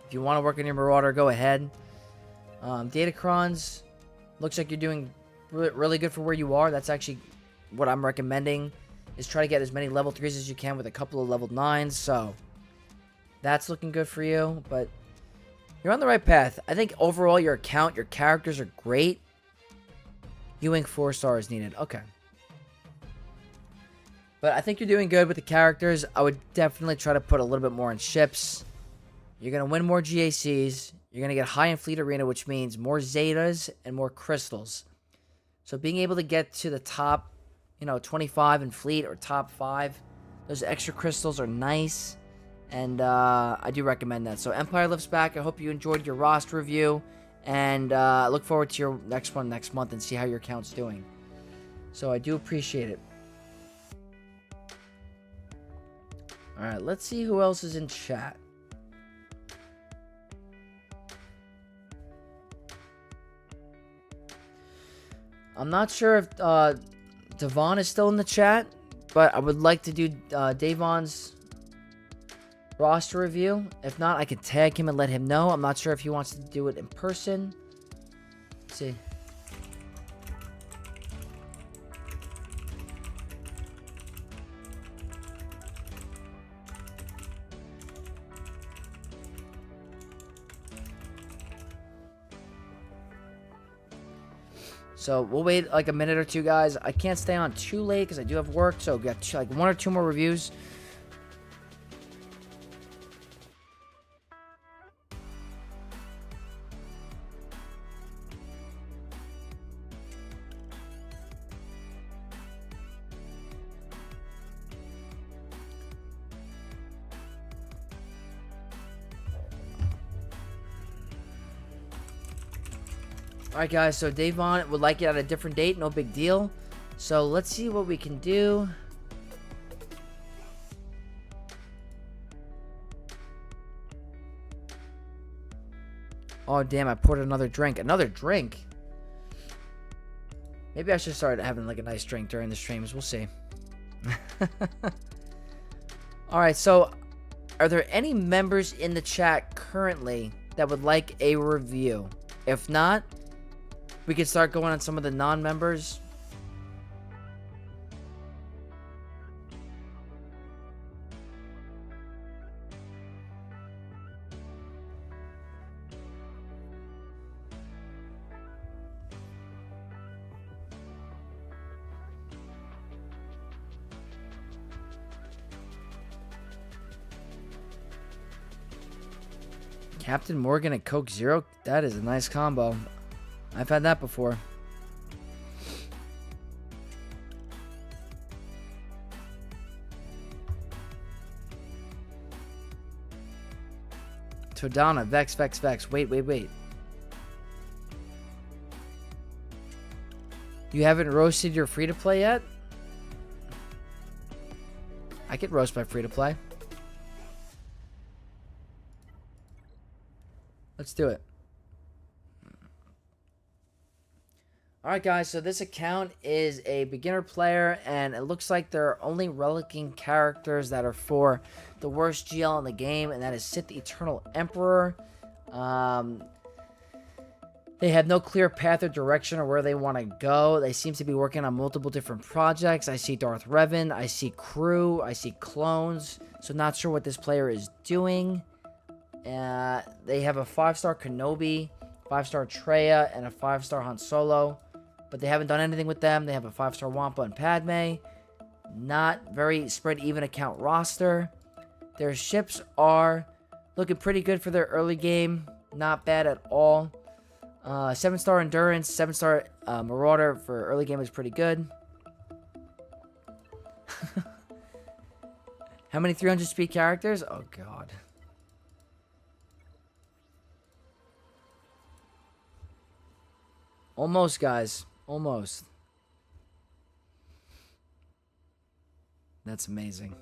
If you want to work on your Marauder, go ahead. Datacrons, looks like you're doing really good for where you are. That's actually what I'm recommending, is try to get as many level 3s as you can with a couple of level 9s. So that's looking good for you, but you're on the right path. I think overall your account, your characters are great. U-wing 4 stars needed. Okay. But I think you're doing good with the characters. I would definitely try to put a little bit more in ships. You're going to win more GACs. You're going to get high in Fleet Arena, which means more Zetas and more Crystals. So being able to get to the top, 25 in Fleet or top 5, those extra Crystals are nice. And I do recommend that. So Empire Lifts back. I hope you enjoyed your roster review. And I look forward to your next one next month and see how your account's doing. So I do appreciate it. Alright, let's see who else is in chat. I'm not sure if Devon is still in the chat, but I would like to do Davon's roster review. If not, I could tag him and let him know. I'm not sure if he wants to do it in person. Let's see. So we'll wait like a minute or two, guys. I can't stay on too late because I do have work. So we got like 1 or 2 more reviews. Alright, guys, so Davon would like it at a different date. No big deal. So let's see what we can do. Oh, damn, I poured another drink. Another drink? Maybe I should start having like a nice drink during the streams. We'll see. Alright, so are there any members in the chat currently that would like a review? If not, we can start going on some of the non-members. Captain Morgan and Coke Zero? That is a nice combo. I've had that before. Todana, Vex. Wait. You haven't roasted your free-to-play yet? I could roast my free-to-play. Let's do it. Alright, guys, so this account is a beginner player, and it looks like they're only relicking characters that are for the worst GL in the game, and that is Sith Eternal Emperor. They have no clear path or direction or where they want to go. They seem to be working on multiple different projects. I see Darth Revan, I see crew, I see clones, so not sure what this player is doing. They have a 5-star Kenobi, 5-star Traya, and a 5-star Han Solo, but they haven't done anything with them. They have a 5-star Wampa and Padme. Not very spread even account roster. Their ships are looking pretty good for their early game. Not bad at all. 7-star Endurance, 7-star Marauder for early game is pretty good. How many 300 speed characters? Oh, God. Almost, guys. Almost. That's amazing.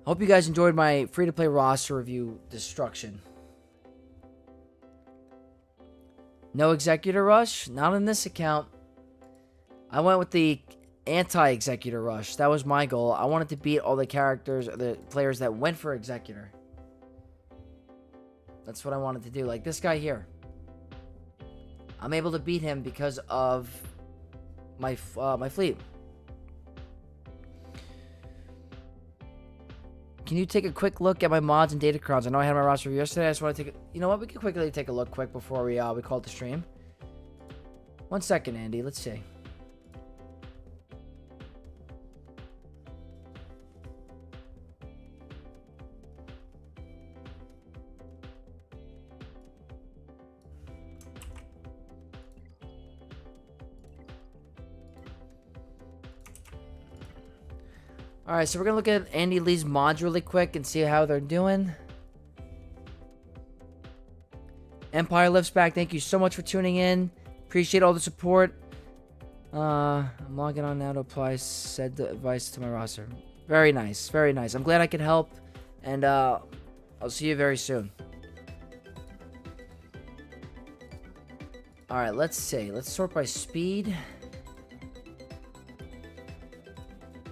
Hope you guys enjoyed my free-to-play roster review destruction. No Executor Rush? Not in this account. I went with the anti-Executor Rush. That was my goal. I wanted to beat all the characters, or the players that went for Executor. That's what I wanted to do. Like this guy here. I'm able to beat him because of my fleet. Can you take a quick look at my mods and data crowns? I know I had my roster review yesterday. I just want to take a... You know what? We can quickly take a look quick before we call it the stream. 1 second, Andy. Let's see. Alright, so we're going to look at Andy Lee's mods really quick and see how they're doing. Empire Lifts Back, thank you so much for tuning in. Appreciate all the support. I'm logging on now to apply said advice to my roster. Very nice, very nice. I'm glad I could help, and I'll see you very soon. Alright, let's see. Let's sort by speed.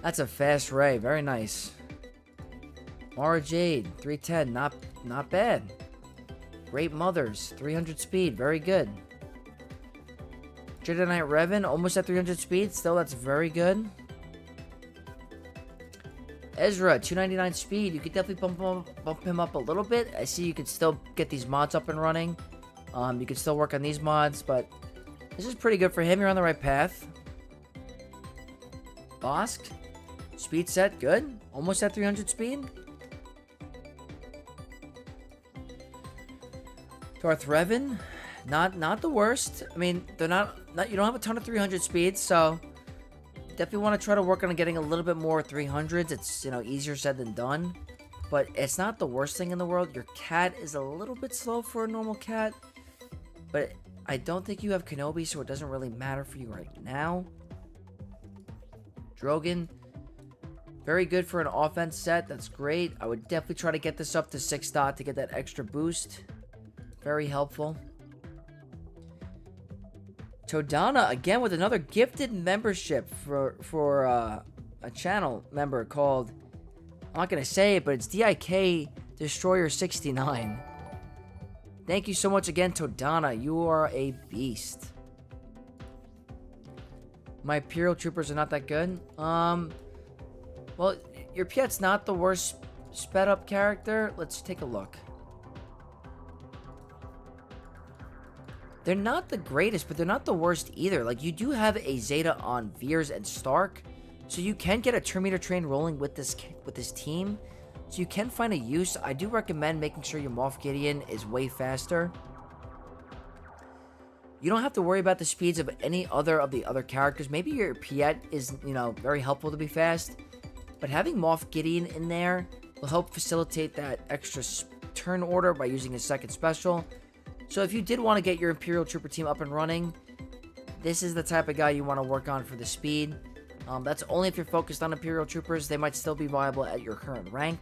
That's a fast Ray. Very nice. Mara Jade, 310. Not bad. Great Mothers, 300 speed. Very good. Jedi Knight Revan, almost at 300 speed. Still, that's very good. Ezra, 299 speed. You could definitely bump him up a little bit. I see you could still get these mods up and running. You could still work on these mods, but this is pretty good for him. You're on the right path. Bosk. Speed set, good. Almost at 300 speed. Darth Revan, not the worst. I mean, they're not you don't have a ton of 300 speed, so definitely want to try to work on getting a little bit more 300s. It's, easier said than done. but it's not the worst thing in the world. Your cat is a little bit slow for a normal cat, but I don't think you have Kenobi, so it doesn't really matter for you right now. Drogon, very good for an offense set. That's great. I would definitely try to get this up to 6 dot to get that extra boost. Very helpful. Todana, again, with another gifted membership for a channel member called, I'm not going to say it, but it's DIK Destroyer 69. Thank you so much again, Todana. You are a beast. My Imperial Troopers are not that good. Well, your Piet's not the worst sped up character. Let's take a look. They're not the greatest, but they're not the worst either. Like, you do have a Zeta on Veers and Stark, so you can get a Terminator train rolling with this team. So you can find a use. I do recommend making sure your Moff Gideon is way faster. You don't have to worry about the speeds of any other of the other characters. Maybe your Piet is, very helpful to be fast. But having Moff Gideon in there will help facilitate that extra turn order by using his second special. So if you did want to get your Imperial Trooper team up and running, this is the type of guy you want to work on for the speed. That's only if you're focused on Imperial Troopers. They might still be viable at your current rank.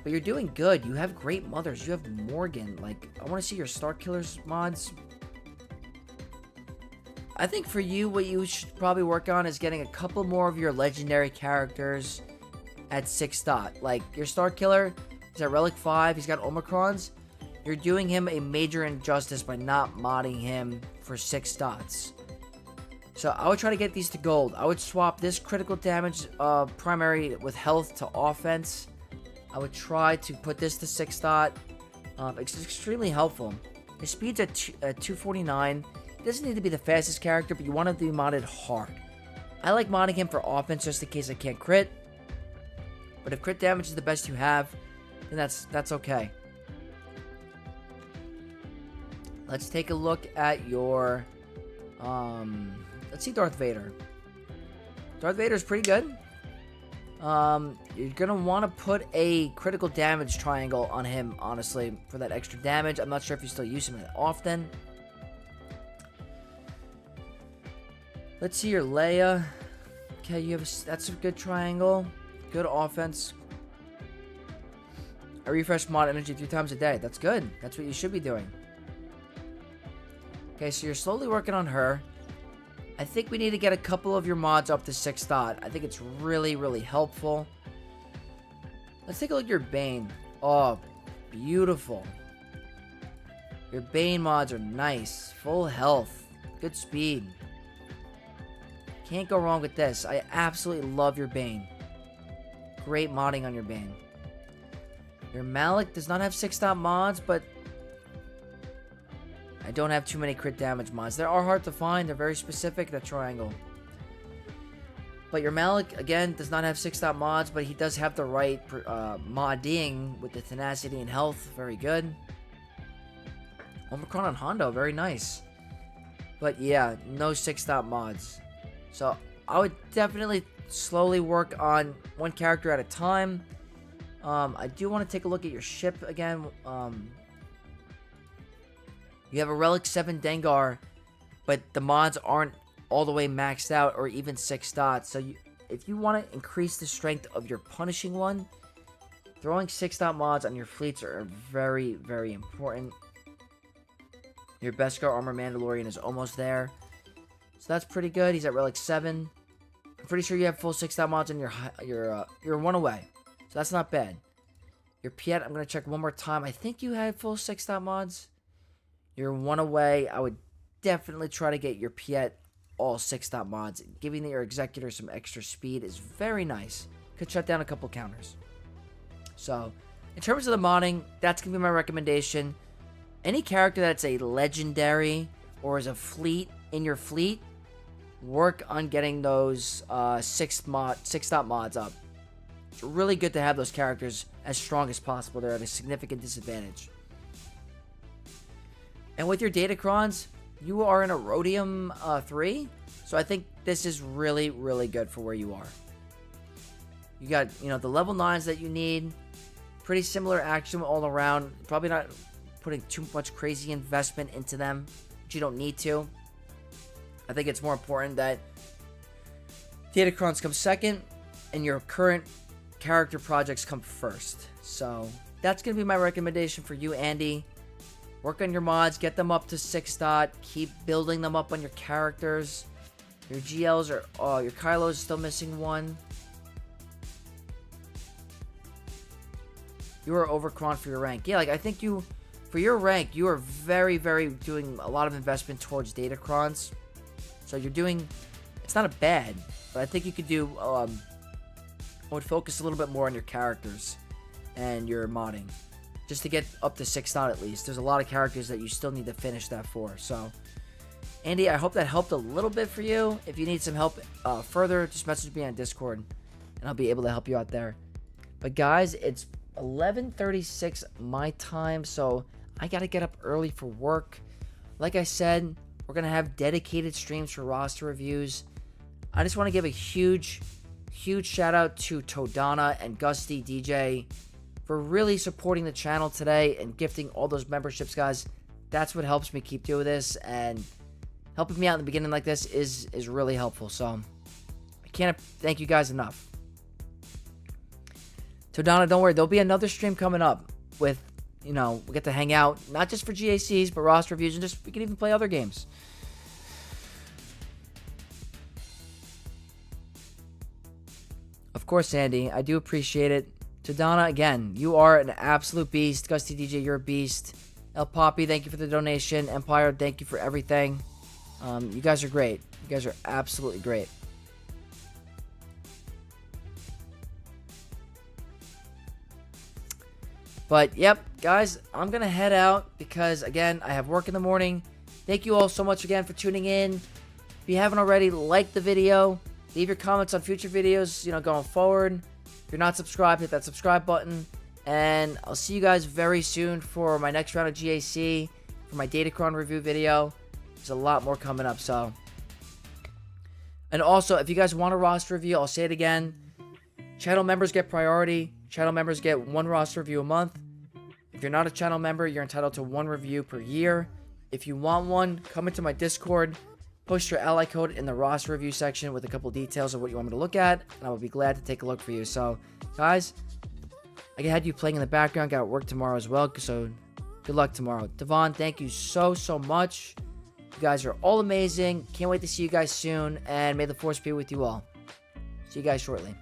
But you're doing good. You have great mothers. You have Morgan. Like, I want to see your Star Killers mods. I think for you, what you should probably work on is getting a couple more of your legendary characters at 6 dot. Like, your Star Killer is at Relic 5. He's got Omicrons. You're doing him a major injustice by not modding him for 6 dots. So I would try to get these to gold. I would swap this critical damage primary with health to offense. I would try to put this to 6 dot. It's extremely helpful. His speed's at 249. He doesn't need to be the fastest character, but you want him to be modded hard. I like modding him for offense just in case I can't crit. But if crit damage is the best you have, then that's okay. Let's take a look at your, let's see Darth Vader. Darth Vader's pretty good. You're gonna want to put a critical damage triangle on him, honestly, for that extra damage. I'm not sure if you still use him that often. Let's see your Leia. Okay, that's a good triangle. Good offense. I refresh mod energy 3 times a day. That's good. That's what you should be doing. Okay, so you're slowly working on her. I think we need to get a couple of your mods up to 6 dot. I think it's really, really helpful. Let's take a look at your Bane. Oh, beautiful. Your Bane mods are nice. Full health. Good speed. Can't go wrong with this. I absolutely love your Bane. Great modding on your Bane. Your Malik does not have 6 dot mods, but I don't have too many crit damage mods. They are hard to find. They're very specific, that triangle. But your Malik, again, does not have 6 dot mods, but he does have the right modding with the tenacity and health. Very good. Omicron and Hondo, very nice. But yeah, no 6 dot mods. So I would definitely slowly work on one character at a time. I do want to take a look at your ship again. You have a Relic 7 Dengar, but the mods aren't all the way maxed out or even 6 dots. So if you want to increase the strength of your punishing one, throwing 6 dot mods on your fleets are very, very important. Your Beskar Armor Mandalorian is almost there. So that's pretty good. He's at Relic 7. I'm pretty sure you have full 6 dot mods on you're 1 away. So that's not bad. Your Piet, I'm going to check one more time. I think you had full 6 dot mods. You're 1 away. I would definitely try to get your Piet all 6 dot mods. Giving your Executor some extra speed is very nice. Could shut down a couple counters. So, in terms of the modding, that's going to be my recommendation. Any character that's a legendary or is a fleet in your fleet, work on getting those 6 dot mods up. It's really good to have those characters as strong as possible. They're at a significant disadvantage. And with your Datacrons, you are in a Rhodium 3. So I think this is really, really good for where you are. You got, the level 9s that you need. Pretty similar action all around. Probably not putting too much crazy investment into them, but you don't need to. I think it's more important that Datacrons come second and your current character projects come first. So that's going to be my recommendation for you, Andy. Work on your mods, get them up to 6 dot, keep building them up on your characters. Your GLs are, your Kylo's still missing one. You are overcron for your rank. Yeah, I think for your rank, you are very, very doing a lot of investment towards Datacrons. So you're doing, it's not a bad, but I think you could do, I would focus a little bit more on your characters and your modding. Just to get up to 6 dot at least. There's a lot of characters that you still need to finish that for. So, Andy, I hope that helped a little bit for you. If you need some help further, just message me on Discord, and I'll be able to help you out there. But guys, it's 11:36 my time, so I gotta get up early for work. Like I said, we're gonna have dedicated streams for roster reviews. I just want to give a huge shout out to Todana and Gusty DJ for really supporting the channel today and gifting all those memberships, guys. That's what helps me keep doing this, and helping me out in the beginning like this is really helpful. So I can't thank you guys enough. Todana, don't worry, there'll be another stream coming up with, we get to hang out, not just for GACs, but roster reviews, and we can even play other games. Of course, Andy, I do appreciate it. Todana, again, you are an absolute beast. Gusty DJ, you're a beast. El Poppy, thank you for the donation. Empire, thank you for everything. You guys are great. You guys are absolutely great. But, yep, guys, I'm going to head out because, again, I have work in the morning. Thank you all so much again for tuning in. If you haven't already, like the video. Leave your comments on future videos, going forward. If you're not subscribed, hit that subscribe button. And I'll see you guys very soon for my next round of GAC, for my Datacron review video. There's a lot more coming up, so. And also, if you guys want a roster review, I'll say it again. Channel members get priority. Channel members get 1 roster review a month. If you're not a channel member, you're entitled to 1 review per year. If you want one, come into my Discord. Post your ally code in the roster review section with a couple details of what you want me to look at, and I will be glad to take a look for you. So, guys, I had you playing in the background. Got work tomorrow as well, so good luck tomorrow. Devon, thank you so much. You guys are all amazing. Can't wait to see you guys soon, and may the force be with you all. See you guys shortly.